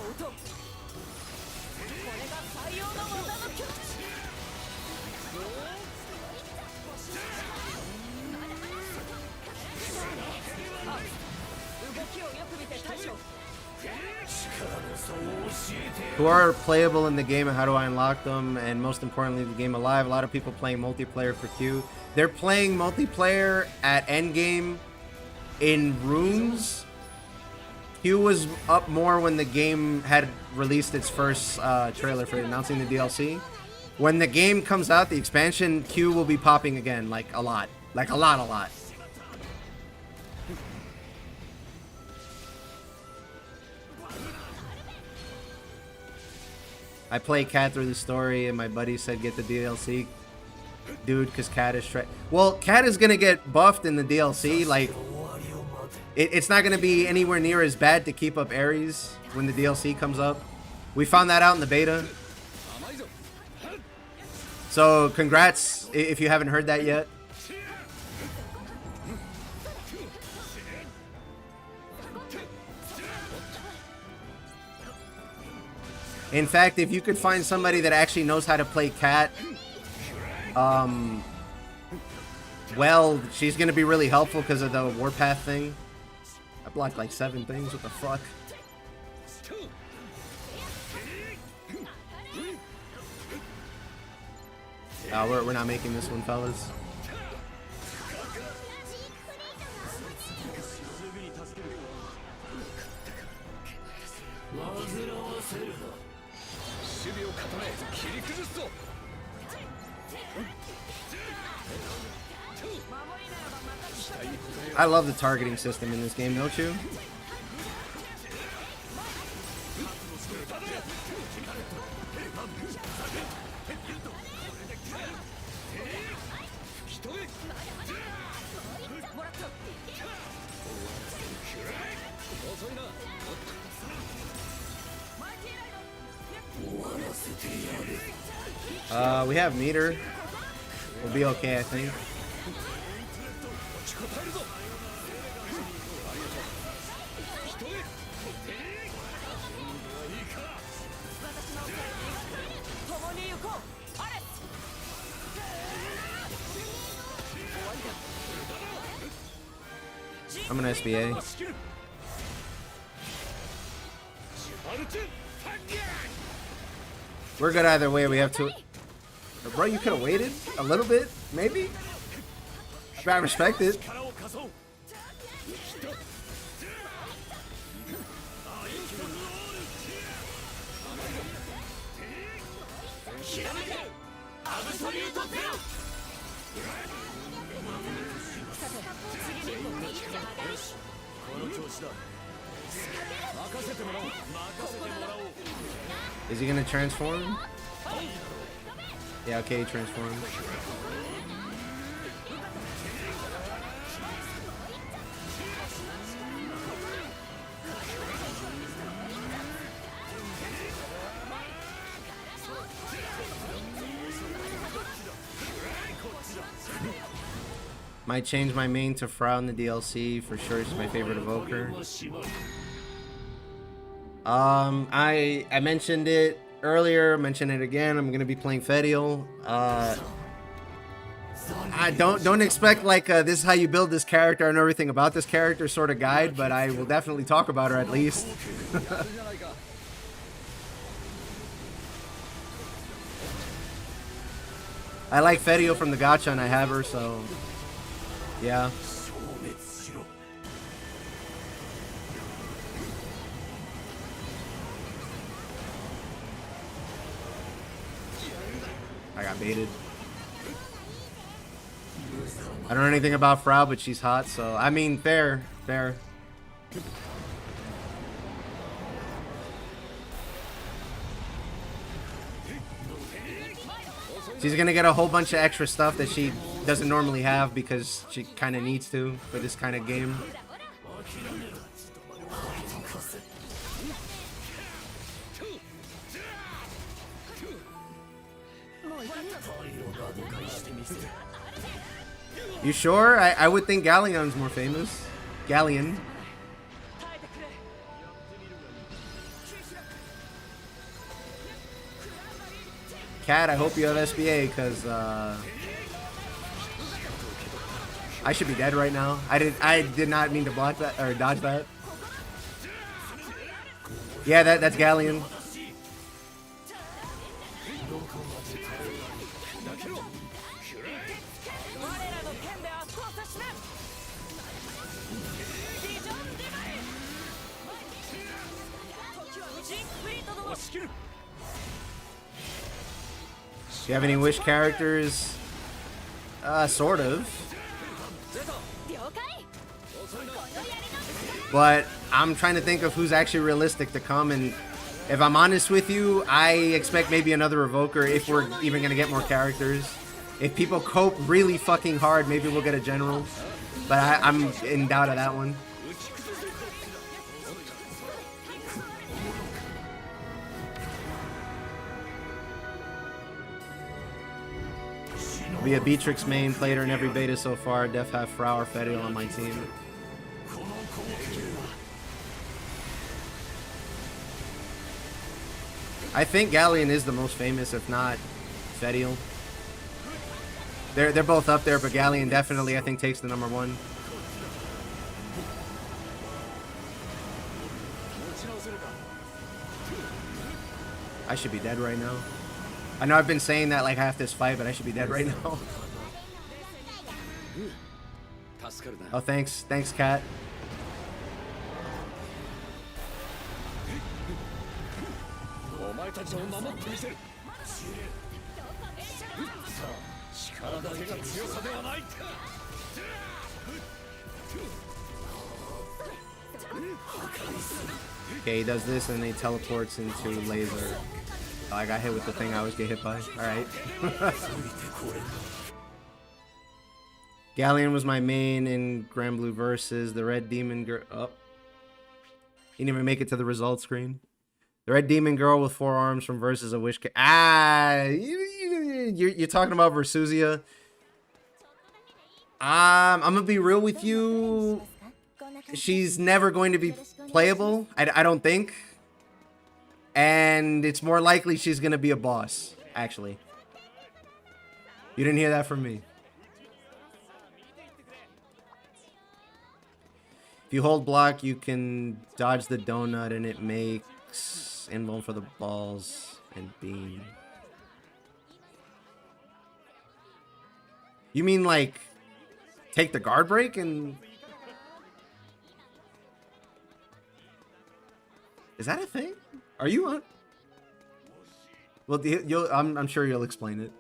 Who are playable in the game and how do I unlock them? And most importantly, the game alive. A lot of people playing multiplayer for Q. They're playing multiplayer at endgame in rooms. Q was up more when the game had released its first trailer for announcing the DLC. When the game comes out, the expansion, Q will be popping again, like a lot. Like a lot. I play Cat through the story, and my buddy said get the DLC, dude, because Cat is well, Cat is gonna get buffed in the DLC. Like, it's not gonna be anywhere near as bad to keep up Ares when the DLC comes up. We found that out in the beta. So congrats if you haven't heard that yet. In fact, if you could find somebody that actually knows how to play Cat, well, she's gonna be really helpful because of the Warpath thing. I blocked like 7 things. What the fuck? We're not making this one, fellas. I love the targeting system in this game, don't you? We have meter. We'll be okay, I think. I'm an SBA. We're good either way. We have to. Bro, you could have waited a little bit, maybe. I respect it. Is he gonna transform? Yeah, okay, transform. Might change my main to Fraux in the DLC for sure. She's my favorite evoker. I mentioned it earlier. Mention it again. I'm gonna be playing Fediel. I don't expect like this is how you build this character and everything about this character sort of guide, but I will definitely talk about her at least. I like Fediel from the gacha and I have her, so yeah. I got baited. I don't know anything about Fraux, but she's hot, so I mean, fair. She's gonna get a whole bunch of extra stuff that she doesn't normally have because she kind of needs to for this kind of game. You sure? I would think Galleon's more famous. Galleon. Cat, I hope you have SBA, because I should be dead right now. I did not mean to block that or dodge that. Yeah, that's Galleon. Do you have any wish characters? Sort of. But I'm trying to think of who's actually realistic to come, and if I'm honest with you, I expect maybe another evoker if we're even gonna get more characters. If people cope really fucking hard, maybe we'll get a general. But I'm in doubt of that one. Be a Beatrix main, played her in every beta so far. Def have Fraux or Fediel on my team. I think Galleon is the most famous, if not Fediel. They're both up there, but Galleon definitely I think takes the #1. I should be dead right now. I know I've been saying that like half this fight, but I should be dead right now. Oh, thanks, Cat. Okay, he does this and then he teleports into laser. Oh, I got hit with the thing I always get hit by. Alright. Galleon was my main in Granblue versus the Red Demon Girl. Oh. He didn't even make it to the results screen. The Red Demon Girl with 4 arms from versus a Wish. You're talking about Versusia. I'm gonna be real with you. She's never going to be playable. I don't think. And it's more likely she's going to be a boss, actually. You didn't hear that from me. If you hold block, you can dodge the donut and it makes invuln for the balls and beam. You mean like take the guard break and... Is that a thing? Are you on? Well, I'm sure you'll explain it.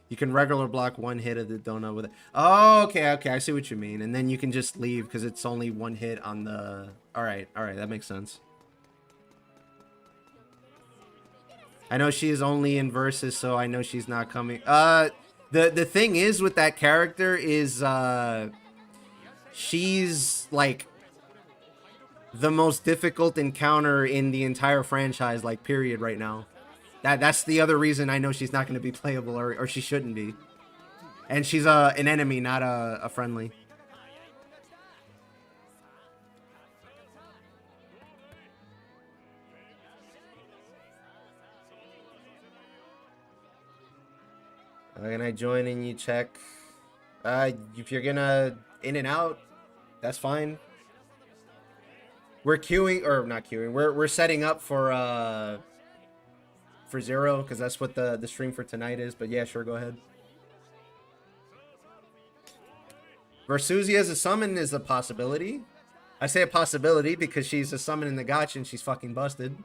You can regular block 1 hit of the donut with it. Oh, okay, I see what you mean. And then you can just leave because it's only 1 hit on the... All right, that makes sense. I know she is only in versus, so I know she's not coming. The thing is with that character is she's like the most difficult encounter in the entire franchise, like period, right now. That's the other reason I know she's not going to be playable, or she shouldn't be. And she's an enemy, not a friendly. Can I join and you check? If you're gonna in and out, that's fine. We're queuing, or not queuing. We're setting up for Zero, because that's what the stream for tonight is. But yeah, sure, go ahead. Versuzia as a summon is a possibility. I say a possibility because she's a summon in the gacha and she's fucking busted.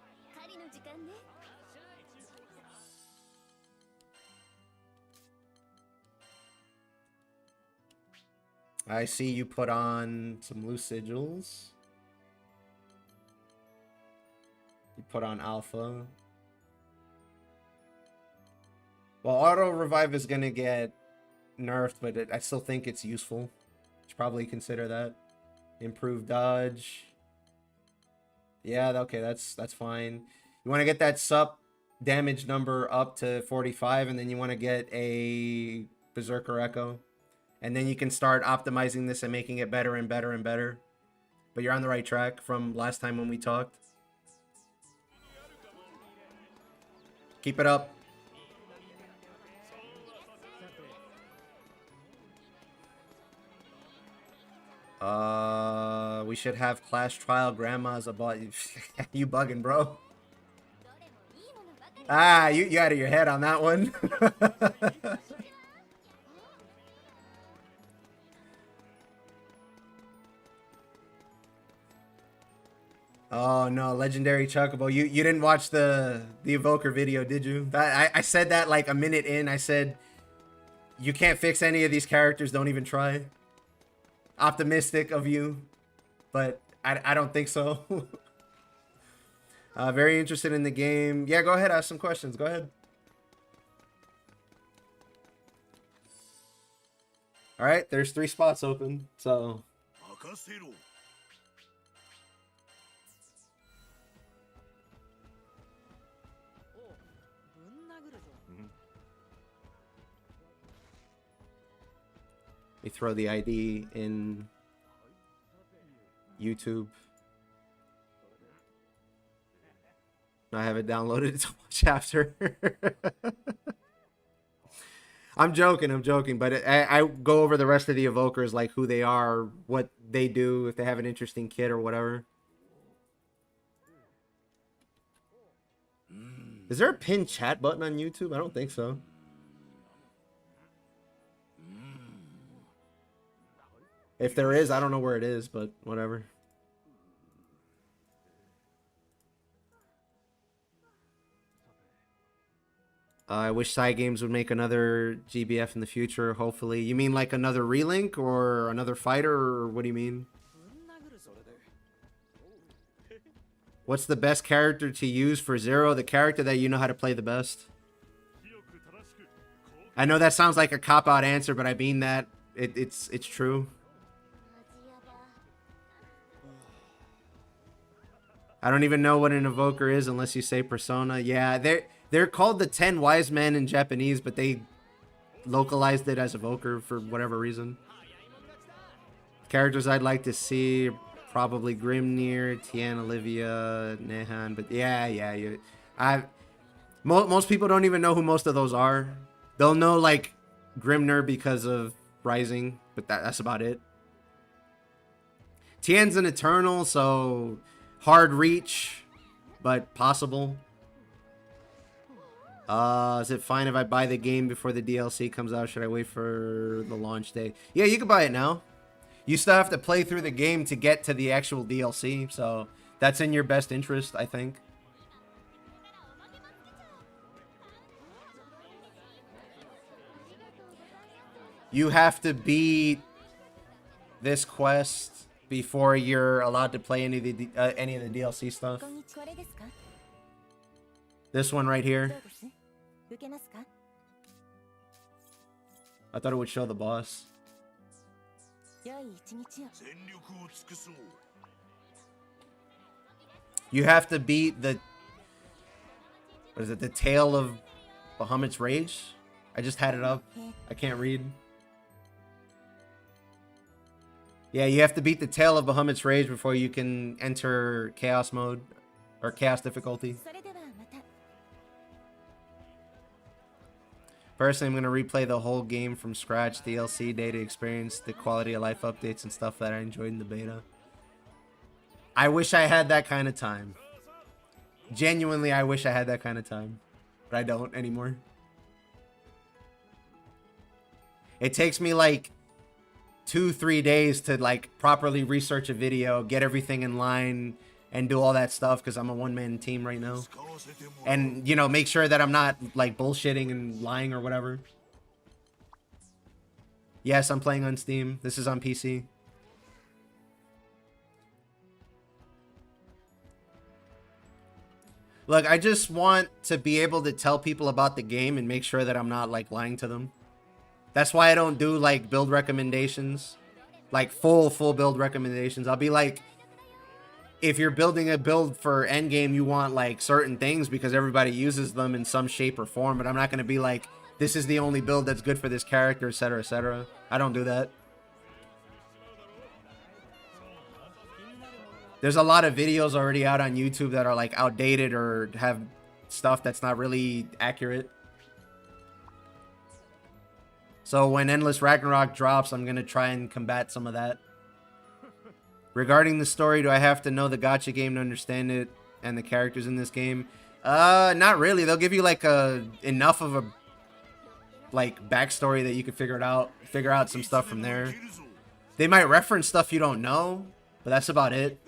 I see you put on some loose sigils. You put on alpha. Well, auto revive is gonna get nerfed, but I still think it's useful. Should probably consider that. Improved dodge. Yeah, okay, that's fine. You want to get that sup damage number up to 45, and then you want to get a Berserker Echo. And then you can start optimizing this and making it better and better and better. But you're on the right track from last time when we talked. Keep it up. We should have Clash Trial Grandma's about you bugging, bro. Ah, you out of your head on that one. Oh no, Legendary Chocobo. You didn't watch the Evoker video, did you? I said that like a minute in. I said you can't fix any of these characters, don't even try. Optimistic of you, but I don't think so. Very interested in the game. Yeah, go ahead, ask some questions. Go ahead. All right, there's 3 spots open, so. We throw the ID in YouTube. I have it downloaded to watch after. I'm joking, but I go over the rest of the evokers, like who they are, what they do, if they have an interesting kit or whatever. Is there a pinned chat button on YouTube? I don't think so. If there is, I don't know where it is, but whatever. I wish Cygames would make another GBF in the future, hopefully. You mean like another Relink or another fighter, or what do you mean? What's the best character to use for Zero? The character that you know how to play the best. I know that sounds like a cop-out answer, but I mean that. It's true. I don't even know what an evoker is unless you say persona. Yeah, they're called the 10 wise men in Japanese, but they localized it as evoker for whatever reason. Characters I'd like to see, probably Grimnir, Tien, Olivia, Nehan, but yeah. Most people don't even know who most of those are. They'll know like Grimnir because of Rising, but that's about it. Tien's an Eternal, so hard reach, but possible. Is it fine if I buy the game before the DLC comes out? Should I wait for the launch day? Yeah, you can buy it now. You still have to play through the game to get to the actual DLC, so that's in your best interest, I think. You have to beat this quest before you're allowed to play any of the DLC stuff. This one right here. I thought it would show the boss. You have to beat the... What is it? The Tale of Bahamut's Rage? I just had it up. I can't read. Yeah, you have to beat the Tale of Bahamut's Rage before you can enter Chaos mode. Or Chaos difficulty. Personally, I'm going to replay the whole game from scratch, DLC day, to experience the quality of life updates and stuff that I enjoyed in the beta. I wish I had that kind of time. Genuinely, I wish I had that kind of time. But I don't anymore. It takes me like 2-3 days to like properly research a video, get everything in line, and do all that stuff because I'm a one-man team right now. And, you know, make sure that I'm not like bullshitting and lying or whatever. Yes, I'm playing on Steam. This is on PC. Look, I just want to be able to tell people about the game and make sure that I'm not like lying to them. That's why I don't do like build recommendations, like full build recommendations. I'll be like, if you're building a build for endgame, you want like certain things because everybody uses them in some shape or form. But I'm not going to be like, this is the only build that's good for this character, etc., etc. I don't do that. There's a lot of videos already out on YouTube that are like outdated or have stuff that's not really accurate. So when Endless Ragnarok drops, I'm going to try and combat some of that. Regarding the story, do I have to know the gacha game to understand it and the characters in this game? Not really. They'll give you like enough of a like backstory that you can figure out some stuff from there. They might reference stuff you don't know, but that's about it.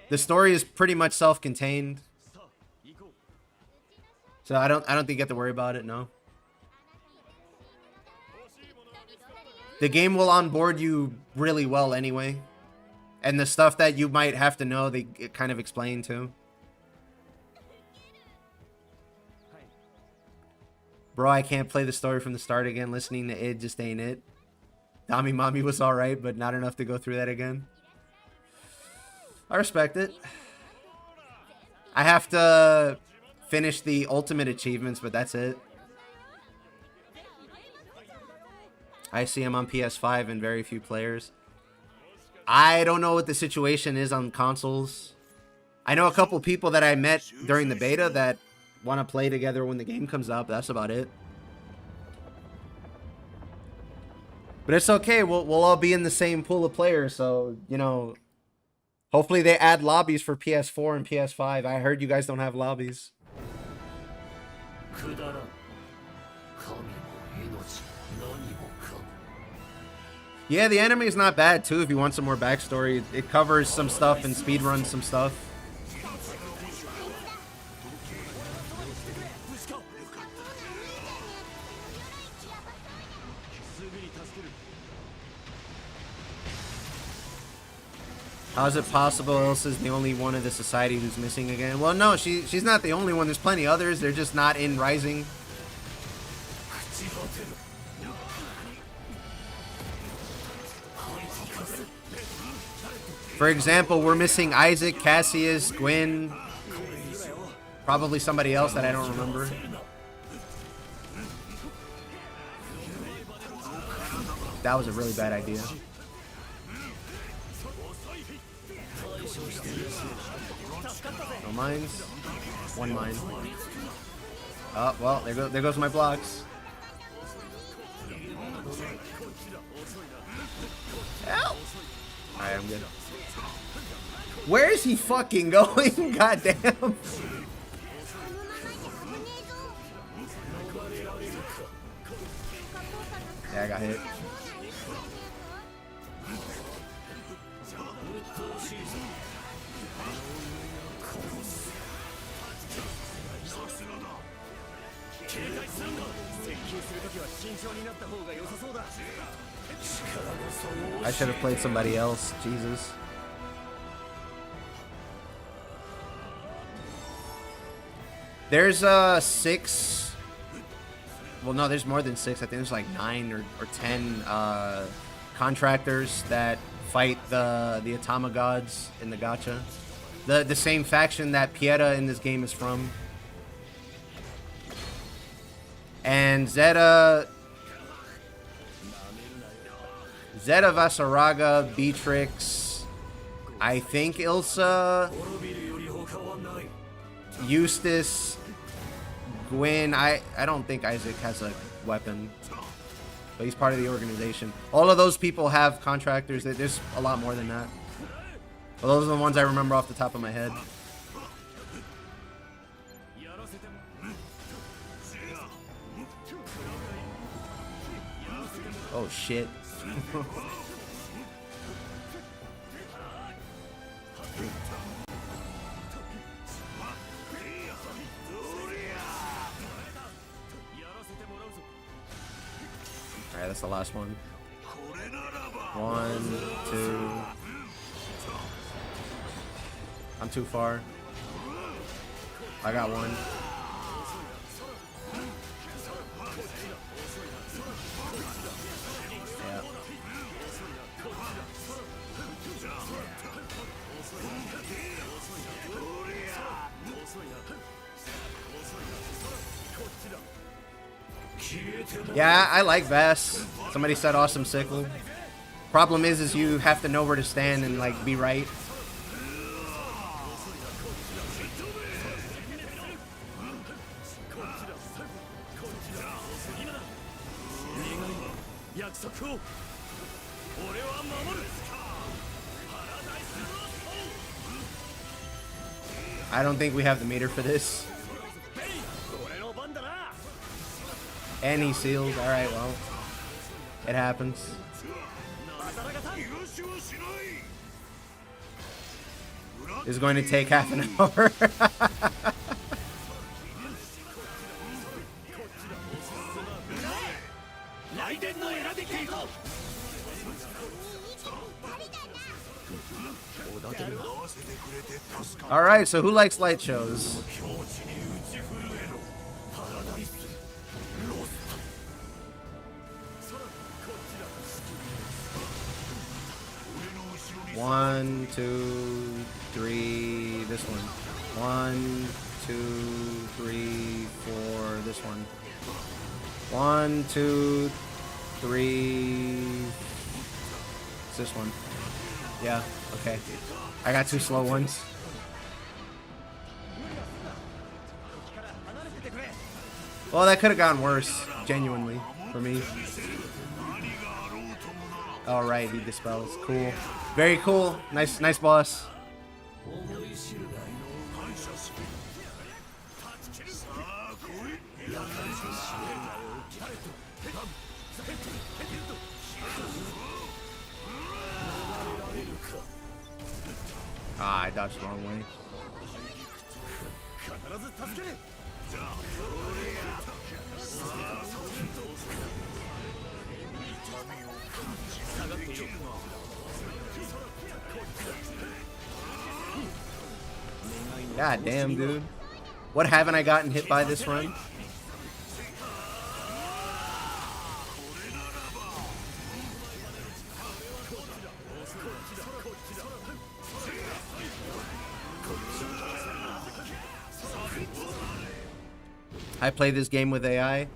The story is pretty much self-contained. So I don't think you have to worry about it, no. The game will onboard you really well anyway. And the stuff that you might have to know, they kind of explain too. Bro, I can't play the story from the start again. Listening to it just ain't it. Dami Mami was alright, but not enough to go through that again. I respect it. I have to finish the ultimate achievements, but that's it. I see him on PS5 and very few players. I don't know what the situation is on consoles. I know a couple people that I met during the beta that want to play together when the game comes out. That's about it. But it's okay. We'll all be in the same pool of players. So, you know, hopefully they add lobbies for PS4 and PS5. I heard you guys don't have lobbies. Yeah, the anime is not bad too if you want some more backstory. It covers some stuff and speedruns some stuff. How is it possible Elsa's the only one of the society who's missing again? Well, no, she's not the only one. There's plenty others. They're just not in Rising. For example, we're missing Isaac, Cassius, Gwyn, probably somebody else that I don't remember. That was a really bad idea. No mines. One mine. Oh, well, there goes my blocks. Help! Alright, I'm good. Where is he fucking going? Goddamn. Yeah, I got hit. I should have played somebody else. Jesus. There's 6. Well, no, there's more than 6. I think there's like 9 or 10 contractors that fight the Atama gods in the gacha. The same faction that Pieta in this game is from. And Zeta Vasaraga, Beatrix, I think Ilsa, Eustace, Gwyn. I don't think Isaac has a weapon, but he's part of the organization. All of those people have contractors. There's a lot more than that. But those are the ones I remember off the top of my head. Oh shit. Alright, that's the last one. 1, 2. I'm too far. I got one. Yeah, I like Vass. Somebody said awesome sickle. Problem is you have to know where to stand and like be right. I don't think we have the meter for this. And he sealed. Alright, well. It happens. It's going to take half an hour. Alright, so who likes light shows? One, 2, 3, this one. 1, 2, 3, 4, this one. 1, 2, 3. It's this one. Yeah, okay. I got 2 slow ones. Well, that could have gone worse, genuinely, for me. Alright, he dispels. Cool. Very cool. Nice boss. Ah, I dodged the wrong way. God damn, dude. What haven't I gotten hit by this run? I play this game with AI.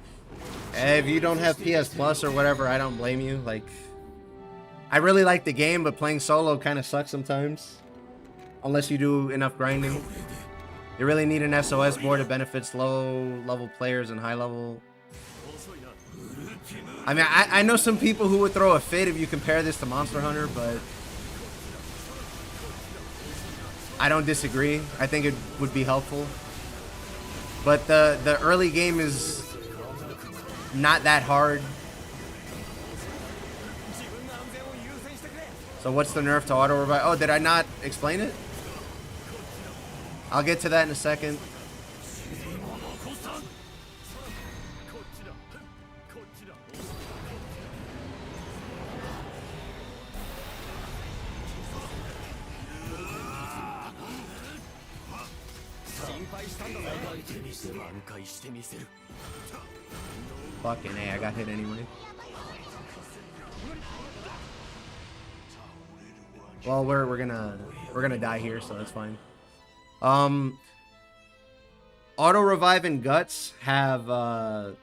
If you don't have PS Plus or whatever, I don't blame you. Like, I really like the game, but playing solo kind of sucks sometimes. Unless you do enough grinding. You really need an SOS board. It benefits low-level players and high-level. I mean, I know some people who would throw a fit if you compare this to Monster Hunter, but I don't disagree. I think it would be helpful. But the early game is not that hard. So what's the nerf to auto revive? Oh, did I not explain it? I'll get to that in a second. Fucking A, I got hit anyway. Well, we're gonna die here, so that's fine. Auto revive and guts have I'm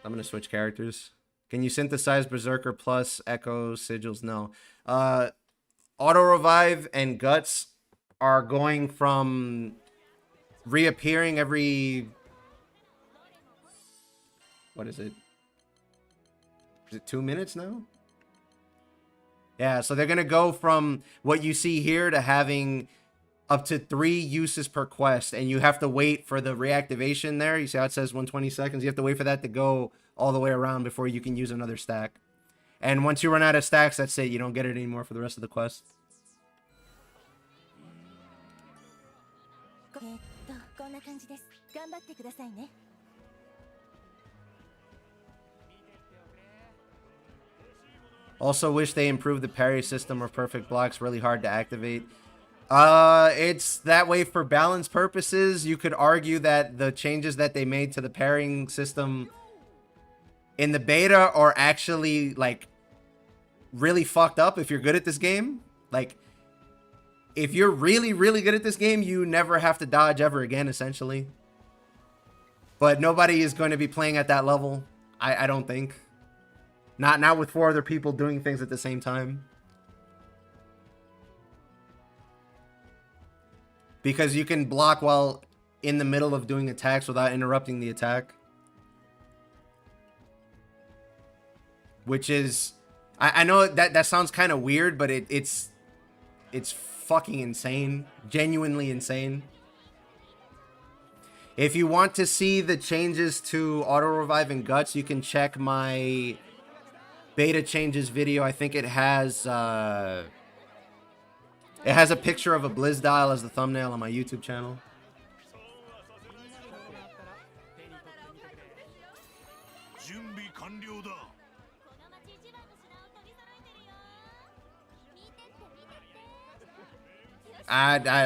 gonna switch characters. Can you synthesize Berserker plus Echo Sigils? No. Auto revive and guts are going from reappearing every, what is it? Is it 2 minutes now? Yeah, so they're gonna go from what you see here to having up to 3 uses per quest, and you have to wait for the reactivation there. You see how it says 120 seconds? You have to wait for that to go all the way around before you can use another stack. And once you run out of stacks, that's it. You don't get it anymore for the rest of the quest. Also wish they improved the parry system or perfect blocks. Really hard to activate. It's that way for balance purposes. You could argue that the changes that they made to the parrying system in the beta are actually like really fucked up if you're good at this game. Like, if you're really, really good at this game, you never have to dodge ever again, essentially. But nobody is going to be playing at that level, I don't think. Not with 4 other people doing things at the same time. Because you can block while in the middle of doing attacks without interrupting the attack. Which is... I know that sounds kind of weird, but it's fucking insane. Genuinely insane. If you want to see the changes to auto revive and guts, you can check my beta changes video. I think it has a picture of a Blizz dial as the thumbnail on my YouTube channel.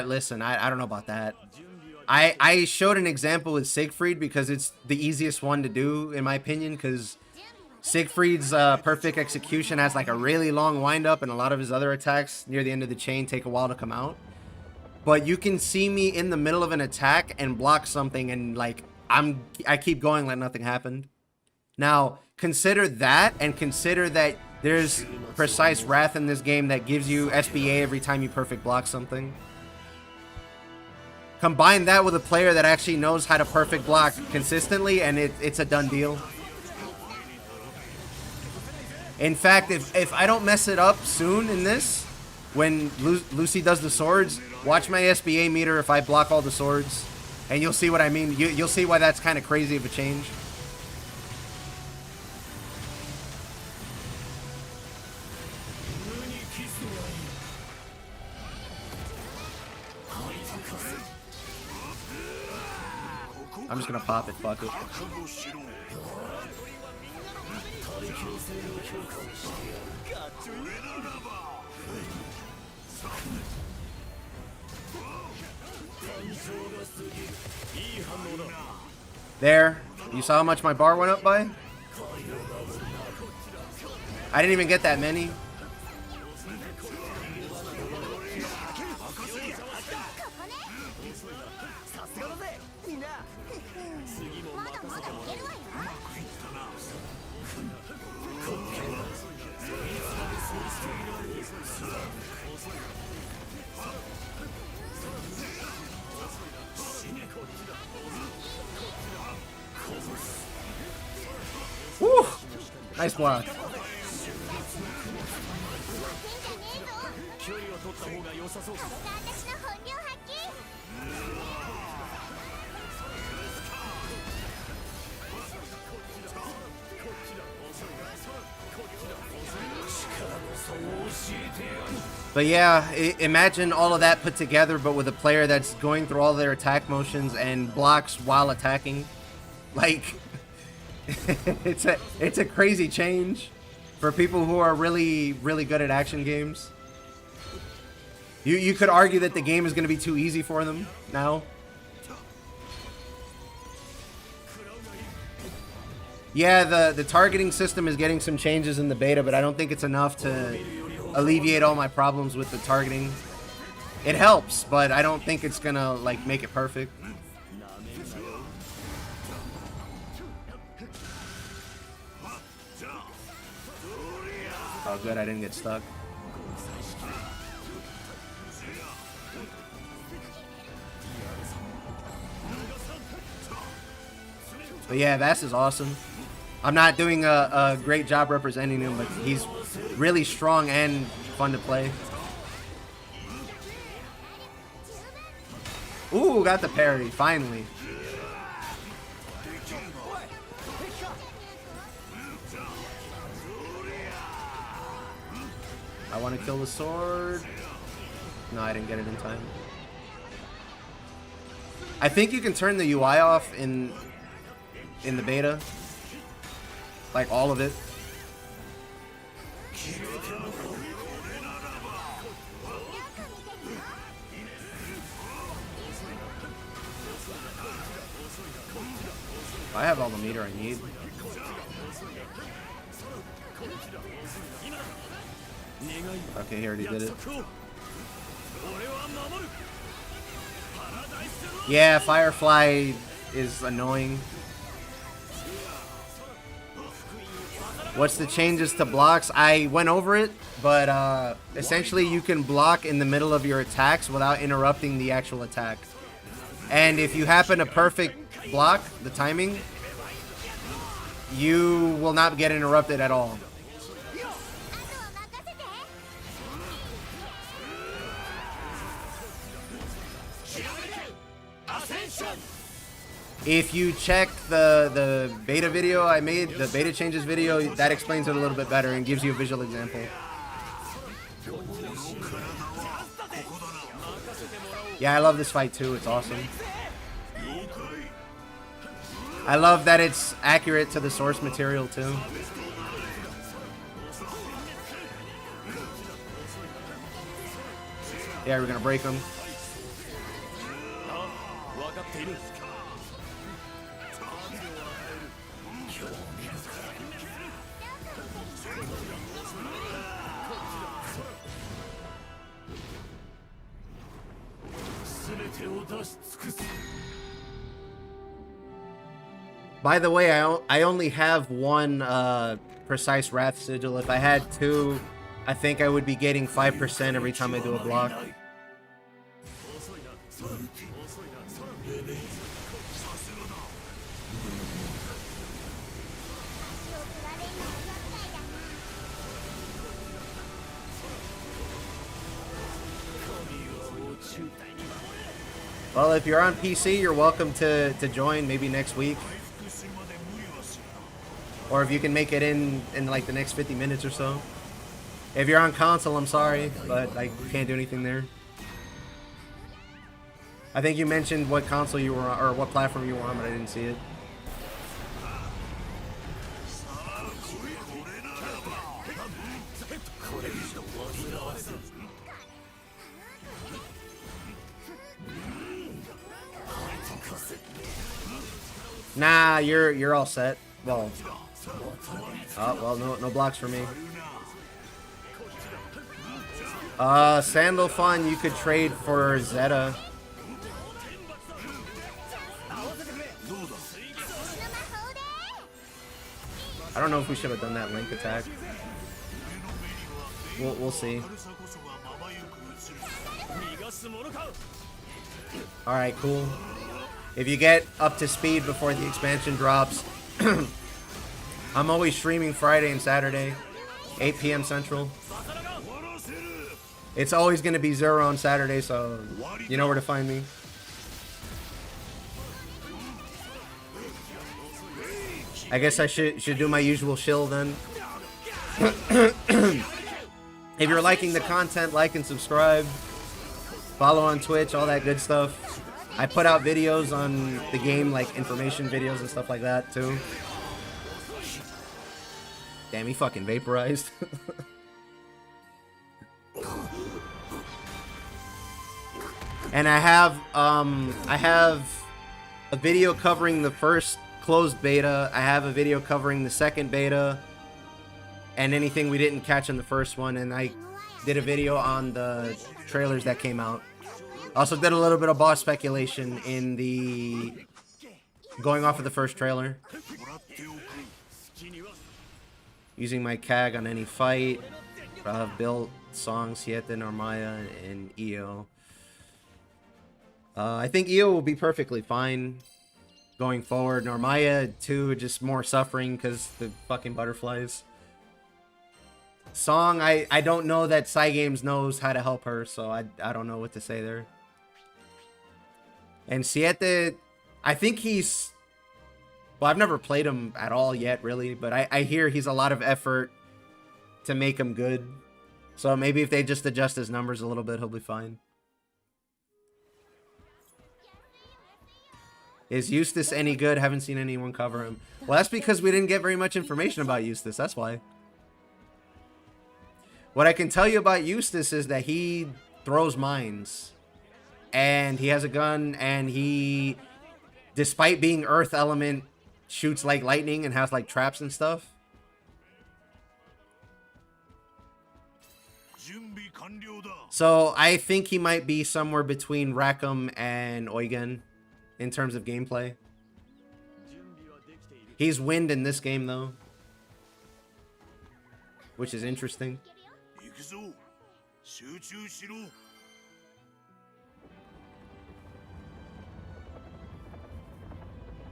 Listen, I don't know about that. I showed an example with Siegfried because it's the easiest one to do, in my opinion, because Siegfried's perfect execution has like a really long windup, and a lot of his other attacks near the end of the chain take a while to come out. But you can see me in the middle of an attack and block something, and like I keep going like nothing happened. Now consider that, and consider that there's precise wrath in this game that gives you SBA every time you perfect block something. Combine that with a player that actually knows how to perfect block consistently, and it's a done deal. In fact, if I don't mess it up soon in this, when Lucy does the swords, watch my SBA meter if I block all the swords, and you'll see what I mean. You'll see why that's kind of crazy of a change. I'm just gonna pop it, fuck it. There. You saw how much my bar went up by? I didn't even get that many. Woo! Nice block. But yeah, imagine all of that put together, but with a player that's going through all their attack motions and blocks while attacking. Like, it's a crazy change for people who are really, really good at action games. You could argue that the game is going to be too easy for them now. Yeah, the targeting system is getting some changes in the beta, but I don't think it's enough to alleviate all my problems with the targeting. It helps, but I don't think it's gonna like make it perfect. Oh good, I didn't get stuck. But yeah, Vass is awesome. I'm not doing a great job representing him, but he's really strong and fun to play. Ooh, got the parry, finally. I want to kill the sword. No, I didn't get it in time. I think you can turn the UI off in the beta. Like all of it. I have all the meter I need. Okay, he already did it. Yeah, Firefly is annoying. What's the changes to blocks? I went over it, but essentially you can block in the middle of your attacks without interrupting the actual attack. And if you happen to perfect block the timing, you will not get interrupted at all. If you check the beta video I made, the beta changes video, that explains it a little bit better and gives you a visual example. Yeah, I love this fight too. It's awesome. I love that it's accurate to the source material too. Yeah, we're gonna break them. By the way, I only have one precise Wrath Sigil. If I had two, I think I would be getting 5% every time I do a block. Well, if you're on PC, you're welcome to join maybe next week. Or if you can make it in like the next 50 minutes or so. If you're on console, I'm sorry, but I can't do anything there. I think you mentioned what console you were on, or what platform you were on, but I didn't see it. Nah, you're all set. Well, no blocks for me. Sandal Fun, you could trade for Zeta. I don't know if we should have done that link attack. We'll see. All right, cool. If you get up to speed before the expansion drops, I'm always streaming Friday and Saturday, 8 p.m. Central. It's always going to be 0 on Saturday, so you know where to find me. I guess I should do my usual shill then. If you're liking the content, like and subscribe. Follow on Twitch, all that good stuff. I put out videos on the game, like information videos and stuff like that too. Damn, he fucking vaporized. And I have a video covering the first closed beta. I have a video covering the second beta and anything we didn't catch in the first one, and I did a video on the trailers that came out. Also did a little bit of boss speculation in the going off of the first trailer. Using my CAG on any fight. Built Song, Siete, Normaya, and EO. I think EO will be perfectly fine going forward. Normaya, too, just more suffering because the fucking butterflies. Song, I don't know that Cygames knows how to help her, so I don't know what to say there. And Siete, I think he's... Well, I've never played him at all yet, really, but I hear he's a lot of effort to make him good. So maybe if they just adjust his numbers a little bit, he'll be fine. Is Eustace any good? Haven't seen anyone cover him. Well, that's because we didn't get very much information about Eustace. That's why. What I can tell you about Eustace is that he throws mines. And he has a gun, and he, despite being Earth Element, shoots like lightning and has like traps and stuff. So I think he might be somewhere between Rackham and Eugen in terms of gameplay. He's Wind in this game though, which is interesting.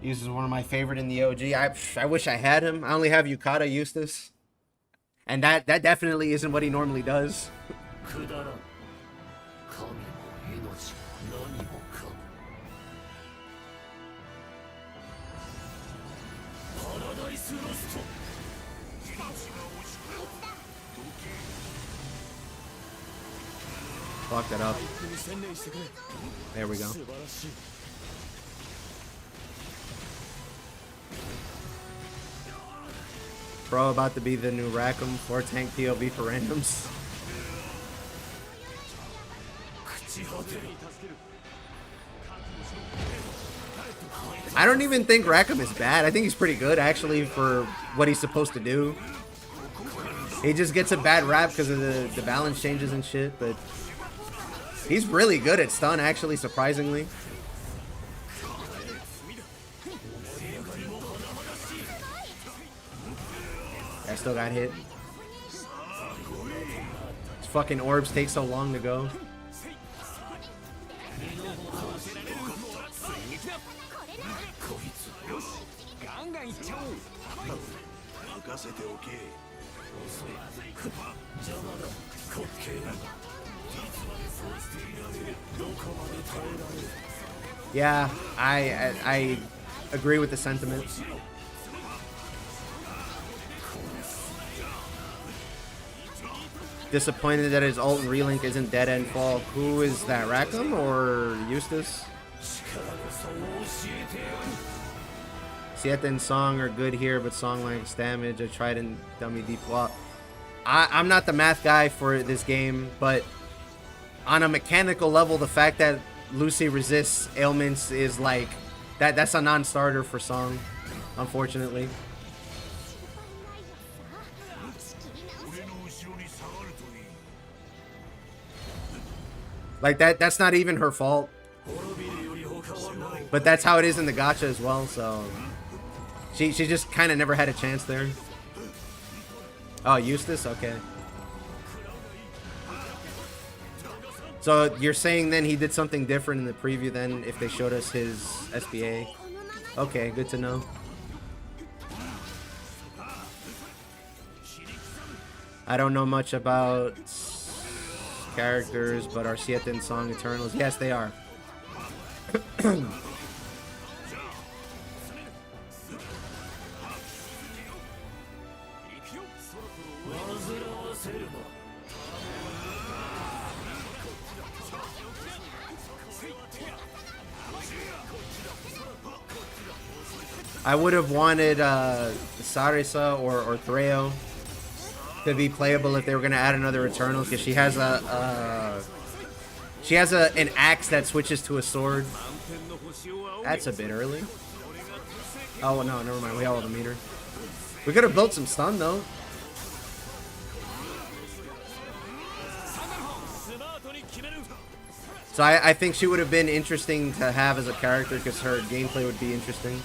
Eustace is one of my favorite in the OG. I wish I had him. I only have Yukata Eustace. And that definitely isn't what he normally does. Fuck that up. There we go. Bro, about to be the new Rackham 4 tank POV for randoms. I don't even think Rackham is bad. I think he's pretty good actually for what he's supposed to do. He just gets a bad rap because of the balance changes and shit, but he's really good at stun actually, surprisingly. I still got hit. These fucking orbs take so long to go. Yeah, I agree with the sentiment. Disappointed that his ult and relink isn't dead end fall. Who is that, Rackham or Eustace? Siete and Song are good here, but Song lacks damage. I tried and dummy deep. Well, I'm not the math guy for this game, but on a mechanical level, the fact that Lucy resists ailments is like that's a non-starter for Song, unfortunately. Like that's not even her fault. But that's how it is in the gacha as well, so she just kind of never had a chance there. Oh, Eustace? Okay. So you're saying then he did something different in the preview then if they showed us his SBA? Okay, good to know. I don't know much about characters, but are Siete and Song Eternals? Yes, they are. I would have wanted Sarisa or Threo to be playable if they were going to add another Eternal, because she has an axe that switches to a sword. That's a bit early. Oh, no, never mind. We have all the meter. We could have built some stun, though. So I think she would have been interesting to have as a character because her gameplay would be interesting.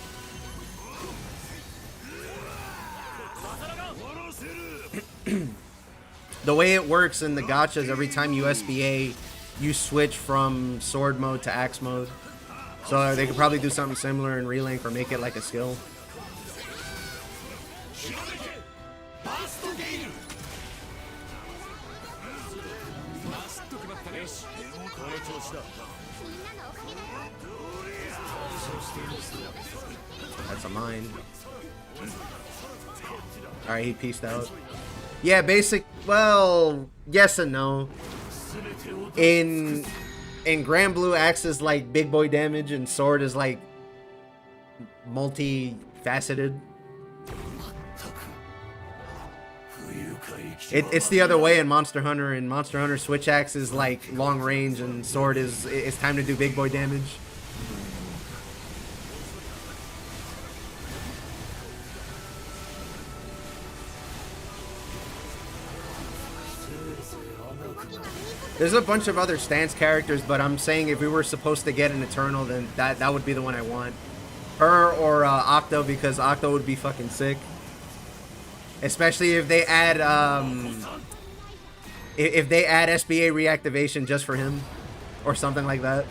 The way it works in the gachas, every time you SBA, you switch from sword mode to axe mode. So they could probably do something similar in Relink or make it like a skill. That's a mine. Alright, he pieced out. Yeah, basic, well, yes and no. In Granblue, axe is like big boy damage and sword is like multi-faceted. It's the other way in Monster Hunter. In Monster Hunter, switch axe is like long range and sword is it's time to do big boy damage. There's a bunch of other stance characters, but I'm saying if we were supposed to get an Eternal, then that would be the one I want. Her or Octo, because Octo would be fucking sick. Especially if they add SBA reactivation just for him, or something like that.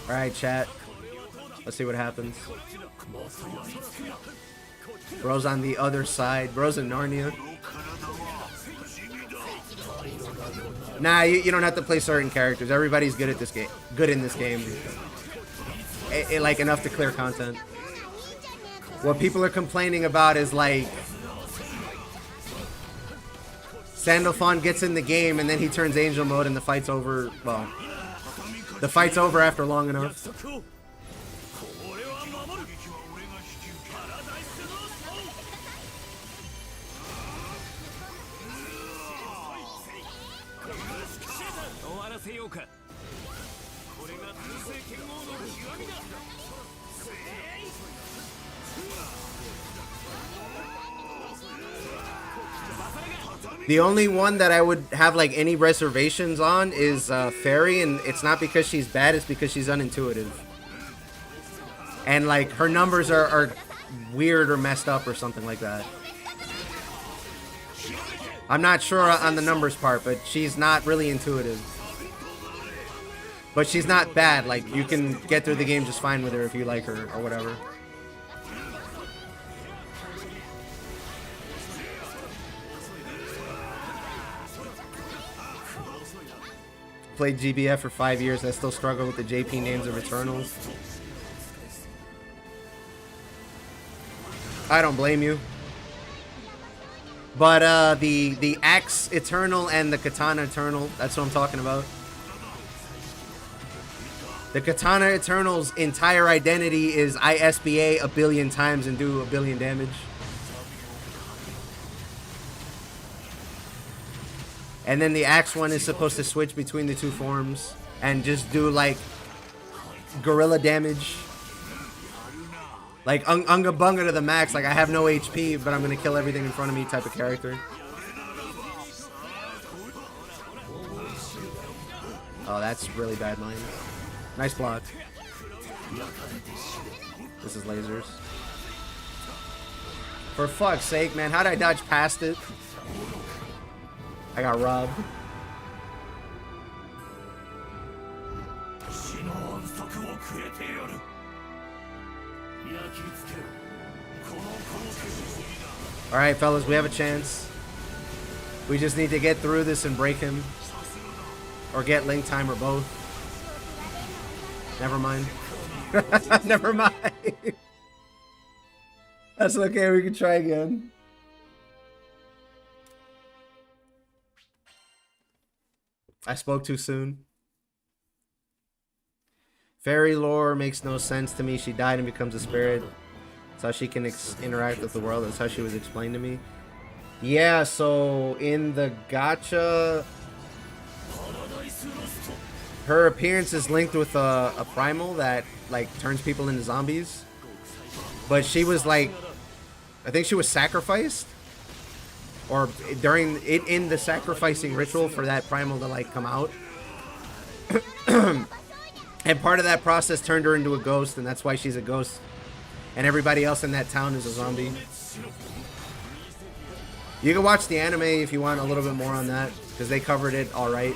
Alright, chat. Let's see what happens. Bro's on the other side. Bro's in Narnia. Nah, you don't have to play certain characters. Everybody's good at this game. Good in this game. Like enough to clear content. What people are complaining about is like Sandalphon gets in the game and then he turns Angel mode and the fight's over. Well, the fight's over after long enough. The only one that I would have like any reservations on is Fairy, and it's not because she's bad, it's because she's unintuitive. And like her numbers are weird or messed up or something like that. I'm not sure on the numbers part, but she's not really intuitive. But she's not bad, like you can get through the game just fine with her if you like her or whatever. Played GBF for 5 years. I still struggle with the JP names of Eternals. I don't blame you. But the Axe Eternal and the Katana Eternal, that's what I'm talking about. The Katana Eternal's entire identity is I SBA a billion times and do a billion damage. And then the Axe one is supposed to switch between the two forms and just do like gorilla damage. Like Unga Bunga to the max, like I have no HP, but I'm gonna kill everything in front of me type of character. Oh, that's really bad mine. Nice block. This is lasers. For fuck's sake, man, how did I dodge past it? I got robbed. Alright, fellas, we have a chance. We just need to get through this and break him. Or get link time or both. Never mind. Never mind. That's okay, we can try again. I spoke too soon. Fairy lore makes no sense to me. She died and becomes a spirit. That's how she can interact with the world. That's how she was explained to me. Yeah, so in the gacha, her appearance is linked with a primal that like turns people into zombies. But she was like, I think she was sacrificed, or during it in the sacrificing ritual for that primal to like come out. And part of that process turned her into a ghost, and that's why she's a ghost. And everybody else in that town is a zombie. You can watch the anime if you want a little bit more on that, because they covered it all right.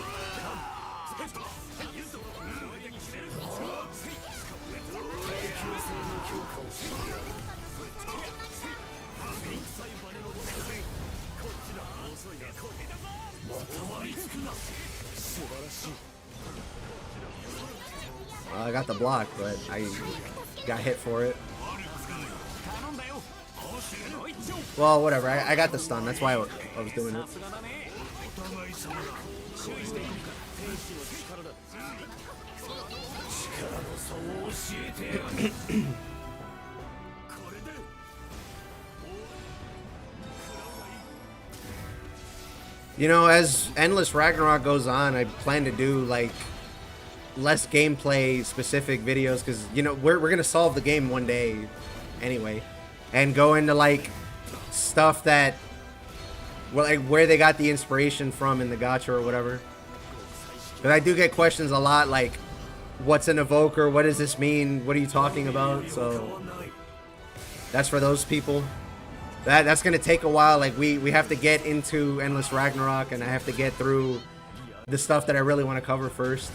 I got the block, but I got hit for it. Well, whatever. I got the stun. That's why I was doing it. You know, as Endless Ragnarok goes on, I plan to do like less gameplay specific videos, because you know we're gonna solve the game one day anyway, and go into like stuff that, well, like where they got the inspiration from in the gacha or whatever. But I do get questions a lot like, what's an evoker, what does this mean, what are you talking about? So that's for those people. That's gonna take a while. Like we have to get into Endless Ragnarok, and I have to get through the stuff that I really want to cover first.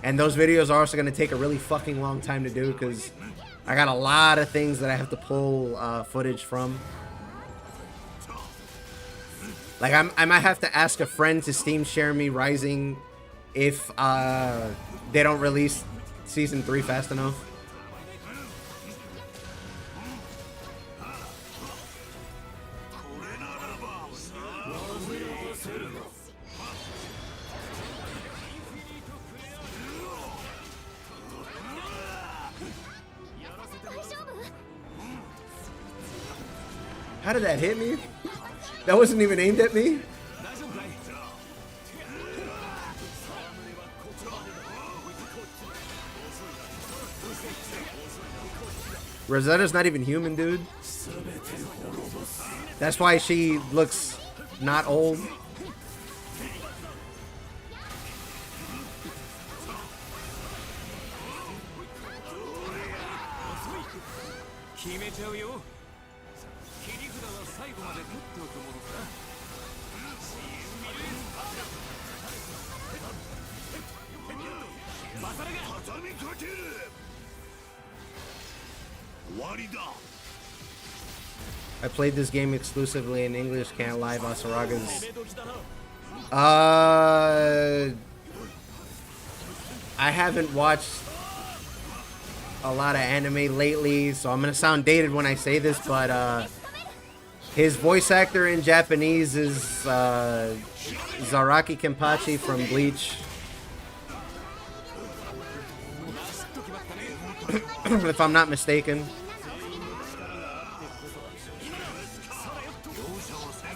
And those videos are also going to take a really fucking long time to do, because I got a lot of things that I have to pull footage from. Like I might have to ask a friend to Steam share me Rising if they don't release Season 3 fast enough. How did that hit me? That wasn't even aimed at me? Rosetta's not even human, dude. That's why she looks not old. I played this game exclusively in English, can't lie, Vasaraga's. I haven't watched a lot of anime lately, so I'm gonna sound dated when I say this, but his voice actor in Japanese is Zaraki Kenpachi from Bleach. If I'm not mistaken.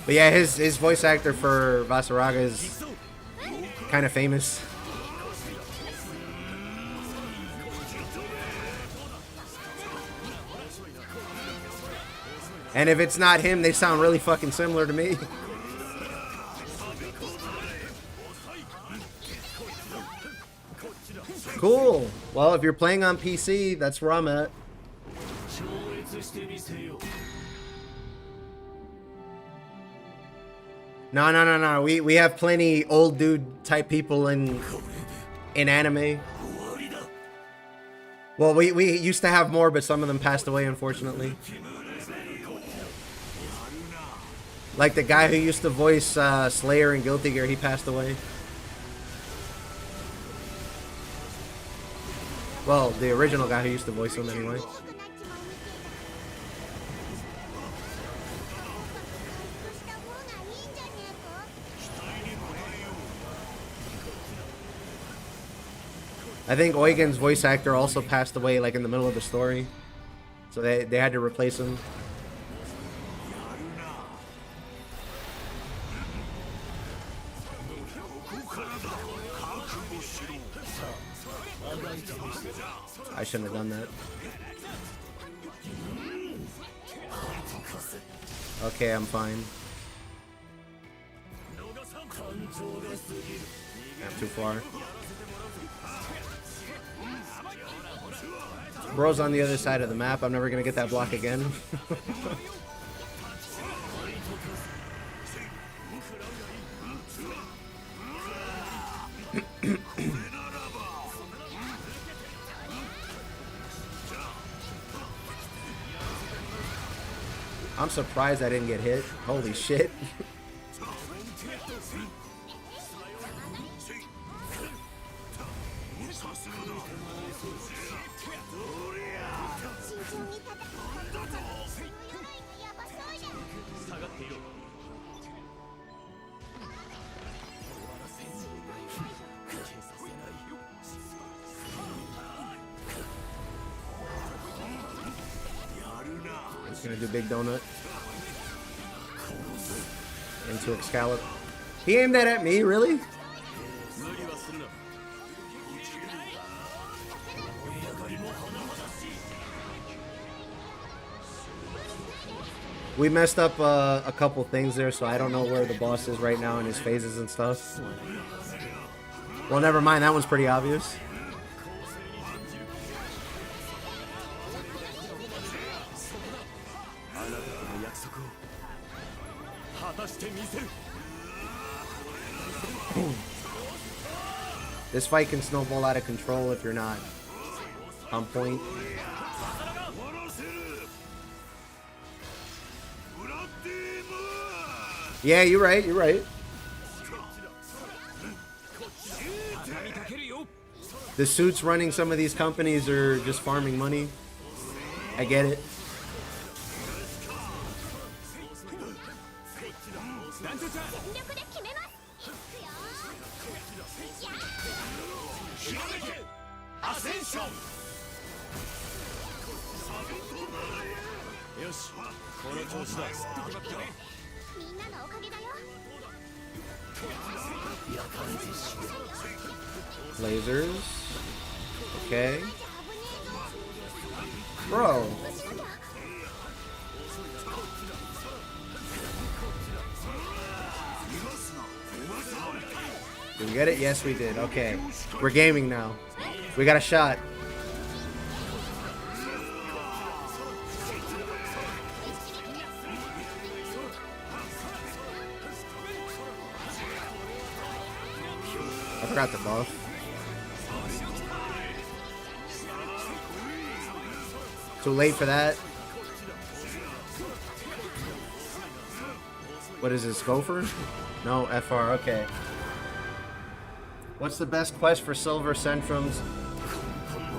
But yeah, his voice actor for Vasaraga is kind of famous. And if it's not him, they sound really fucking similar to me. Cool. Well, if you're playing on PC, that's where I'm at. No. We have plenty old dude type people in anime. Well, we used to have more, but some of them passed away, unfortunately. Like the guy who used to voice Slayer in Guilty Gear, he passed away. Well, the original guy who used to voice him anyway. I think Eugen's voice actor also passed away like in the middle of the story. So they had to replace him. I shouldn't have done that. Okay, I'm fine. Not too far. Bro's on the other side of the map. I'm never gonna get that block again. I'm surprised I didn't get hit. Holy shit. Gonna do big donut into Excalibur. He aimed that at me, really? We messed up a couple things there, so I don't know where the boss is right now in his phases and stuff. Well, never mind. That one's pretty obvious. This fight can snowball out of control if you're not on point. Yeah, you're right, you're right. The suits running some of these companies are just farming money. I get it. Lasers. Okay. Bro. Did we get it? Yes, we did. Okay. We're gaming now. We got a shot. I forgot the buff. Too late for that. What is this, Gopher? No, FR, okay. What's the best quest for Silver Centrums?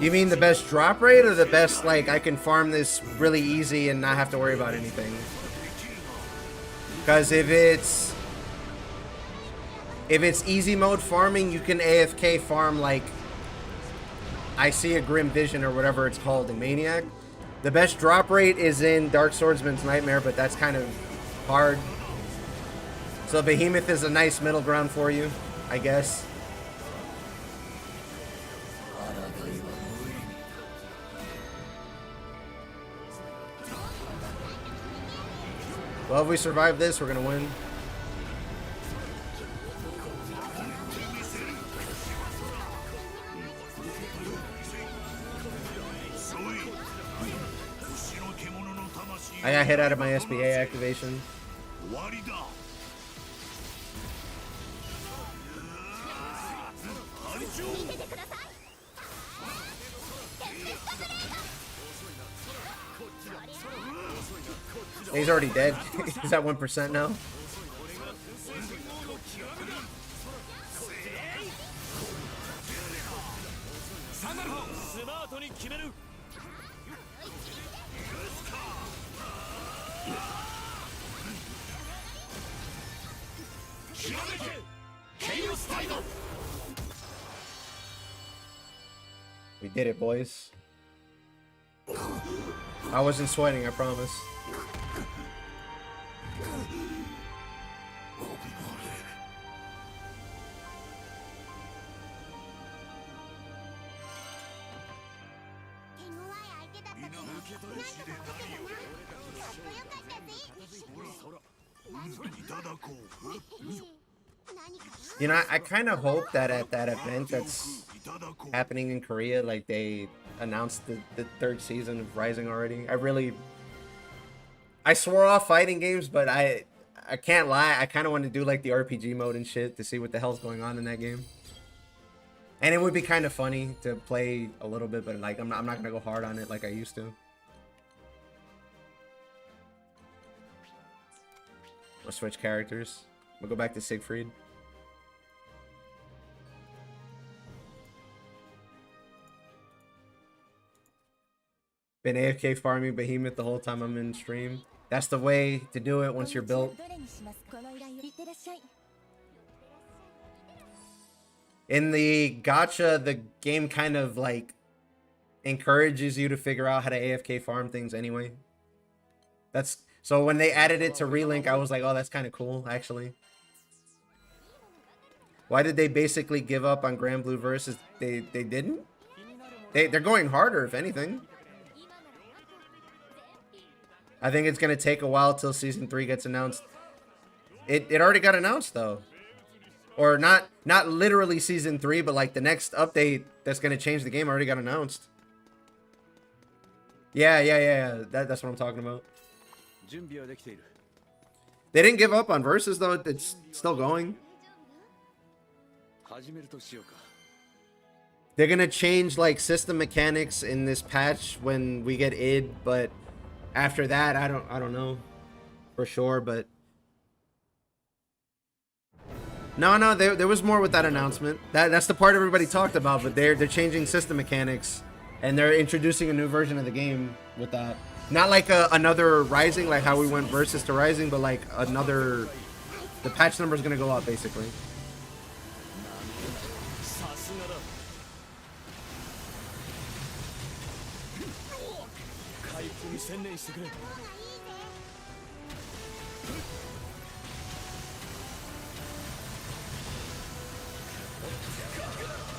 You mean the best drop rate or the best, like, I can farm this really easy and not have to worry about anything? Because if it's easy mode farming, you can AFK farm, like, I see a Grim Vision or whatever it's called in Maniac. The best drop rate is in Dark Swordsman's Nightmare, but that's kind of hard. So Behemoth is a nice middle ground for you, I guess. Well, if we survive this, we're gonna win. I got hit out of my SBA activation. He's already dead. He's at 1% now. We did it, boys. I wasn't sweating, I promise. You know, I kind of hope that at that event that's happening in Korea, like they announced the third season of Rising already. I swore off fighting games, but I can't lie. I kind of want to do like the RPG mode and shit to see what the hell's going on in that game. And it would be kind of funny to play a little bit, but like I'm not gonna go hard on it like I used to. We'll switch characters. We'll go back to Siegfried. Been AFK farming Behemoth the whole time I'm in stream. That's the way to do it once you're built. In the gacha, the game kind of like encourages you to figure out how to AFK farm things anyway. That's so when they added it to Relink, I was like, oh, that's kind of cool, actually. Why did they basically give up on Granblue versus? They didn't? They're going harder, if anything. I think it's gonna take a while till season 3 gets announced. It already got announced though. Or not literally season 3, but like the next update that's gonna change the game already got announced. Yeah. That's what I'm talking about. They didn't give up on Versus though, it's still going. They're gonna change like system mechanics in this patch when we get id, but after that I don't know for sure, but no, there was more with that announcement. That's the part everybody talked about, but they're changing system mechanics and they're introducing a new version of the game with that. Not like another Rising, like how we went Versus to Rising, but like another. The patch number is gonna go up basically.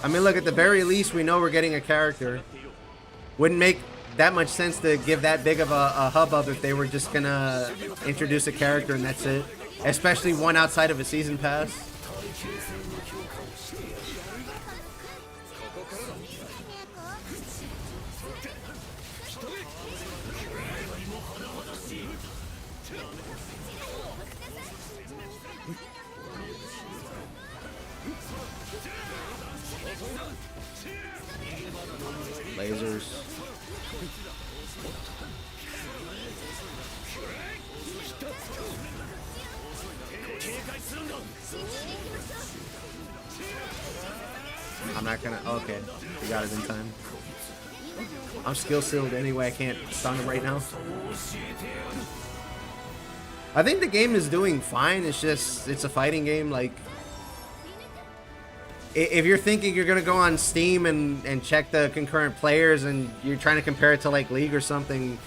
I mean, look, at the very least, we know we're getting a character. Wouldn't make that much sense to give that big of a hubbub if they were just gonna introduce a character and that's it. Especially one outside of a season pass. Lasers. I'm not gonna. Okay, we got it in time. I'm skill sealed anyway. I can't stun him right now. I think the game is doing fine. It's just it's a fighting game. Like, if you're thinking you're gonna go on Steam and check the concurrent players and you're trying to compare it to like League or something,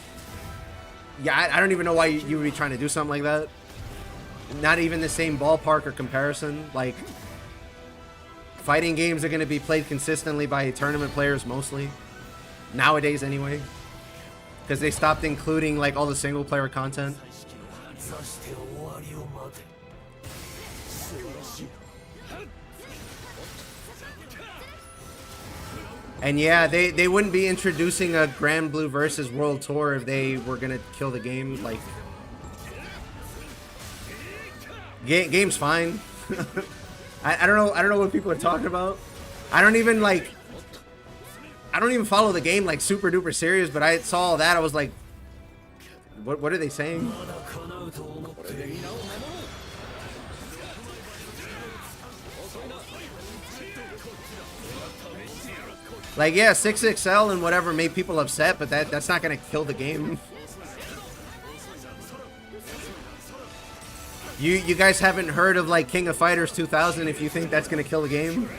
yeah, I don't even know why you would be trying to do something like that. Not even the same ballpark or comparison. Like, fighting games are gonna be played consistently by tournament players mostly nowadays anyway, because they stopped including like all the single player content. And yeah, they wouldn't be introducing a Granblue versus World Tour if they were gonna kill the game. Like, game's fine. I don't know what people are talking about. I don't even follow the game like super duper serious, but I saw that, I was like, what are they saying? Like, yeah, 6XL and whatever made people upset, but that's not gonna kill the game. You guys haven't heard of like King of Fighters 2000 if you think that's gonna kill the game.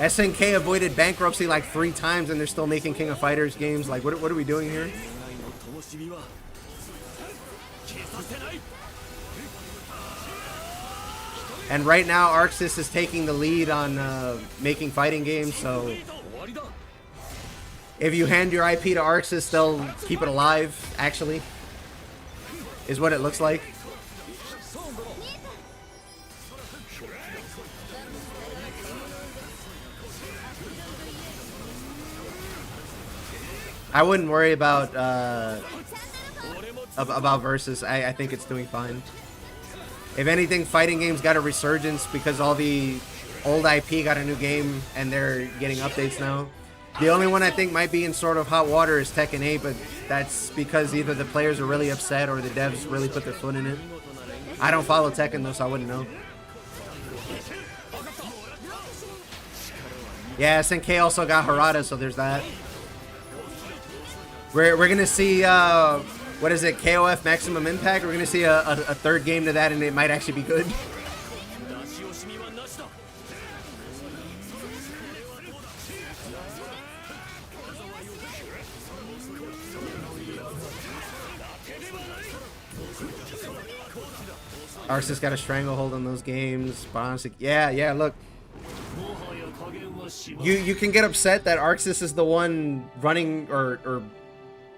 SNK avoided bankruptcy like 3 times and they're still making King of Fighters games. Like, what are we doing here? And right now, ArcSys is taking the lead on making fighting games, so if you hand your IP to ArcSys, they'll keep it alive, actually, is what it looks like. I wouldn't worry about Versus. I think it's doing fine. If anything, fighting games got a resurgence because all the old IP got a new game and they're getting updates now. The only one I think might be in sort of hot water is Tekken 8, but that's because either the players are really upset or the devs really put their foot in it. I don't follow Tekken though, so I wouldn't know. Yeah, SNK also got Harada, so there's that. We're gonna see what is it, KOF Maximum Impact? We're gonna see a third game to that, and it might actually be good. ArcSys got a stranglehold on those games. Yeah, look. You can get upset that ArcSys is the one running or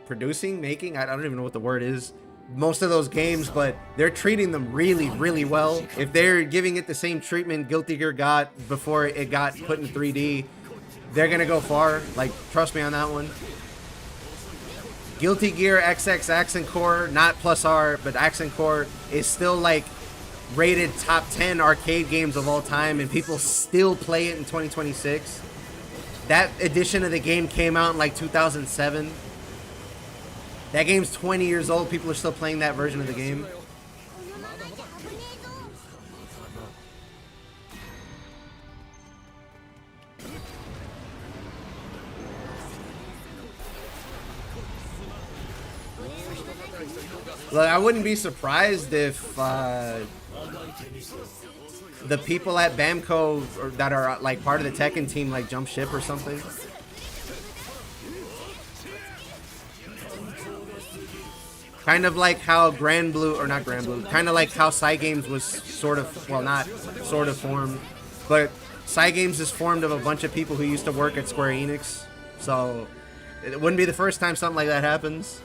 producing, making, I don't even know what the word is, most of those games, but they're treating them really, really well. If they're giving it the same treatment Guilty Gear got before it got put in 3D, they're gonna go far. Like, trust me on that one. Guilty Gear XX Accent Core, not Plus R, but Accent Core, is still like rated top 10 arcade games of all time, and people still play it in 2026. That edition of the game came out in like 2007. That game's 20 years old. People are still playing that version of the game. Look, I wouldn't be surprised if the people at Bamco or that are like part of the Tekken team like jump ship or something. Kind of like how Granblue, or not Granblue, kind of like how Cygames was sort of, well, not sort of formed, but Cygames is formed of a bunch of people who used to work at Square Enix, so it wouldn't be the first time something like that happens.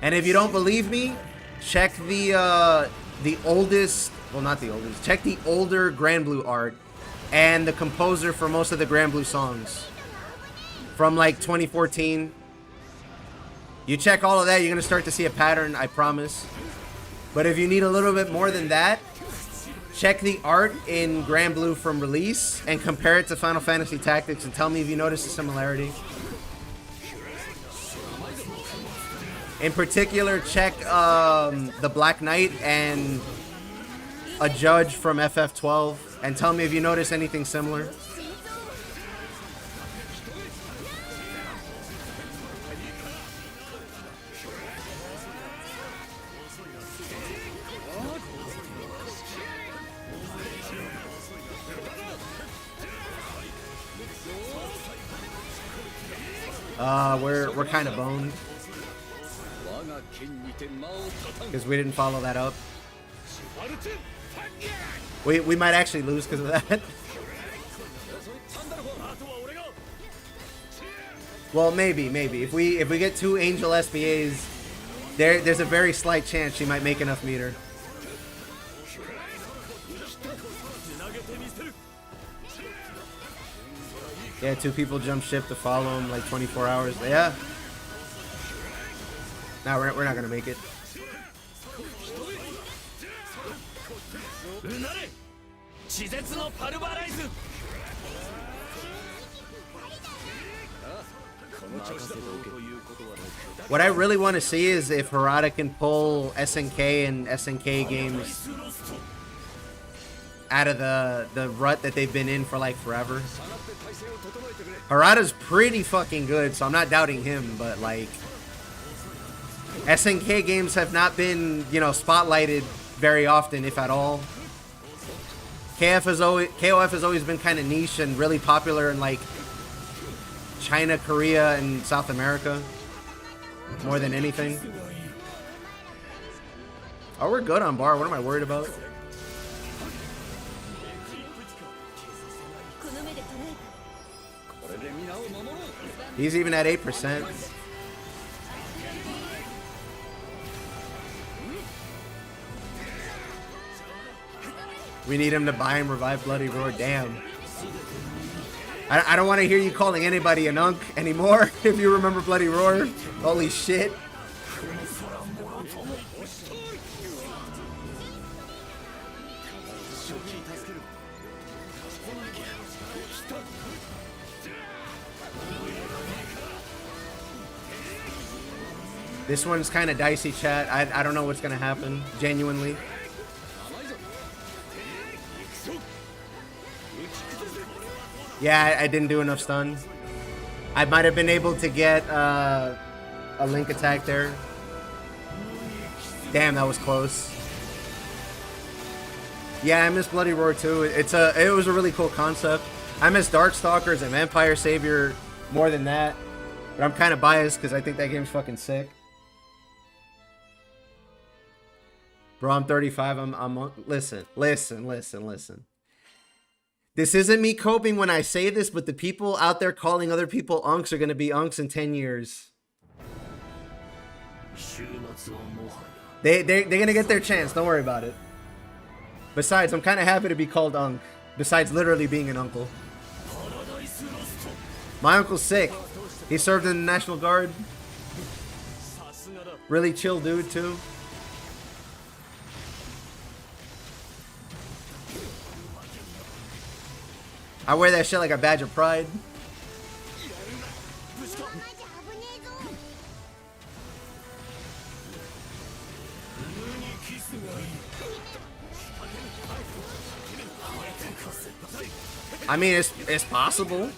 And if you don't believe me, check the oldest, well, not the oldest, check the older Granblue art and the composer for most of the Granblue songs from like 2014. You check all of that, you're going to start to see a pattern, I promise. But if you need a little bit more than that, check the art in Granblue from release and compare it to Final Fantasy Tactics and tell me if you notice a similarity. In particular, check the Black Knight and a judge from FF12 and tell me if you notice anything similar. We're kind of boned because we didn't follow that up. We might actually lose because of that. Well, maybe if we get 2 Angel SBAs, there's a very slight chance she might make enough meter. Yeah, 2 people jump ship to follow him like 24 hours. Yeah. No, we're not gonna make it. What I really want to see is if Harada can pull SNK and SNK games out of the rut that they've been in for like forever. Harada's pretty fucking good, so I'm not doubting him, but like SNK games have not been, you know, spotlighted very often, if at all. KOF has always been kind of niche and really popular in like China, Korea, and South America more than anything. Oh, we're good on bar. What am I worried about? He's even at 8%. We need him to buy and revive Bloody Roar. Damn. I don't want to hear you calling anybody an unk anymore if you remember Bloody Roar. Holy shit. This one's kind of dicey, chat. I don't know what's going to happen, genuinely. Yeah, I didn't do enough stun. I might have been able to get a Link attack there. Damn, that was close. Yeah, I miss Bloody Roar too. It was a really cool concept. I miss Darkstalkers and Vampire Savior more than that. But I'm kind of biased because I think that game's fucking sick. Bro, I'm 35. Listen. This isn't me coping when I say this, but the people out there calling other people unks are going to be unks in 10 years. They're going to get their chance. Don't worry about it. Besides, I'm kind of happy to be called unk. Besides literally being an uncle. My uncle's sick. He served in the National Guard. Really chill dude, too. I wear that shit like a badge of pride. I mean, it's possible.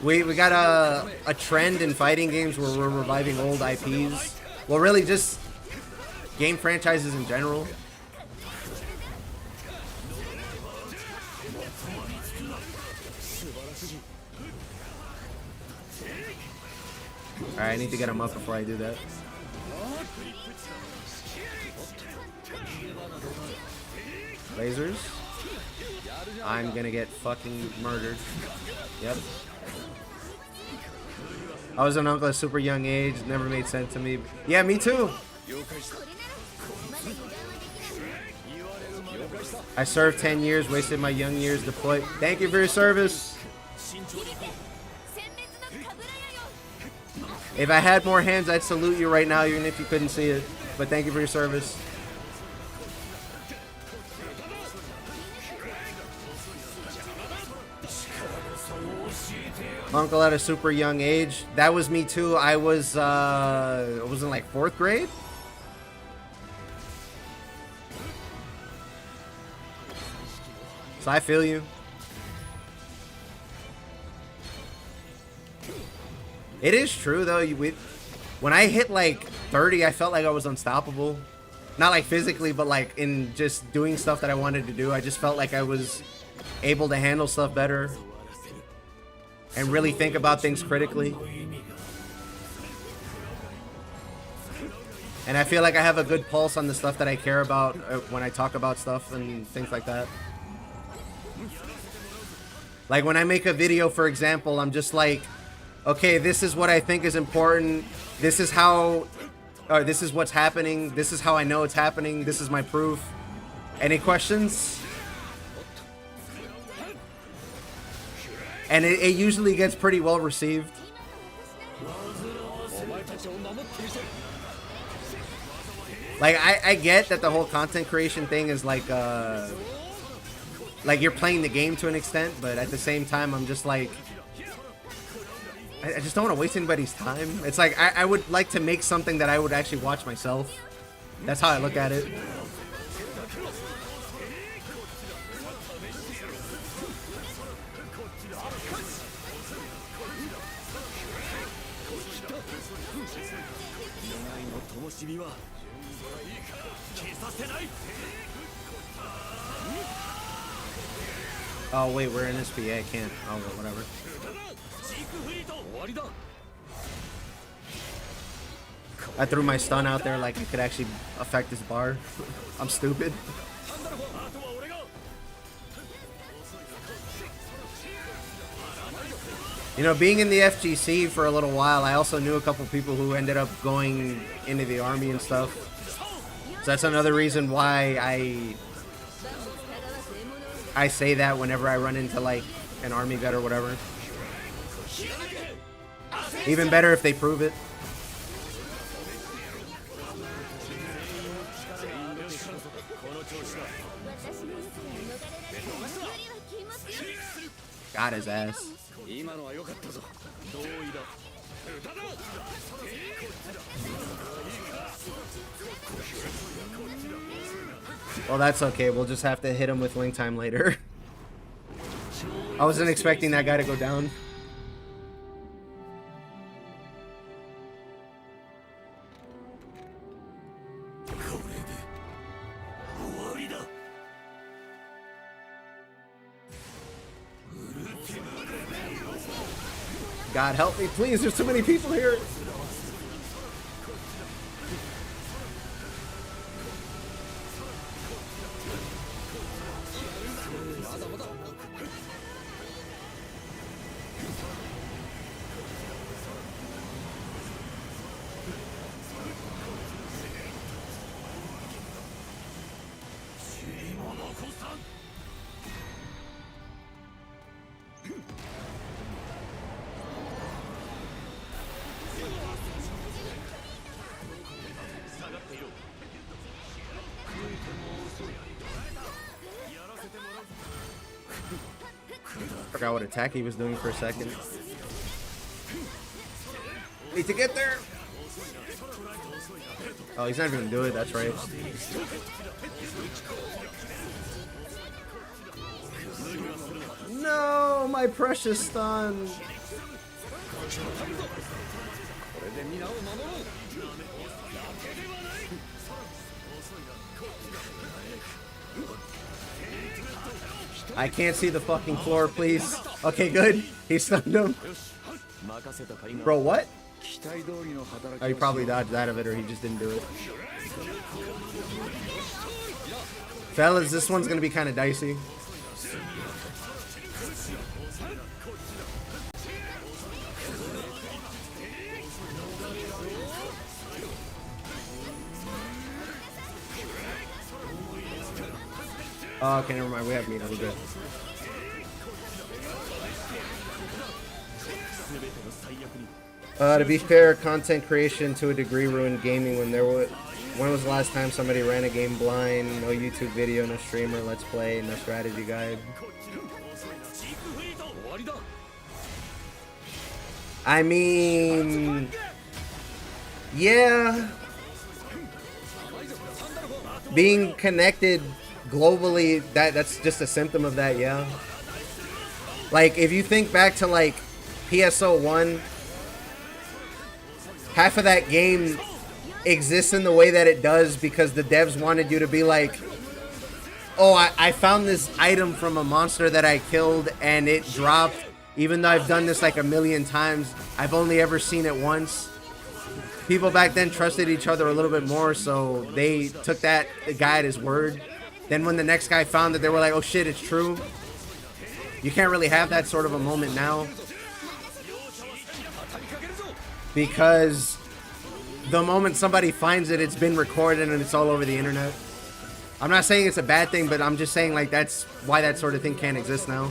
We got a trend in fighting games where we're reviving old IPs. Well, really just game franchises in general. Alright, I need to get him up before I do that. Lasers. I'm gonna get fucking murdered. Yep. I was an uncle at a super young age. Never made sense to me. Yeah, me too. I served 10 years, wasted my young years deployed. Thank you for your service. If I had more hands, I'd salute you right now, even if you couldn't see it. But thank you for your service. Uncle at a super young age. That was me too. I was in like 4th grade. So I feel you. It is true though. When I hit like 30, I felt like I was unstoppable. Not like physically, but like in just doing stuff that I wanted to do. I just felt like I was able to handle stuff better and really think about things critically. And I feel like I have a good pulse on the stuff that I care about when I talk about stuff and things like that. Like when I make a video, for example, I'm just like, okay, this is what I think is important. This is how, or this is what's happening. This is how I know it's happening. This is my proof. Any questions? And it usually gets pretty well received. Like, I get that the whole content creation thing is like you're playing the game to an extent, but at the same time, I'm just like, I just don't want to waste anybody's time. It's like, I would like to make something that I would actually watch myself. That's how I look at it. Oh wait, we're in SPA. I can't. Oh, whatever. I threw my stun out there like it could actually affect this bar. I'm stupid. You know, being in the FGC for a little while, I also knew a couple people who ended up going into the army and stuff. So that's another reason why I say that whenever I run into like an army vet or whatever. Even better if they prove it. Got his ass. Well, that's okay. We'll just have to hit him with link time later. I wasn't expecting that guy to go down. God help me, please. There's too many people here. Forgot what attack he was doing for a second. Need to get there. Oh, he's not even gonna do it. That's right. No, my precious stun. I can't see the fucking floor, please. Okay, good. He stunned him. Bro, what? Oh, he probably dodged out of it, or he just didn't do it. Fellas, this one's gonna be kind of dicey. Oh, okay, never mind. We have meat. We're good. To be fair, content creation to a degree ruined gaming. When was the last time somebody ran a game blind? No YouTube video, no streamer, let's play, no strategy guide. I mean, yeah. Being connected globally, that's just a symptom of that, yeah. Like, if you think back to like PSO1, half of that game exists in the way that it does because the devs wanted you to be like, oh, I found this item from a monster that I killed and it dropped. Even though I've done this like a million times, I've only ever seen it once. People back then trusted each other a little bit more, so they took that guy at his word. Then when the next guy found it, they were like, oh shit, it's true. You can't really have that sort of a moment now. Because the moment somebody finds it, it's been recorded and it's all over the internet. I'm not saying it's a bad thing, but I'm just saying like that's why that sort of thing can't exist now.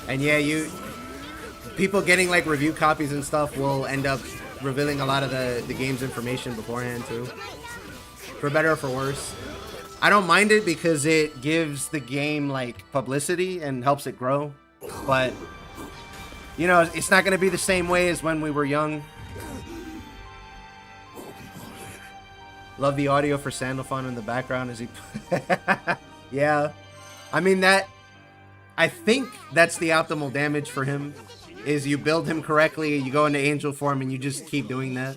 And yeah, people getting like review copies and stuff will end up revealing a lot of the game's information beforehand too. For better or for worse. I don't mind it because it gives the game like publicity and helps it grow. But, you know, it's not going to be the same way as when we were young. Love the audio for Sandalphon in the background as he... Yeah. I mean, I think that's the optimal damage for him. Is you build him correctly, you go into angel form, and you just keep doing that.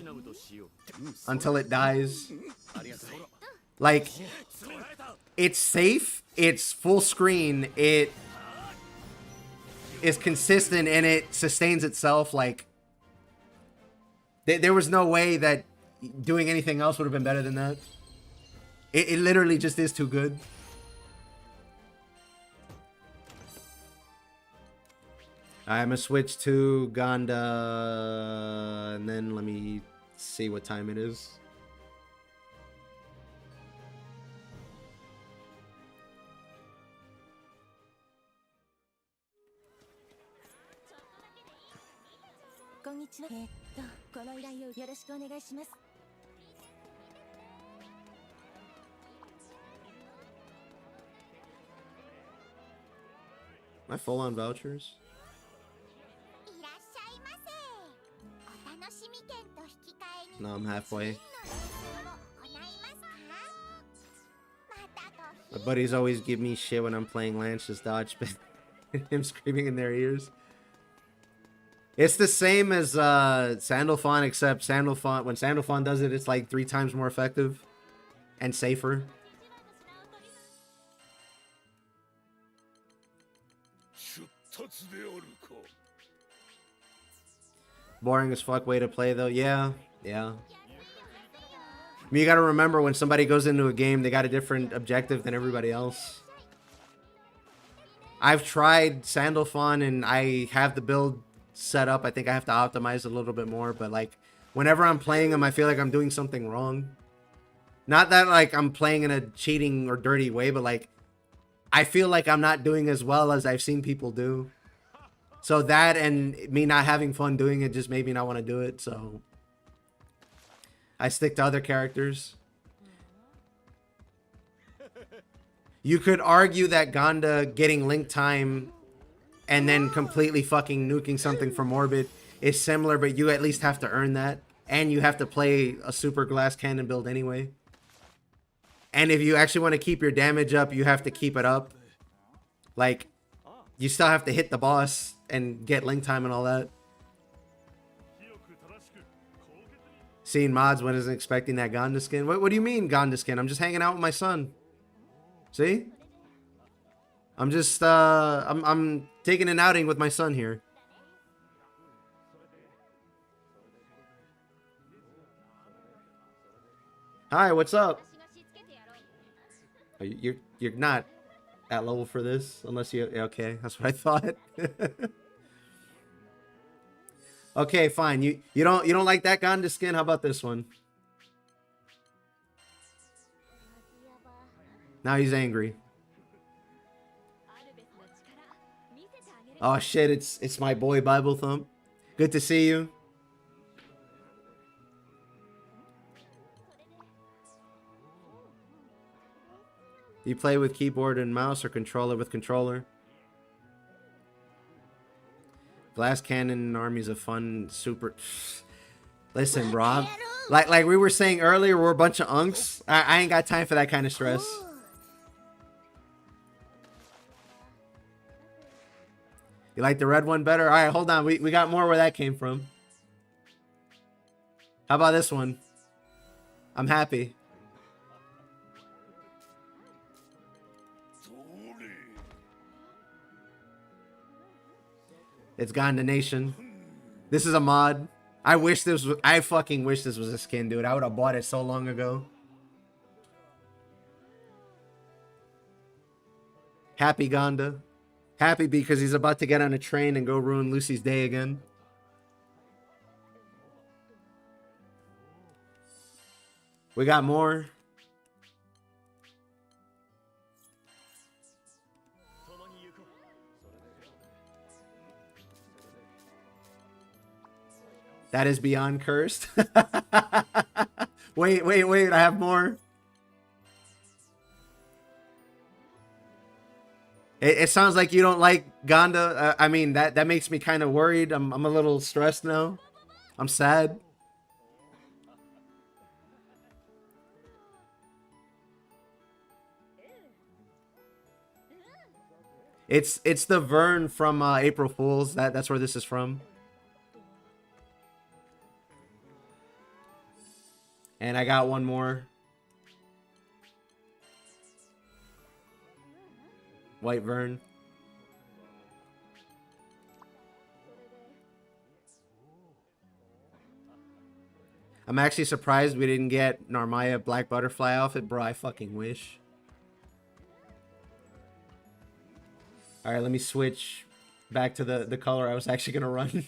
until it dies. Like, it's safe, it's full screen, it is consistent, and it sustains itself. Like, there was no way that doing anything else would have been better than that. It literally just is too good. I'm gonna switch to Ganda, and then let me see what time it is. Am I full on vouchers? No, I'm halfway. My buddies always give me shit when I'm playing Lance, just dodge him screaming in their ears. It's the same as Sandalphon, except Sandalphon, when Sandalphon does it, it's like 3 times more effective and safer. Boring as fuck way to play though. Yeah. I mean, you gotta remember, when somebody goes into a game, they got a different objective than everybody else. I've tried Sandalphon and I have the build set up. I think I have to optimize a little bit more, but like, whenever I'm playing them, I feel like I'm doing something wrong. Not that like I'm playing in a cheating or dirty way, but like, I feel like I'm not doing as well as I've seen people do. So that and me not having fun doing it just made me not want to do it, so I stick to other characters. You could argue that Ganda getting link time and then completely fucking nuking something from orbit is similar, but you at least have to earn that. And you have to play a super glass cannon build anyway. And if you actually want to keep your damage up, you have to keep it up. Like, you still have to hit the boss and get link time and all that. Seeing mods when isn't expecting that Ganda skin. What do you mean Ganda skin? I'm just hanging out with my son. See? I'm just I'm taking an outing with my son here. Hi, what's up? You're not at level for this unless you, okay, that's what I thought. Okay, fine. You don't like that Ganda skin? How about this one? Now he's angry. Oh shit, it's my boy Bible Thump. Good to see you. You play with keyboard and mouse or controller with controller? Glass cannon armies of fun, super. Listen, bro. Like we were saying earlier, we're a bunch of unks. I ain't got time for that kind of stress. You like the red one better? All right, hold on. We got more where that came from. How about this one? I'm happy. It's Ganda Nation. This is a mod. I fucking wish this was a skin, dude. I would have bought it so long ago. Happy Ganda. Happy because he's about to get on a train and go ruin Lucy's day again. We got more. That is beyond cursed. Wait, I have more. It sounds like you don't like Ganda. I mean, that makes me kind of worried. I'm a little stressed now. I'm sad. It's the Vern from April Fools. That's where this is from. And I got one more. White Vern. I'm actually surprised we didn't get Narmaya Black Butterfly outfit, bro. I fucking wish. Alright, let me switch back to the color I was actually gonna run.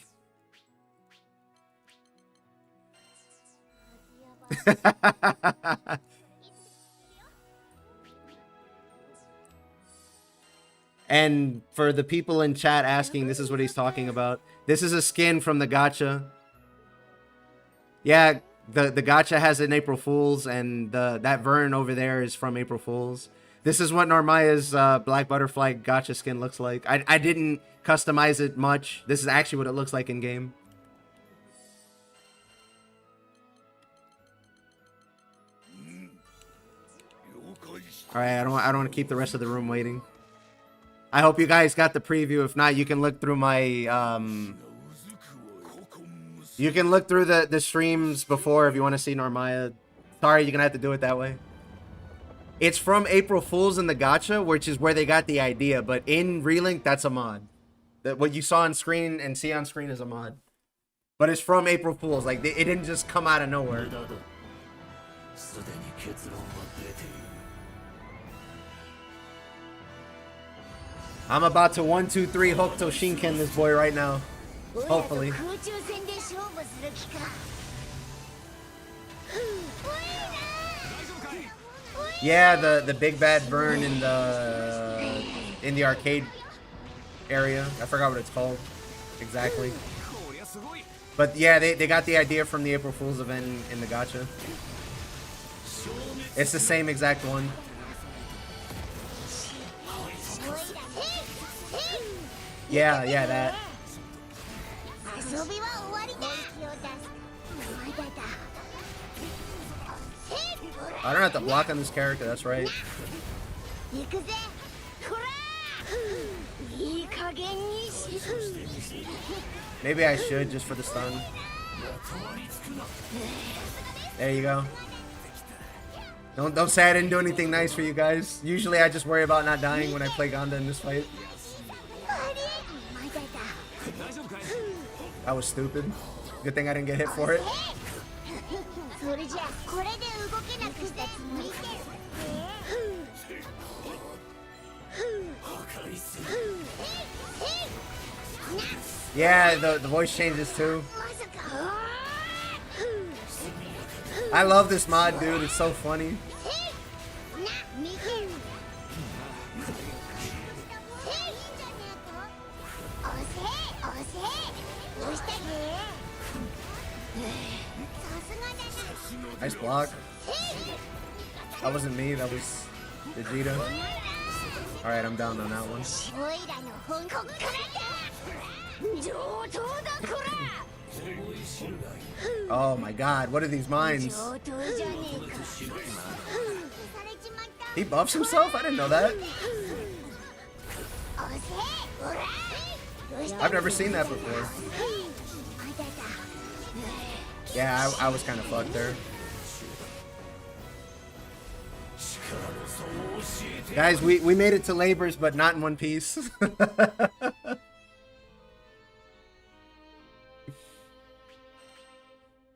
And for the people in chat asking, this is what he's talking about. This is a skin from the gacha. Yeah, the gacha has an April Fool's, and that Vern over there is from April Fool's. This is what Narmaya's Black Butterfly gacha skin looks like. I didn't customize it much. This is actually what it looks like in game. All right, I don't want to keep the rest of the room waiting. I hope you guys got the preview. If not, you can look through my you can look through the streams before if you want to see Narmaya. Sorry, you're gonna have to do it that way. It's from April Fool's in the gacha, which is where they got the idea. But in Relink, that's a mod. That what you saw on screen and see on screen is a mod. But it's from April Fool's. Like it didn't just come out of nowhere. I'm about to 1, 2, 3 Hokuto Shinken this boy right now. Hopefully. Yeah, the big bad Vern in the arcade area. I forgot what it's called exactly. But yeah, they got the idea from the April Fool's event in the gacha. It's the same exact one. Yeah, that. I don't have to block on this character, that's right. Maybe I should just for the stun. There you go. Don't say I didn't do anything nice for you guys. Usually I just worry about not dying when I play Ganda in this fight. That was stupid. Good thing I didn't get hit for it. Yeah, the voice changes too. I love this mod, dude. It's so funny. Nice block. That wasn't me, that was Vegeta. Alright, I'm down on that one. Oh my god, what are these mines? He buffs himself? I didn't know that. I've never seen that before. Yeah, I was kind of fucked there. Guys, we made it to Labors, but not in one piece.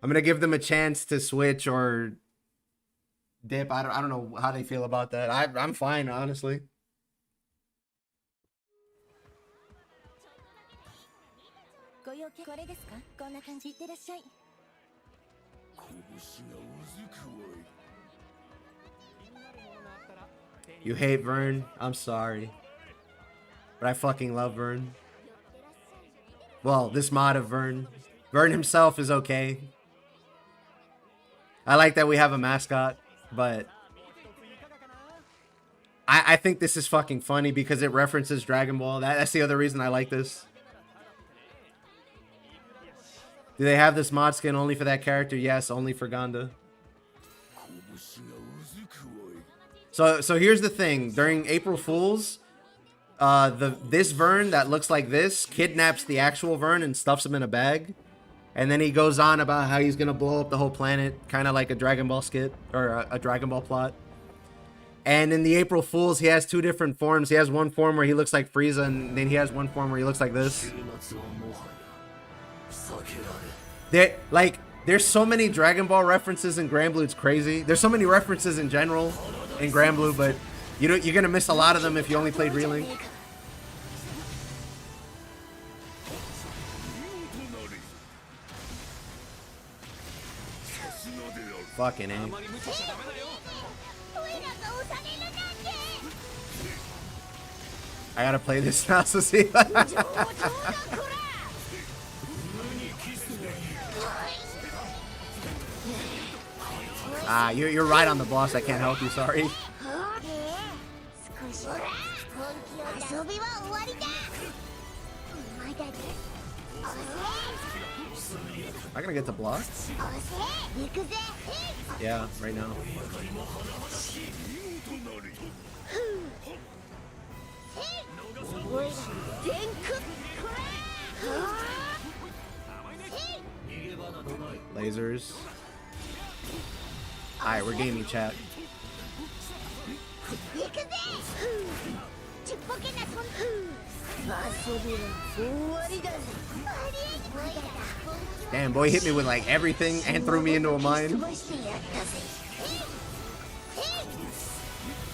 I'm gonna give them a chance to switch or dip. I don't know how they feel about that. I'm fine, honestly. You hate Vern? I'm sorry. But I fucking love Vern. Well, this mod of Vern. Vern himself is okay. I like that we have a mascot, but I think this is fucking funny because it references Dragon Ball. That's the other reason I like this. Do they have this mod skin only for that character? Yes, only for Ganda. So here's the thing. During April Fool's, this Vern that looks like this kidnaps the actual Vern and stuffs him in a bag. And then he goes on about how he's gonna blow up the whole planet, kind of like a Dragon Ball skit or a Dragon Ball plot. And in the April Fools, he has two different forms. He has one form where he looks like Frieza, and then he has one form where he looks like this. There's so many Dragon Ball references in Granblue, it's crazy. There's so many references in general in Granblue, but you're gonna miss a lot of them if you only played Relink. Fucking A. I gotta play this now, so see. You're right on the boss. I can't help you. Sorry. Am I gonna get to block? Yeah, right now. Lasers. Alright, we're gaming, chat. Damn, boy hit me with like everything and threw me into a mine.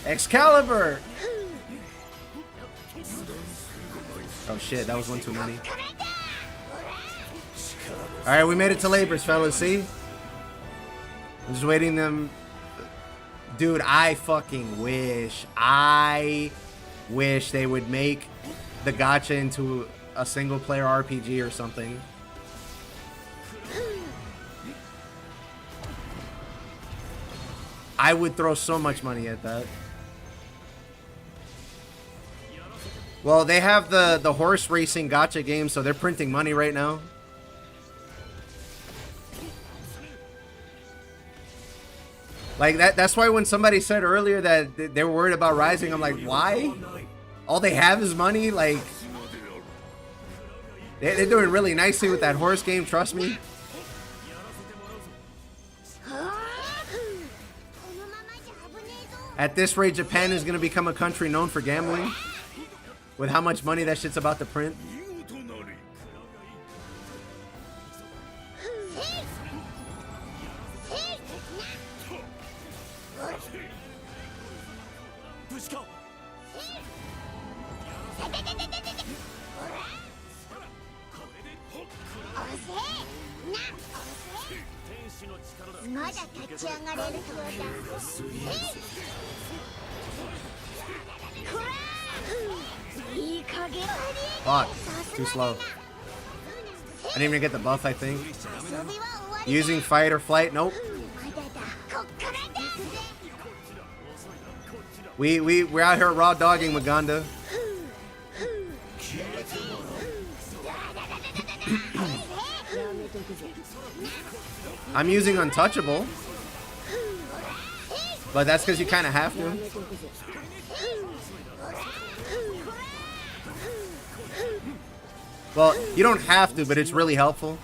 Excalibur! Oh shit, that was one too many. Alright, we made it to Labors, fellas, see? I'm just waiting them. Dude, I fucking wish. I wish they would make the gacha into a single player RPG or something. I would throw so much money at that. Well, they have the horse racing gacha game, so they're printing money right now. Like that's why when somebody said earlier that they were worried about Rising, I'm like, why? All they have is money? Like, they're doing really nicely with that horse game, trust me. At this rate, Japan is going to become a country known for gambling. With how much money that shit's about to print. Fuck, too slow. I didn't even get the buff, I think. Using fight or flight, nope. We're out here raw dogging Maganda. I'm using Untouchable. But that's because you kind of have to. Well, you don't have to, but it's really helpful.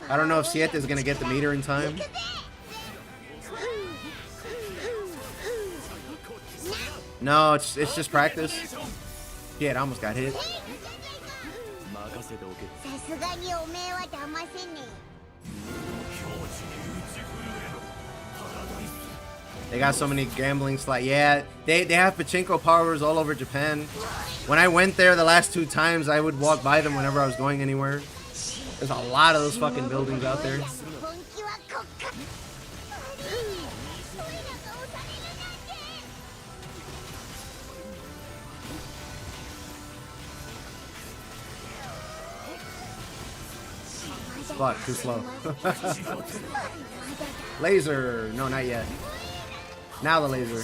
I don't know if Siete is going to get the meter in time. No, it's just practice. Yeah, it almost got hit. They got so many gambling slots. Yeah, they have pachinko parlors all over Japan. When I went there the last 2 times, I would walk by them whenever I was going anywhere. There's a lot of those fucking buildings out there. Fuck, too slow. Laser. No, not yet. Now the laser.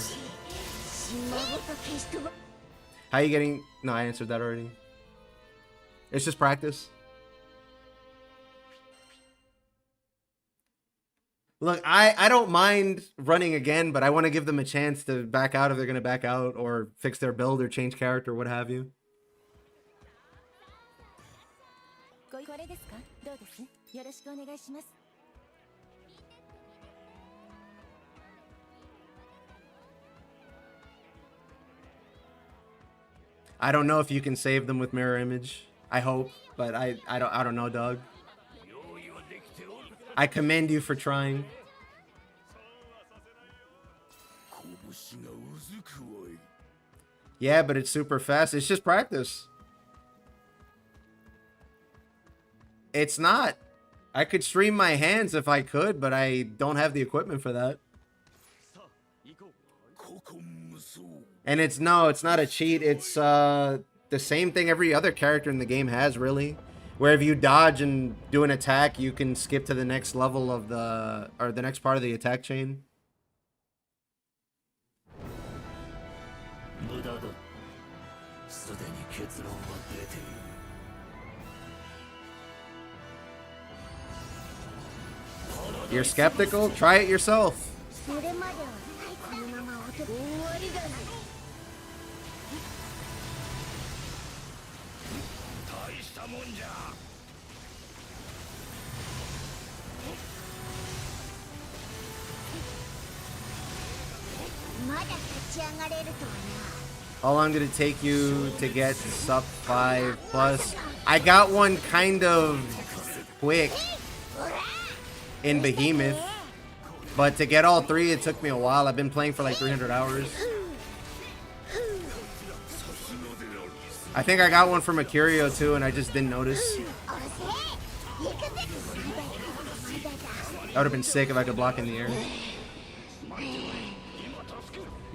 How you getting... No, I answered that already. It's just practice. Look, I don't mind running again, but I want to give them a chance to back out if they're going to back out or fix their build or change character, what have you. I don't know if you can save them with mirror image. I hope, but I don't know, dog. I commend you for trying. Yeah, but it's super fast. It's just practice. It's not. I could stream my hands if I could, but I don't have the equipment for that. And it's not a cheat. It's the same thing every other character in the game has, really. Where if you dodge and do an attack, you can skip to the next level of the next part of the attack chain. You're skeptical? Try it yourself. How long did it take you to get sub 5+? I got one kind of quick in Behemoth, but to get all 3 it took me a while. I've been playing for like 300 hours. I think I got one from Mercurio too and I just didn't notice. That would have been sick if I could block in the air.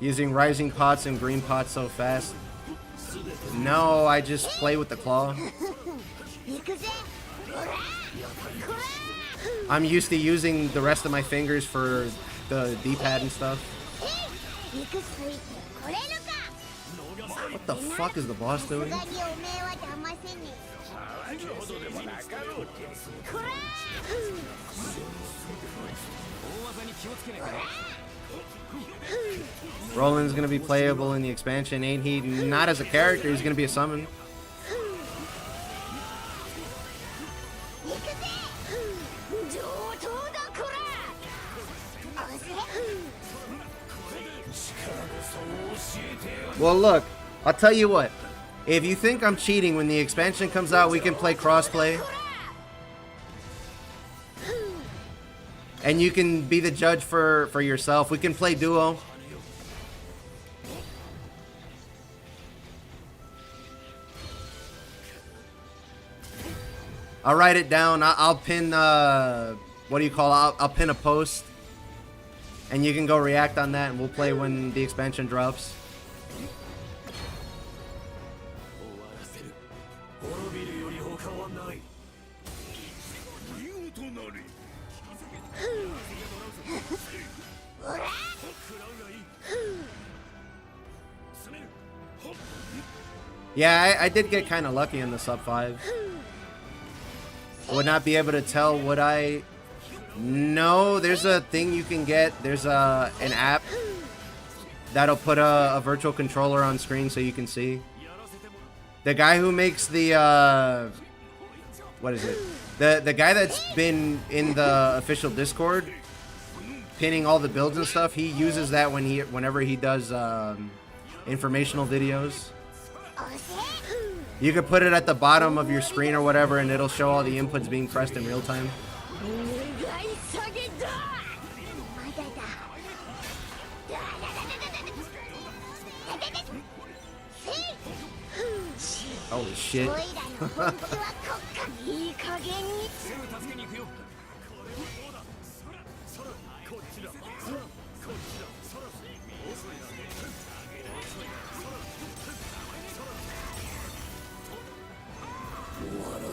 Using rising pots and green pots so fast. No, I just play with the claw. I'm used to using the rest of my fingers for the D-pad and stuff. What the fuck is the boss doing? Roland's gonna be playable in the expansion, ain't he? Not as a character, he's gonna be a summon. Well, look, I'll tell you what. If you think I'm cheating when the expansion comes out, we can play crossplay. And you can be the judge for yourself. We can play duo. I'll write it down. I'll pin, what do you call it? I'll pin a post. And you can go react on that and we'll play when the expansion drops. Yeah, I did get kind of lucky in the sub 5. I would not be able to tell what I... No, there's a thing you can get. There's an app that'll put a virtual controller on screen so you can see. The guy who makes the... what is it? The guy that's been in the official Discord pinning all the builds and stuff, he uses that whenever he does informational videos. You can put it at the bottom of your screen or whatever and it'll show all the inputs being pressed in real time. Holy shit.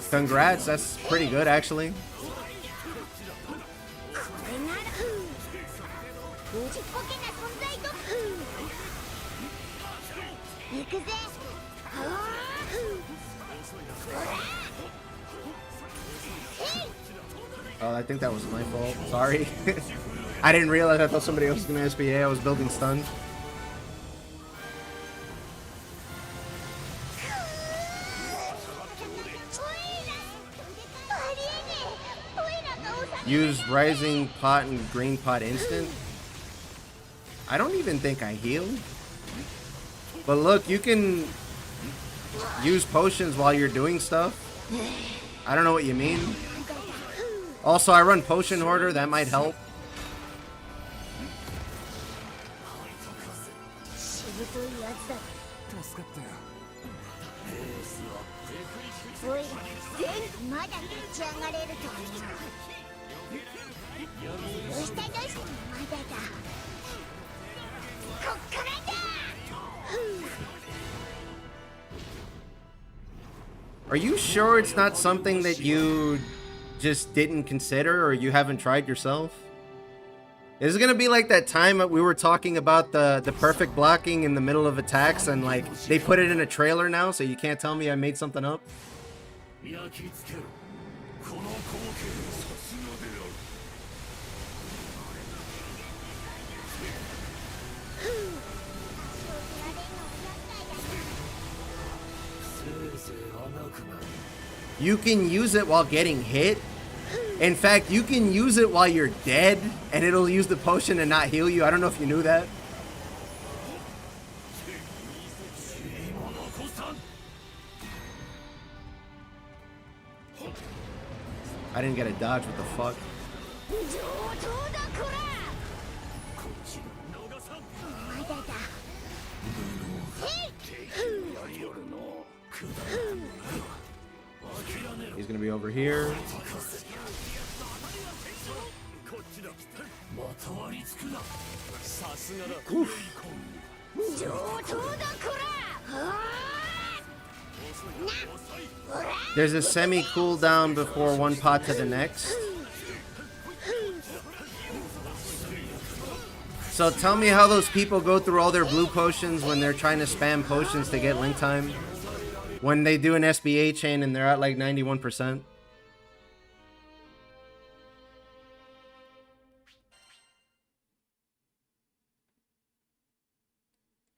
Congrats, that's pretty good actually. Oh, I think that was my fault. Sorry. I didn't realize. I thought somebody else was gonna SBA. I was building stun. Use rising pot and green pot instant. I don't even think I healed. But look, you can use potions while you're doing stuff. I don't know what you mean. Also, I run Potion Hoarder. That might help. Are you sure it's not something that you just didn't consider or you haven't tried yourself? Is it gonna be like that time that we were talking about the perfect blocking in the middle of attacks and like they put it in a trailer now, so you can't tell me I made something up? You can use it while getting hit. In fact, you can use it while you're dead, and it'll use the potion and not heal you. I don't know if you knew that. I didn't get a dodge. What the fuck? He's gonna be over here. Oof. There's a semi cooldown before one pot to the next. So tell me how those people go through all their blue potions when they're trying to spam potions to get link time. When they do an SBA chain and they're at like 91%.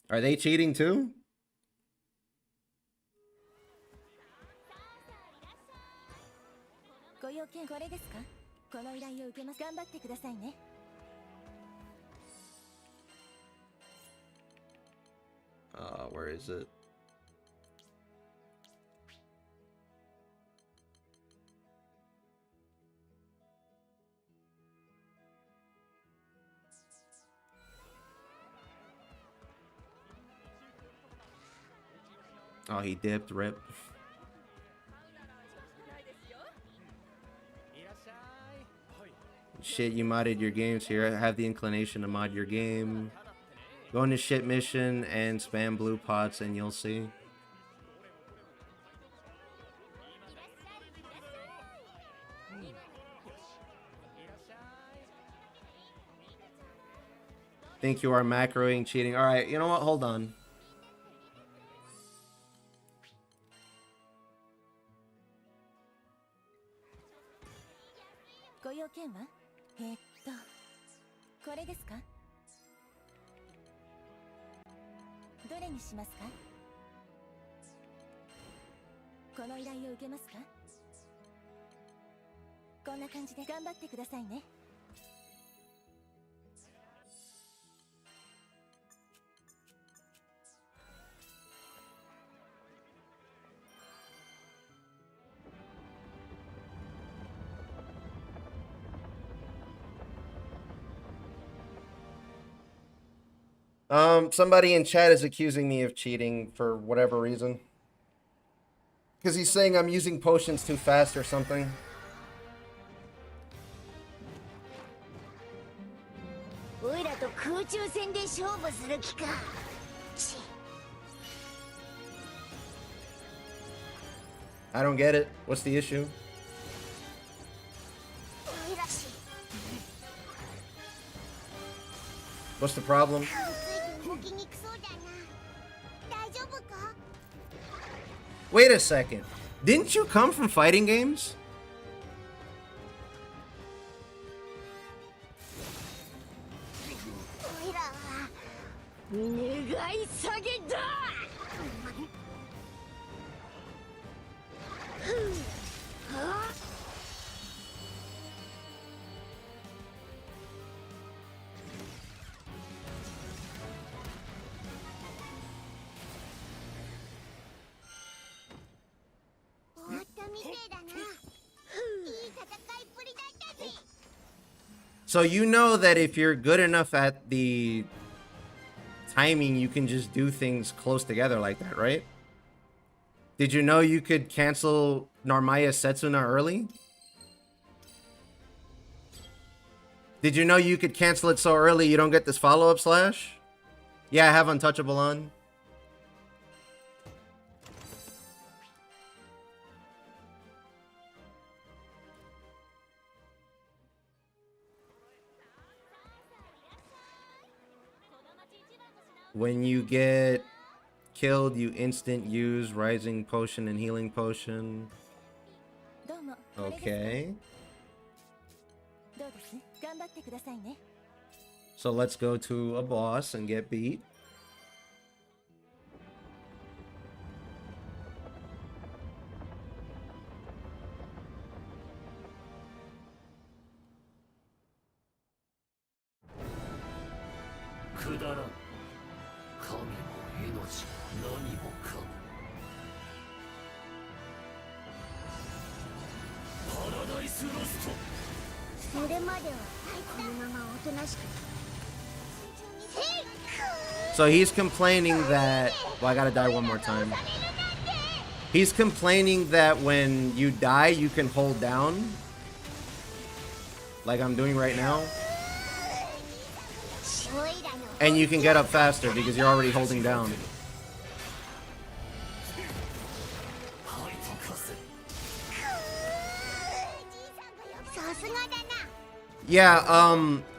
Are they cheating too? Where is it? Oh, he dipped, rip. Shit, you modded your games here. I have the inclination to mod your game. Go into shit mission and spam blue pots and you'll see. Think you are macroing, cheating. Alright, you know what? Hold on. Somebody in chat is accusing me of cheating for whatever reason. Because he's saying I'm using potions too fast or something. I don't get it. What's the issue? What's the problem? Wait a second. Didn't you come from fighting games? So you know that if you're good enough at the timing, you can just do things close together like that, right? Did you know you could cancel Narmaya Setsuna early? Did you know you could cancel it so early you don't get this follow-up slash? Yeah, I have Untouchable on. When you get killed, you instant use Rising Potion and Healing Potion. Okay. So let's go to a boss and get beat. So he's complaining that... Well, I gotta die one more time. He's complaining that when you die, you can hold down. Like I'm doing right now. And you can get up faster because you're already holding down. Yeah,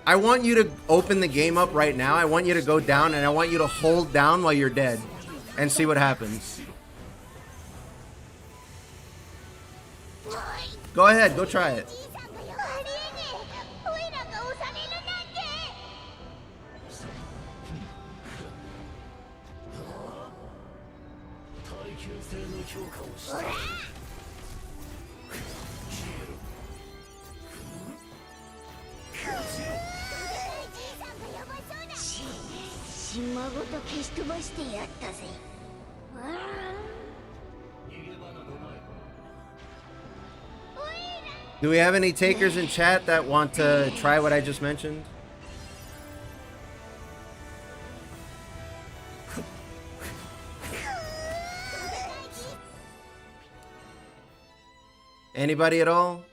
I want you to open the game up right now. I want you to go down and I want you to hold down while you're dead and see what happens. Go ahead, go try it. Do we have any takers in chat that want to try what I just mentioned? Anybody at all?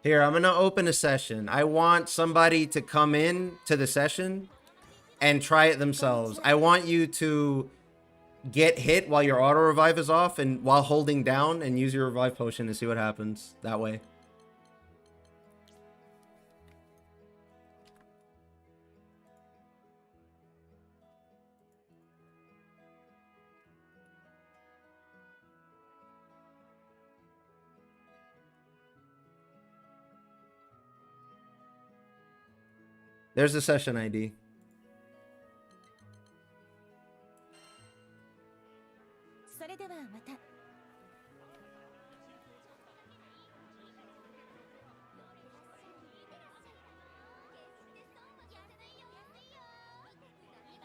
Here, I'm gonna open a session. I want somebody to come in to the session and try it themselves. I want you to get hit while your auto revive is off and while holding down and use your revive potion to see what happens that way. There's the session ID.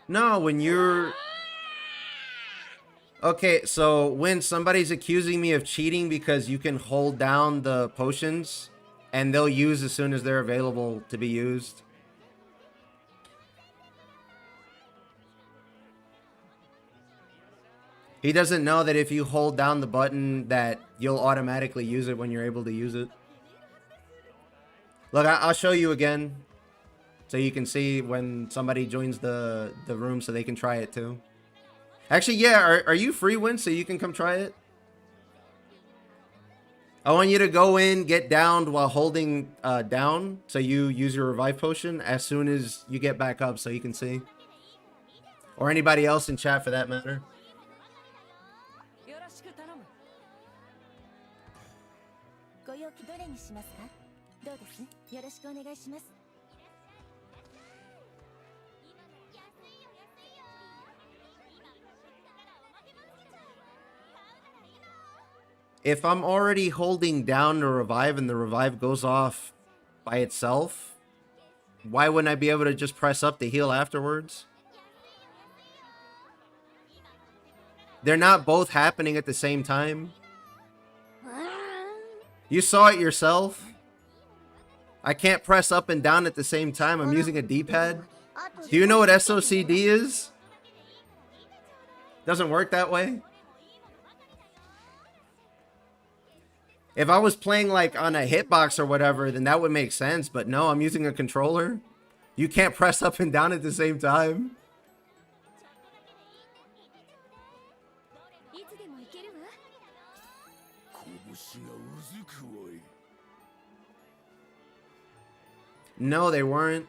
No, when you're... Okay, so when somebody's accusing me of cheating because you can hold down the potions and they'll use as soon as they're available to be used. He doesn't know that if you hold down the button that you'll automatically use it when you're able to use it. Look, I'll show you again so you can see when somebody joins the room so they can try it too. Actually, yeah, are you free, Win, so you can come try it? I want you to go in, get downed while holding down. So you use your revive potion as soon as you get back up so you can see. Or anybody else in chat for that matter. If I'm already holding down to revive and the revive goes off by itself, why wouldn't I be able to just press up to heal afterwards? They're not both happening at the same time. You saw it yourself. I can't press up and down at the same time. I'm using a D-pad. Do you know what SOCD is? Doesn't work that way. If I was playing like on a hitbox or whatever, then that would make sense. But no, I'm using a controller. You can't press up and down at the same time. No, they weren't.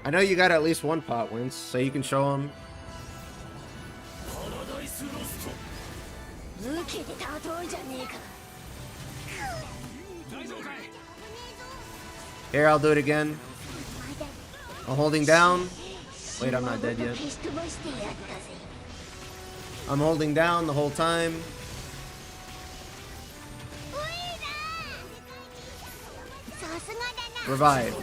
I know you got at least one pot, Wince, so you can show them. Here, I'll do it again. I'm holding down. Wait, I'm not dead yet. I'm holding down the whole time. Revive.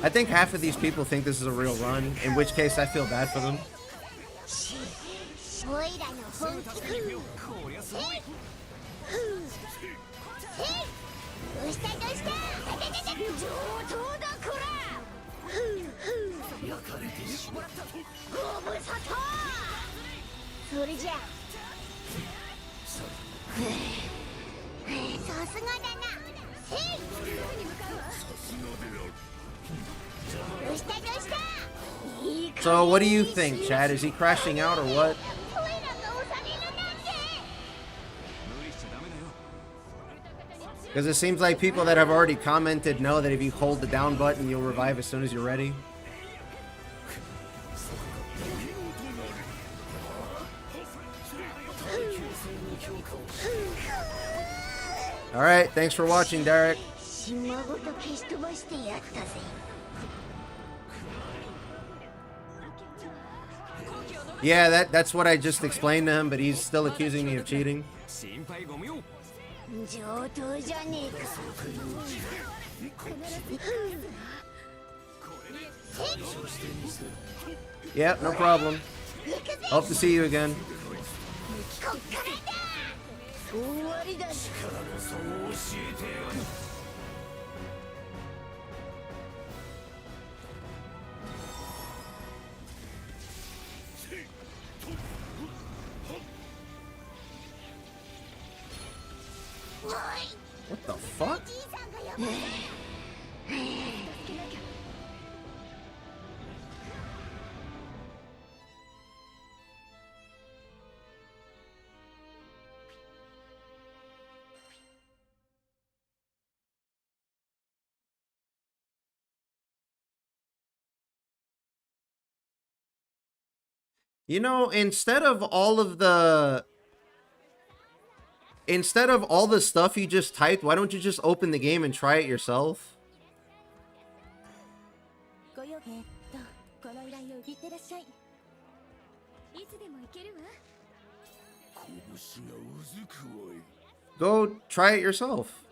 I think half of these people think this is a real run, in which case I feel bad for them. So what do you think, Chad? Is he crashing out or what? Because it seems like people that have already commented know that if you hold the down button, you'll revive as soon as you're ready. Alright, thanks for watching, Derek. Yeah, that's what I just explained to him, but he's still accusing me of cheating. Yep, no problem. Hope to see you again. What the fuck? You know, instead of all the stuff you just typed, why don't you just open the game and try it yourself? Go try it yourself.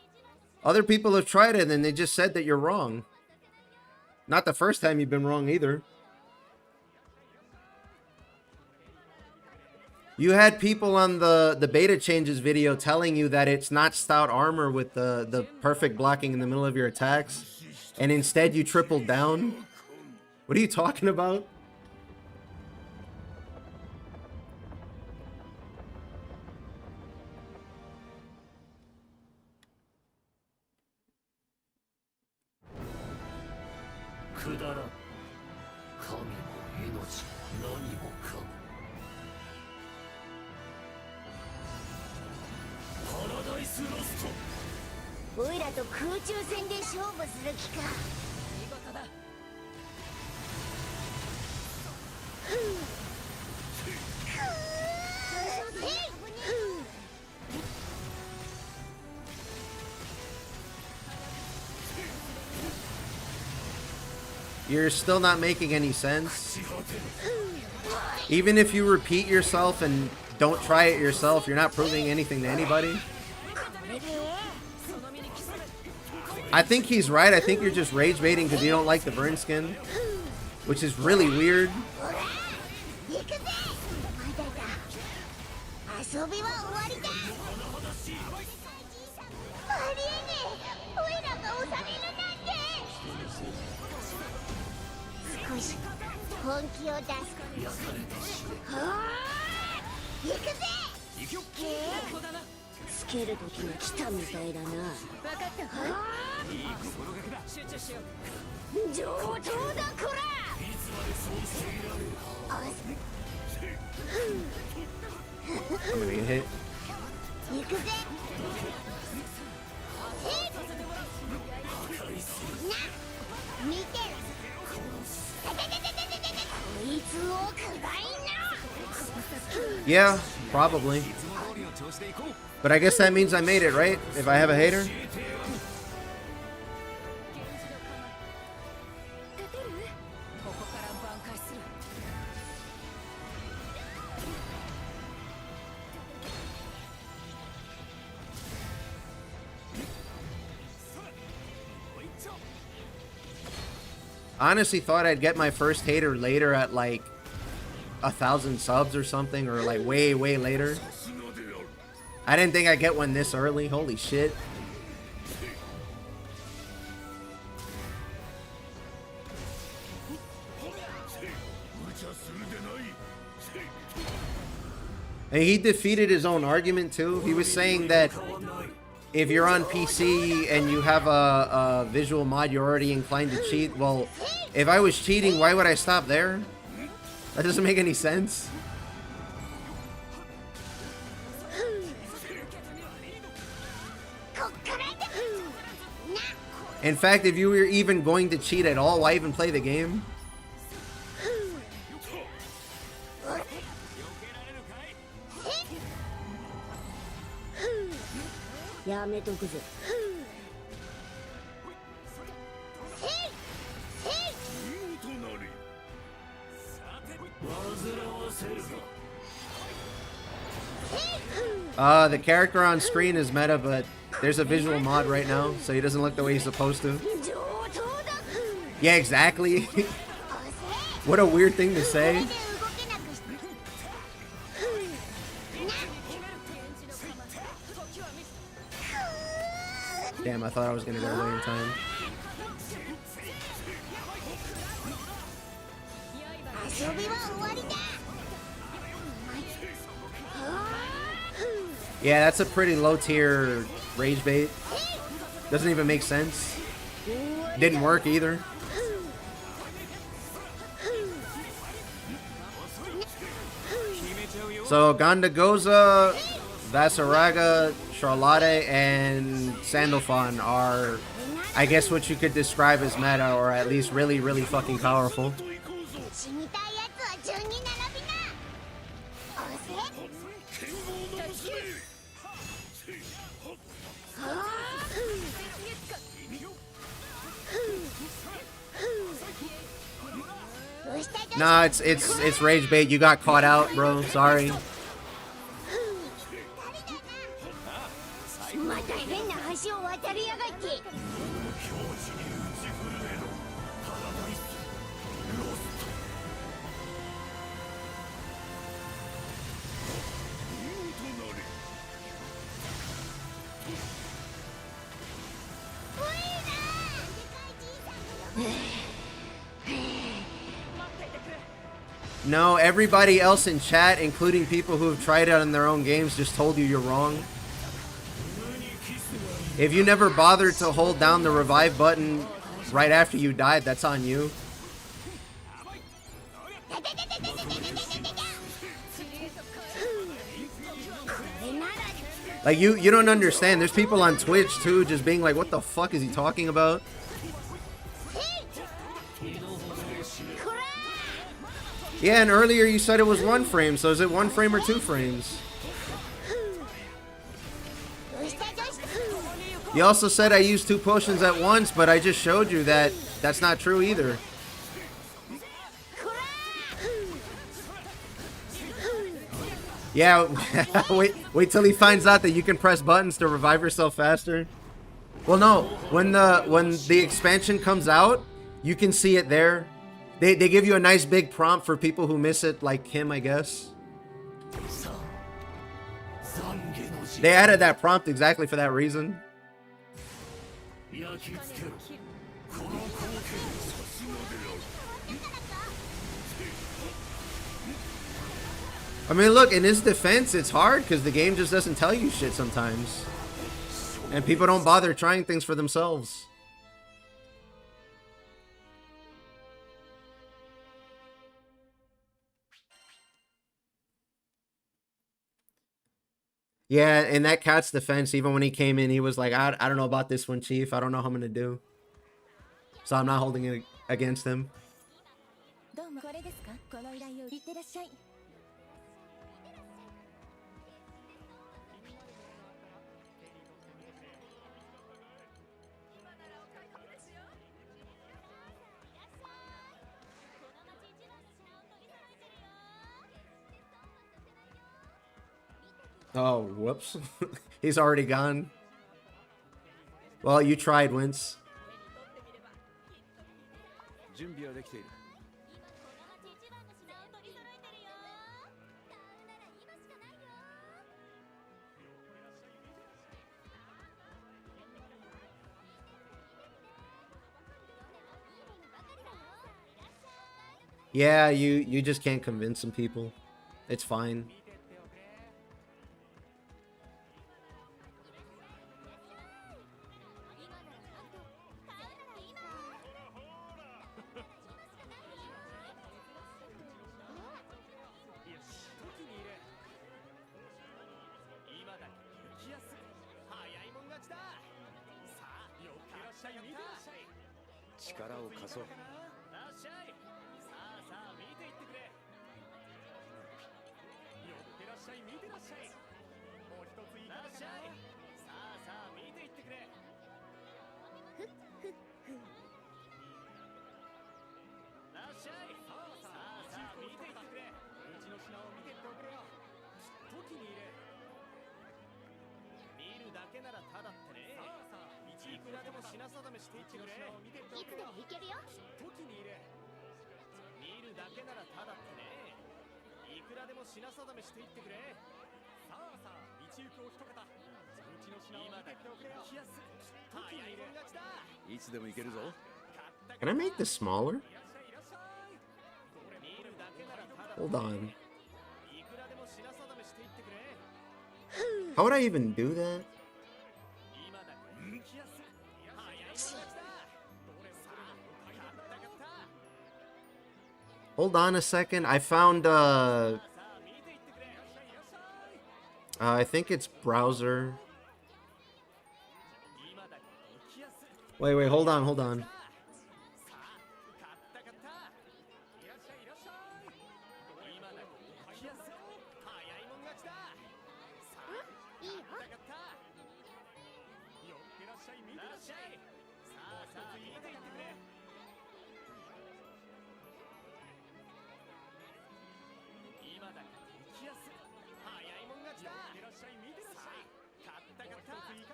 Other people have tried it and they just said that you're wrong. Not the first time you've been wrong either. You had people on the beta changes video telling you that it's not stout armor with the perfect blocking in the middle of your attacks. And instead you tripled down. What are you talking about? You're still not making any sense. Even if you repeat yourself and don't try it yourself, you're not proving anything to anybody. I think he's right. I think you're just rage baiting because you don't like the burn skin, which is really weird. I'm gonna get hit. Yeah, probably. But I guess that means I made it, right? If I have a hater? Honestly thought I'd get my first hater later at like 1,000 subs or something, or like way later. I didn't think I'd get one this early. Holy shit. And he defeated his own argument too. He was saying that if you're on PC and you have a visual mod, you're already inclined to cheat. Well, if I was cheating, why would I stop there? That doesn't make any sense. In fact, if you were even going to cheat at all, why even play the game? The character on screen is meta, but there's a visual mod right now, so he doesn't look the way he's supposed to. Yeah, exactly. What a weird thing to say. Damn, I thought I was gonna go away in time. Yeah, that's a pretty low tier rage bait. Doesn't even make sense. Didn't work either. So Gandagoza, Vasaraga, Charlotte, and Sandalphon are, I guess, what you could describe as meta, or at least really fucking powerful. Nah, it's rage bait. You got caught out, bro. Sorry. No, everybody else in chat, including people who have tried it on their own games, just told you you're wrong. If you never bothered to hold down the revive button right after you died, that's on you. Like, you don't understand. There's people on Twitch, too, just being like, what the fuck is he talking about? Yeah, and earlier you said it was 1 frame, so is it 1 frame or 2 frames? You also said I used 2 potions at once, but I just showed you that that's not true either. Yeah, wait till he finds out that you can press buttons to revive yourself faster. Well, no, when the expansion comes out, you can see it there. They give you a nice big prompt for people who miss it, like him, I guess. They added that prompt exactly for that reason. I mean, look, in his defense, it's hard because the game just doesn't tell you shit sometimes. And people don't bother trying things for themselves. Yeah, in that cat's defense, even when he came in, he was like, I don't know about this one, Chief. I don't know how I'm going to do. So I'm not holding it against him. Oh, whoops. He's already gone. Well, you tried, Wince. Yeah, you just can't convince some people. It's fine. Can I make this smaller? Hold on. How would I even do that? Hold on a second. I found I think it's browser. Wait, hold on.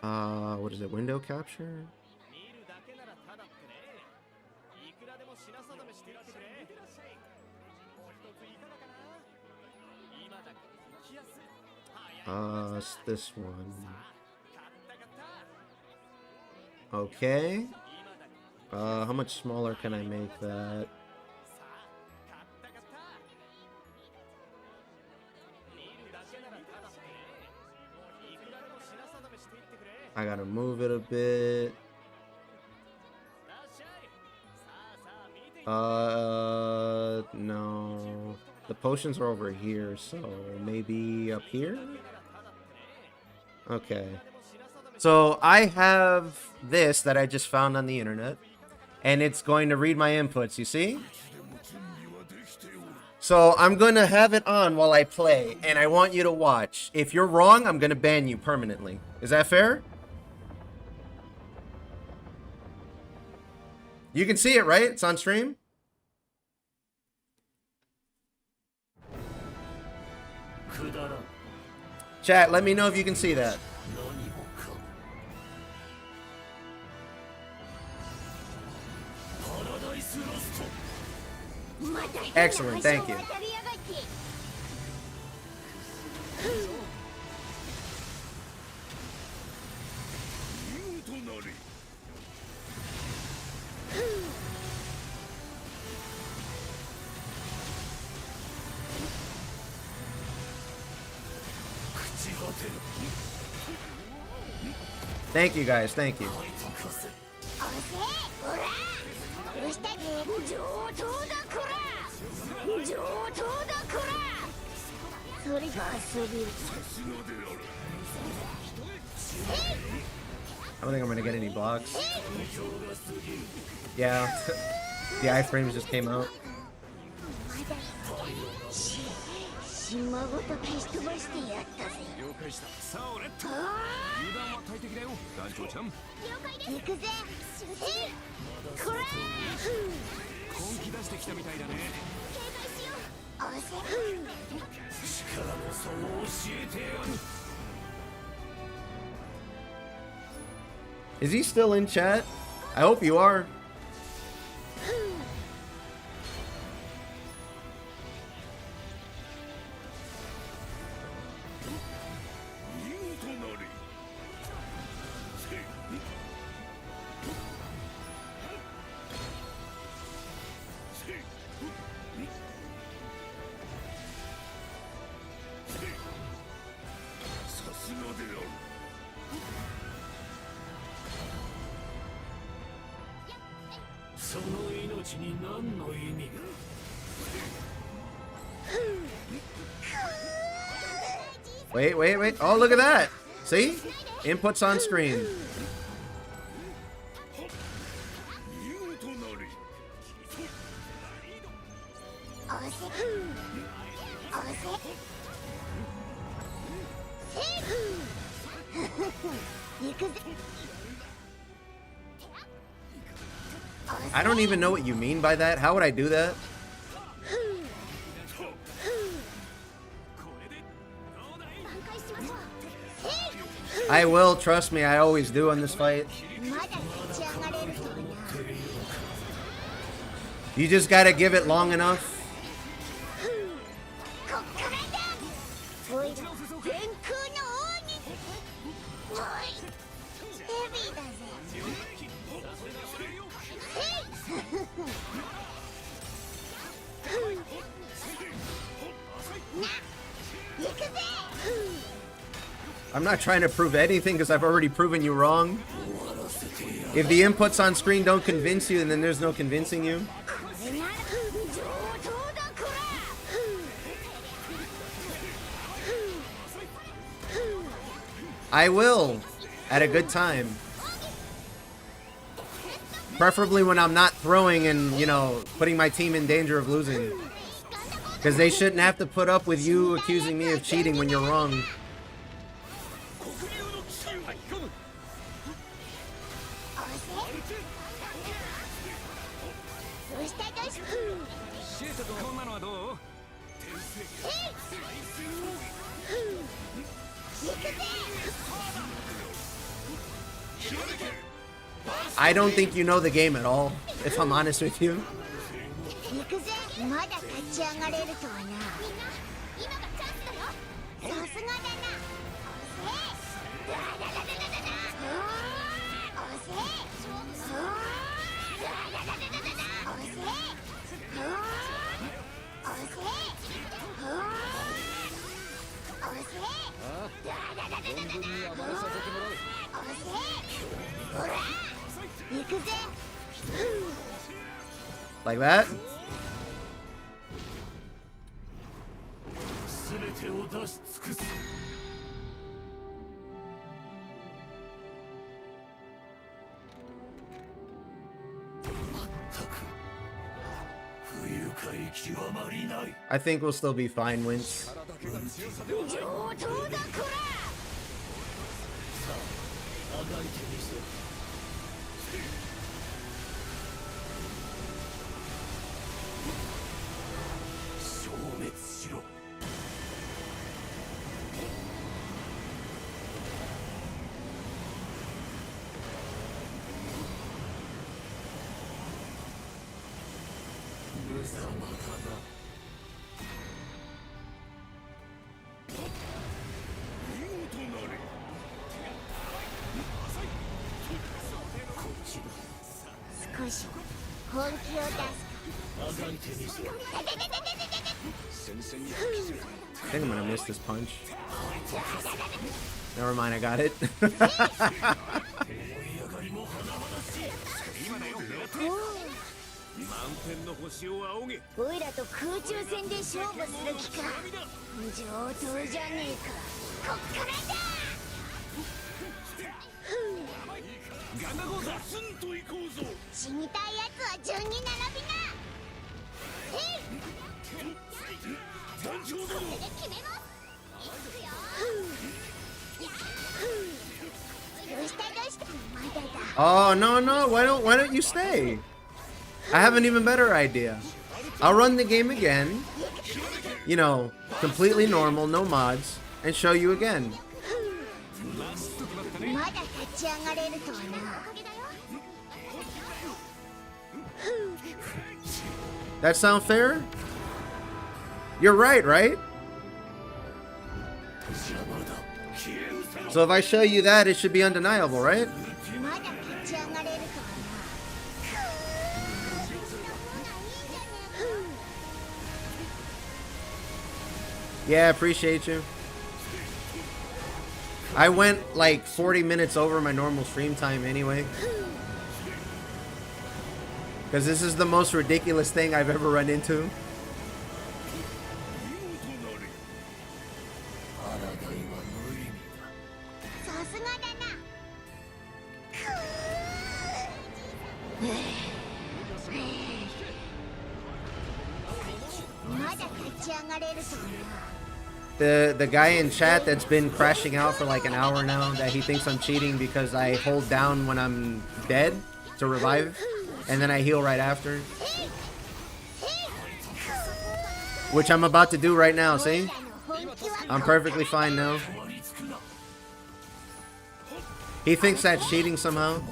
What is it? Window capture? It's this one. Okay. How much smaller can I make that? I gotta move it a bit. No. The potions are over here, so maybe up here? Okay. So I have this that I just found on the internet, and it's going to read my inputs, you see? So I'm going to have it on while I play, and I want you to watch. If you're wrong, I'm going to ban you permanently. Is that fair? You can see it, right? It's on stream? Chat, let me know if you can see that. Excellent, thank you. Thank you guys, thank you. I don't think I'm gonna get any blocks. Yeah, the iframes just came out. Is he still in chat? I hope you are. Wait. Oh, look at that. See? Inputs on screen. I don't even know what you mean by that. How would I do that? I will, trust me, I always do in this fight. You just gotta give it long enough. I'm not trying to prove anything because I've already proven you wrong. If the inputs on screen don't convince you, then there's no convincing you. I will, at a good time. Preferably when I'm not throwing and, you know, putting my team in danger of losing. Because they shouldn't have to put up with you accusing me of cheating when you're wrong. I don't think you know the game at all, if I'm honest with you. Like that? I think we'll still be fine, Wince. I think I'm gonna miss this punch. Never mind, I got it. Oh no, why don't you stay? I have an even better idea. I'll run the game again, you know, completely normal, no mods, and show you again. That sound fair? You're right? So if I show you that, it should be undeniable, right? Yeah, appreciate you. I went like 40 minutes over my normal stream time anyway. Because this is the most ridiculous thing I've ever run into. The guy in chat that's been crashing out for like an hour now, that he thinks I'm cheating because I hold down when I'm dead to revive, and then I heal right after. Which I'm about to do right now, see? I'm perfectly fine now. He thinks that's cheating somehow.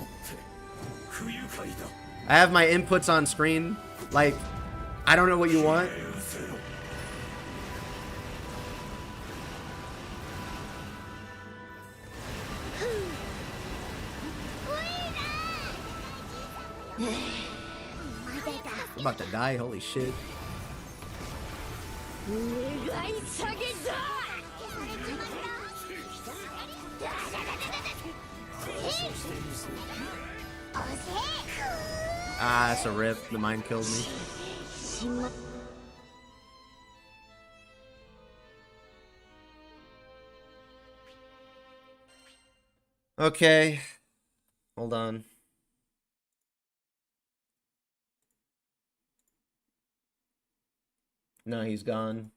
I have my inputs on screen. Like, I don't know what you want. I'm about to die, holy shit. Ah, that's a rip. The mine killed me. Okay. Hold on. No, he's gone.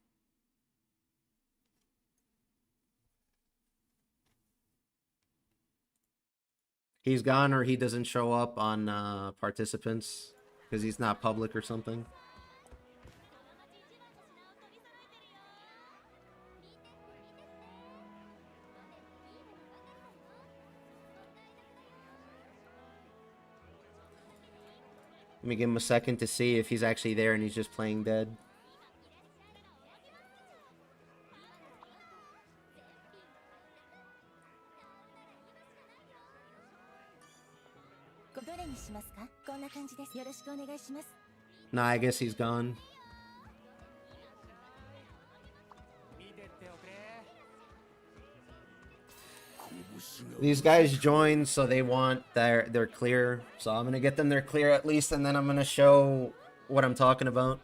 He's gone, or he doesn't show up on participants because he's not public or something. Let me give him a second to see if he's actually there and he's just playing dead. Nah, I guess he's gone. These guys joined, so they want their clear. So I'm gonna get them their clear at least, and then I'm gonna show what I'm talking about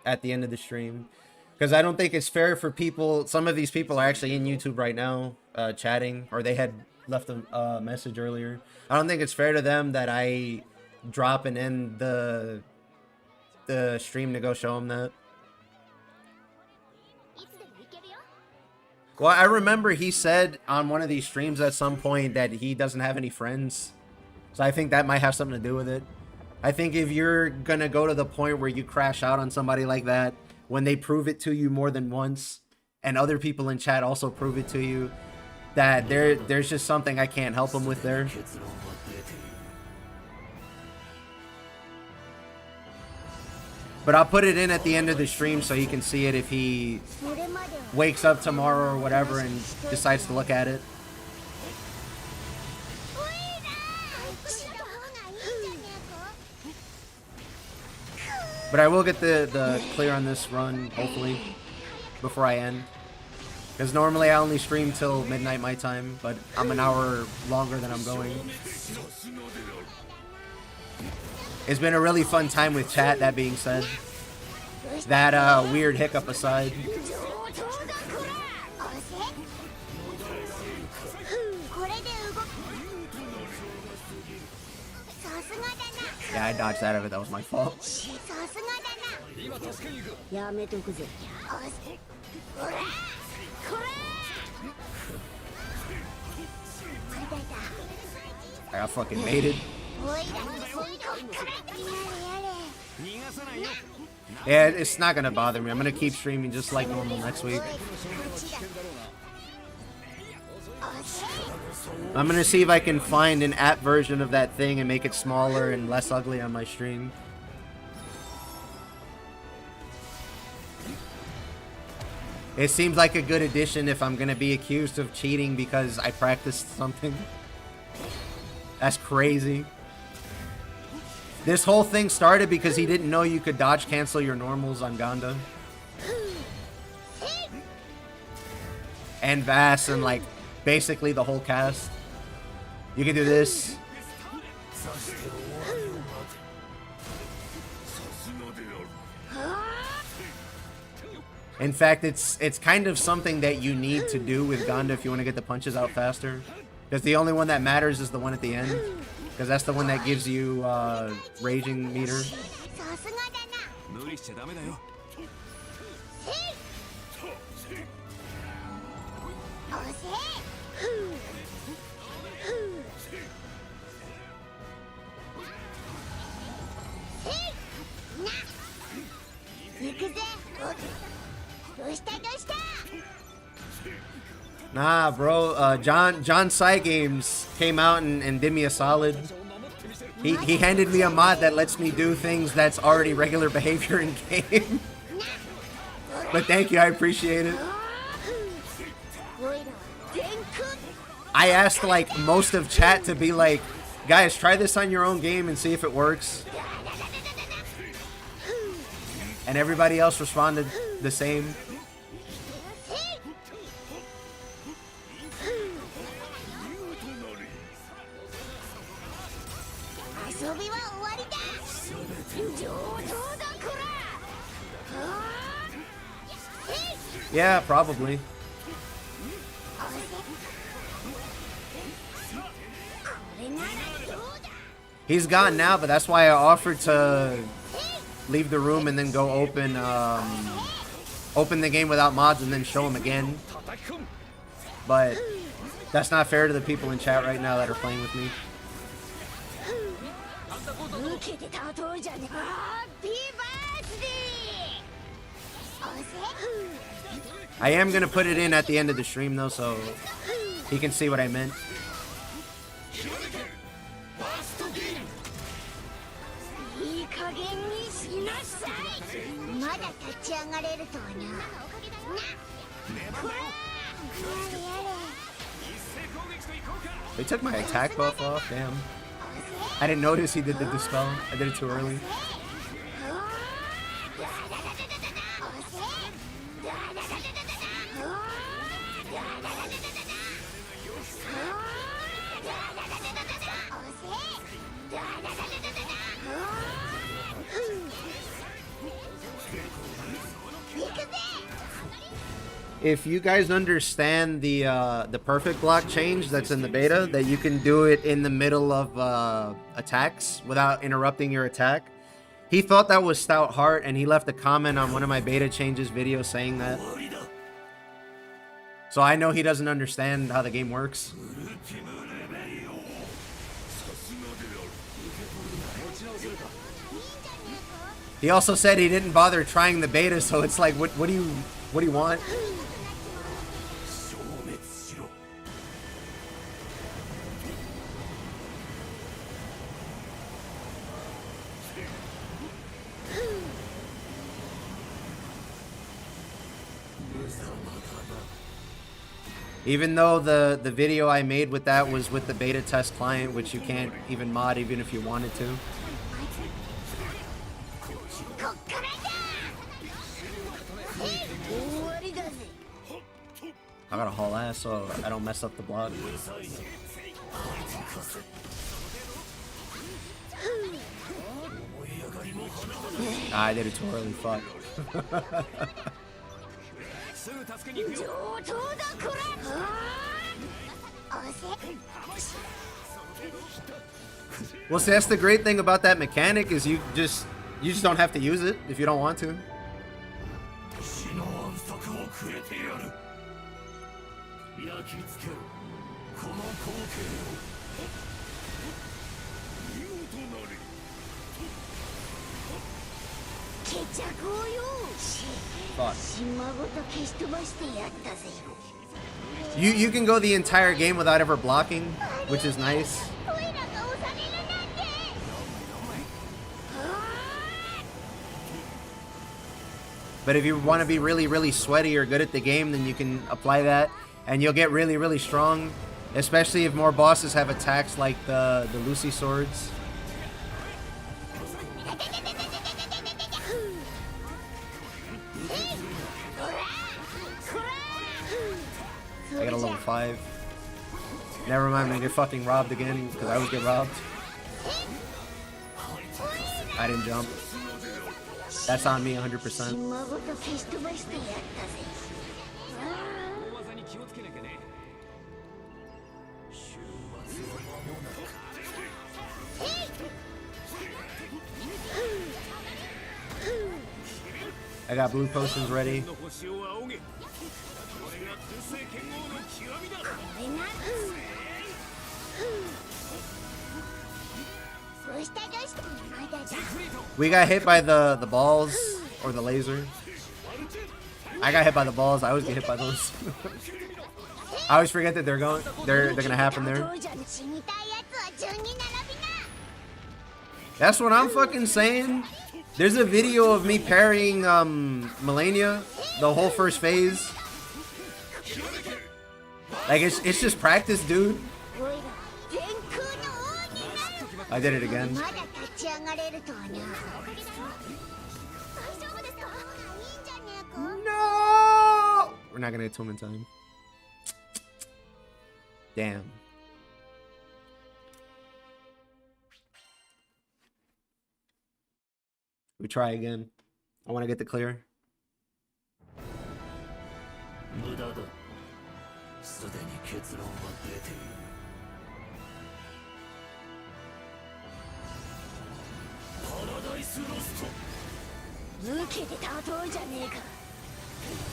at the end of the stream. Because I don't think it's fair for people. Some of these people are actually in YouTube right now, chatting, or they had left a message earlier. I don't think it's fair to them that I drop and end the stream to go show them that. Well, I remember he said on one of these streams at some point that he doesn't have any friends. So I think that might have something to do with it. I think if you're gonna go to the point where you crash out on somebody like that, when they prove it to you more than once, and other people in chat also prove it to you, that there's just something I can't help them with there. But I'll put it in at the end of the stream so you can see it if he wakes up tomorrow or whatever and decides to look at it. But I will get the clear on this run, hopefully, before I end. Because normally I only stream till midnight my time, but I'm an hour longer than I'm going. It's been a really fun time with chat, that being said. That weird hiccup aside. Yeah, I dodged out of it. That was my fault. I got fucking mated. Yeah, it's not gonna bother me. I'm gonna keep streaming just like normal next week. I'm gonna see if I can find an app version of that thing and make it smaller and less ugly on my stream. It seems like a good addition if I'm gonna be accused of cheating because I practiced something. That's crazy. This whole thing started because he didn't know you could dodge cancel your normals on Ganda. And Vass and like basically the whole cast. You can do this. In fact, it's kind of something that you need to do with Ganda if you want to get the punches out faster. Because the only one that matters is the one at the end. Because that's the one that gives you raging meter. Nah, bro. John Sai Games came out and did me a solid. He handed me a mod that lets me do things that's already regular behavior in game. But thank you, I appreciate it. I asked like most of chat to be like, guys, try this on your own game and see if it works. And everybody else responded the same. Yeah, probably. He's gone now, but that's why I offered to leave the room and then go open the game without mods and then show him again. But that's not fair to the people in chat right now that are playing with me. I am gonna put it in at the end of the stream though, so he can see what I meant. They took my attack buff off, damn. I didn't notice he did the dispel. I did it too early. If you guys understand the perfect block change that's in the beta, that you can do it in the middle of attacks without interrupting your attack. He thought that was stout heart, and he left a comment on one of my beta changes videos saying that. So I know he doesn't understand how the game works. He also said he didn't bother trying the beta, so it's like, what do you want? Even though the video I made with that was with the beta test client, which you can't even mod even if you wanted to. I gotta haul ass so I don't mess up the block. I did it too early, fuck. Well, see, that's the great thing about that mechanic is you just don't have to use it if you don't want to. Fuck. You can go the entire game without ever blocking, which is nice. But if you want to be really, really sweaty or good at the game, then you can apply that, and you'll get really, really strong. Especially if more bosses have attacks like the Lucy swords. I got a level 5. Never mind, I'm gonna get fucking robbed again, because I always get robbed. I didn't jump. That's on me 100%. I got blue potions ready. We got hit by the balls or the laser. I got hit by the balls. I always get hit by those. I always forget that they're gonna happen there. That's what I'm fucking saying. There's a video of me parrying Melania the whole first phase. Like it's just practice, dude. I did it again. No! We're not gonna get to him in time. Damn. We try again. I want to get the clear.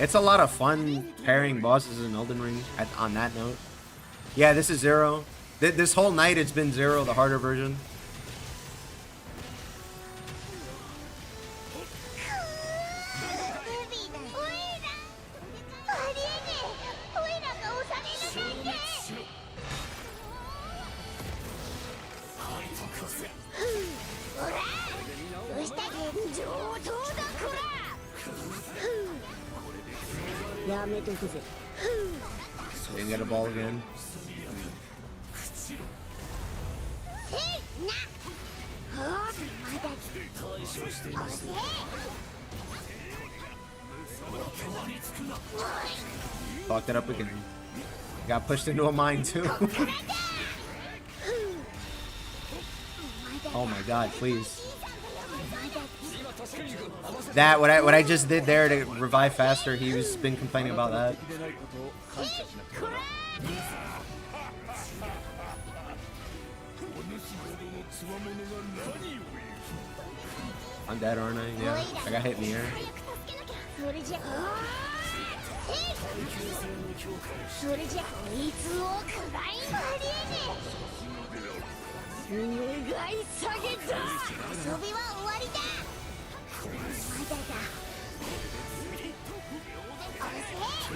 It's a lot of fun pairing bosses in Elden Ring on that note. Yeah, this is 0. This whole night it's been 0, the harder version. Didn't get a ball again. Fucked it up again. Got pushed into a mine too. Oh my god, please. That what I just did there to revive faster, he's been complaining about that. I'm dead, aren't I? Yeah. I got hit in the air.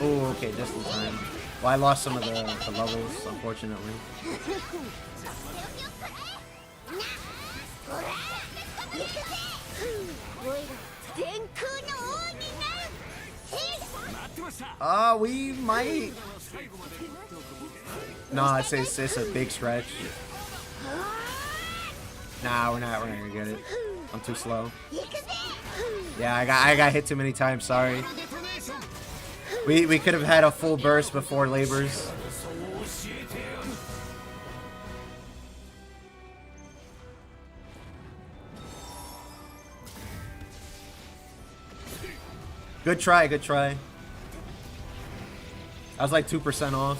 Oh, okay, just in time. Well, I lost some of the levels, unfortunately. We might. No, it's a big stretch. Nah, we're not gonna get it. I'm too slow. Yeah, I got hit too many times. Sorry. We could have had a full burst before labors. Good try, good try. I was like 2% off.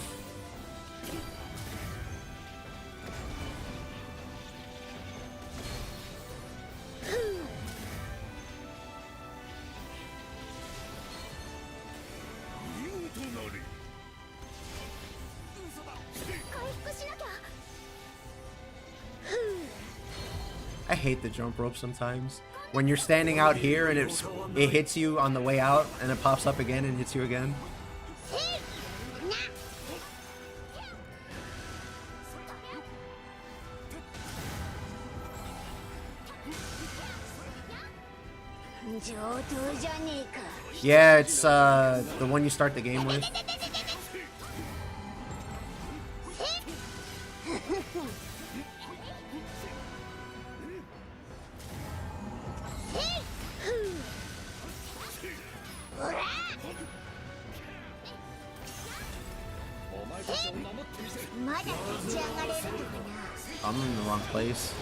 I hate the jump rope sometimes. When you're standing out here and it hits you on the way out and it pops up again and hits you again. Yeah, it's the one you start the game with. I'm in the wrong place.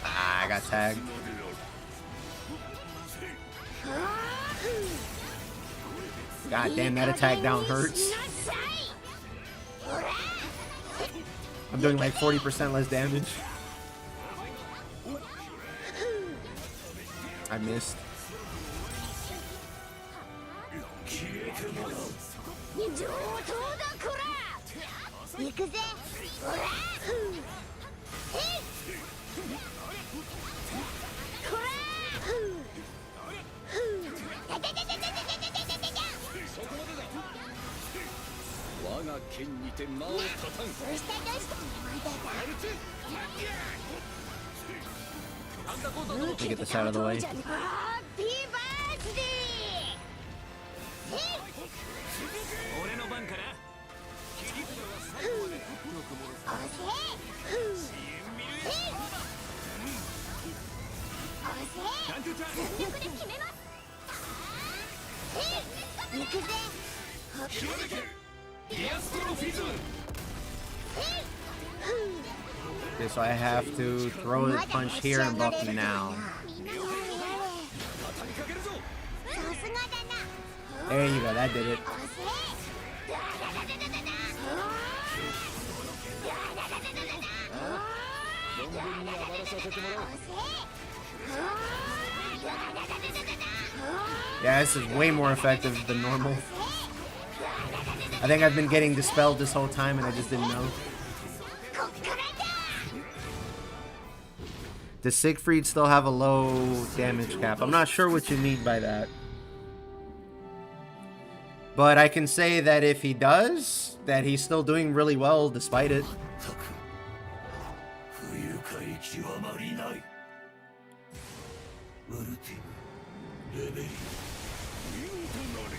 I got tagged. God damn, that attack down hurts. I'm doing like 40% less damage. I missed. Let me get this out of the way. Okay, so I have to throw the punch here and buff now. There you go, that did it. Yeah, this is way more effective than normal. I think I've been getting dispelled this whole time and I just didn't know. Does Siegfried still have a low damage cap? I'm not sure what you mean by that. But I can say that if he does, that he's still doing really well despite it.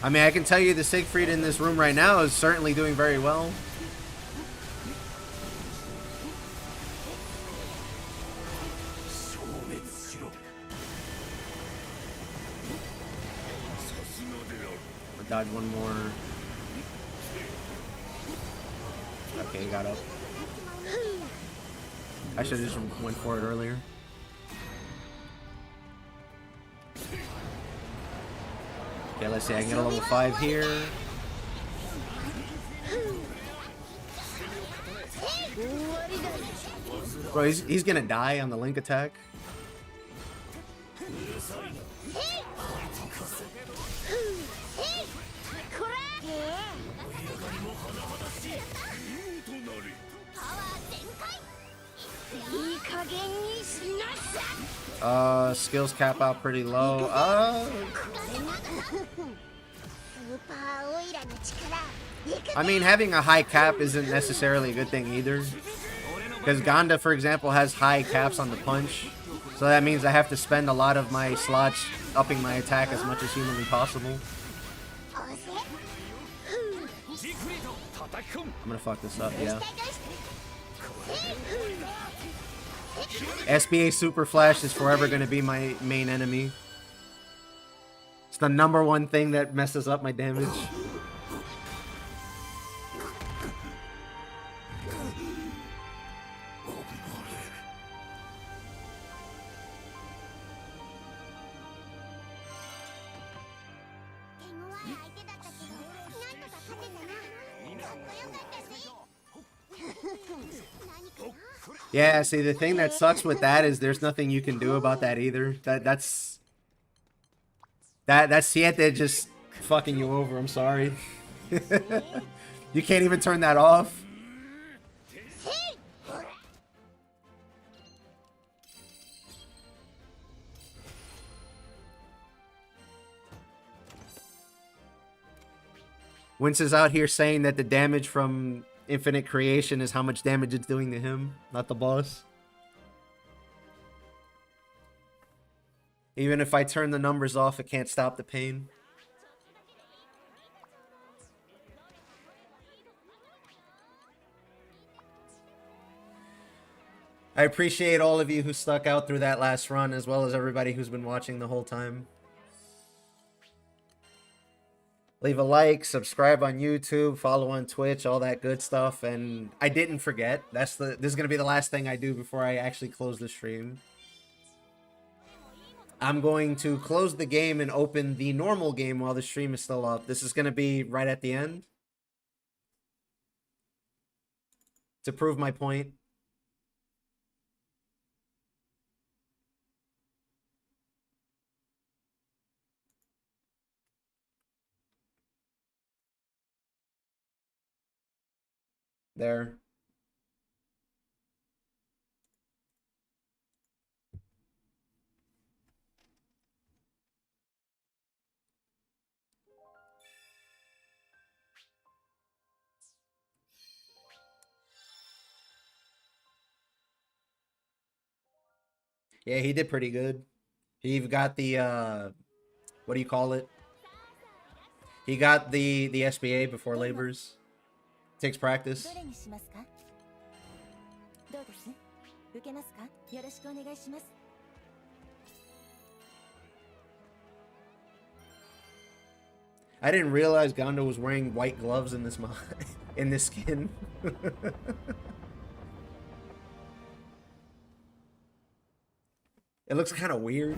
I mean, I can tell you the Siegfried in this room right now is certainly doing very well. I'll dodge one more. Okay, he got up. I should have just went for it earlier. Okay, let's see. I can get a level 5 here. Bro, he's gonna die on the Link attack. Skills cap out pretty low. I mean, having a high cap isn't necessarily a good thing either. Because Ganda, for example, has high caps on the punch. So that means I have to spend a lot of my slots upping my attack as much as humanly possible. I'm gonna fuck this up, yeah. SBA Super Flash is forever gonna be my main enemy. It's the #1 thing that messes up my damage. Yeah, see, the thing that sucks with that is there's nothing you can do about that either. That's Siete just fucking you over. I'm sorry. You can't even turn that off. Wince is out here saying that the damage from Infinite Creation is how much damage it's doing to him, not the boss. Even if I turn the numbers off, it can't stop the pain. I appreciate all of you who stuck out through that last run, as well as everybody who's been watching the whole time. Leave a like, subscribe on YouTube, follow on Twitch, all that good stuff. And I didn't forget. This is going to be the last thing I do before I actually close the stream. I'm going to close the game and open the normal game while the stream is still up. This is going to be right at the end. To prove my point. There. Yeah, he did pretty good. He got the what do you call it? He got the SBA before labors. Takes practice. I didn't realize Ganda was wearing white gloves in this in this skin. It looks kind of weird.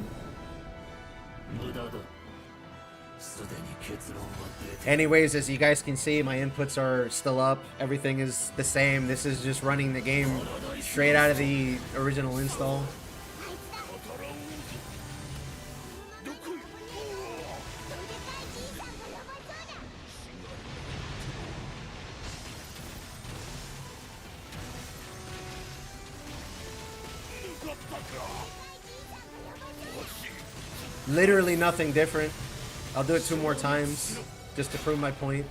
Anyways, as you guys can see, my inputs are still up. Everything is the same. This is just running the game straight out of the original install. Literally nothing different. I'll do it 2 more times just to prove my point.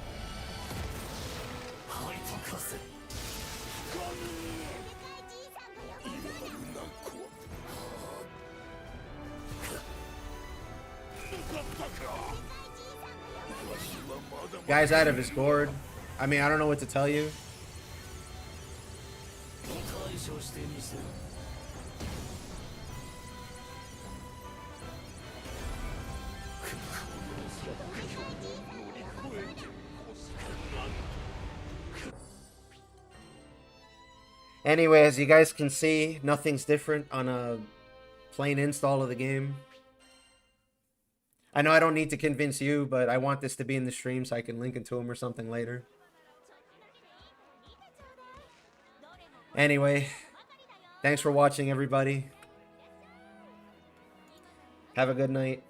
Guy's out of his gourd. I mean, I don't know what to tell you. Anyway, as you guys can see, nothing's different on a plain install of the game. I know I don't need to convince you, but I want this to be in the stream so I can link it to him or something later. Anyway, thanks for watching, everybody. Have a good night.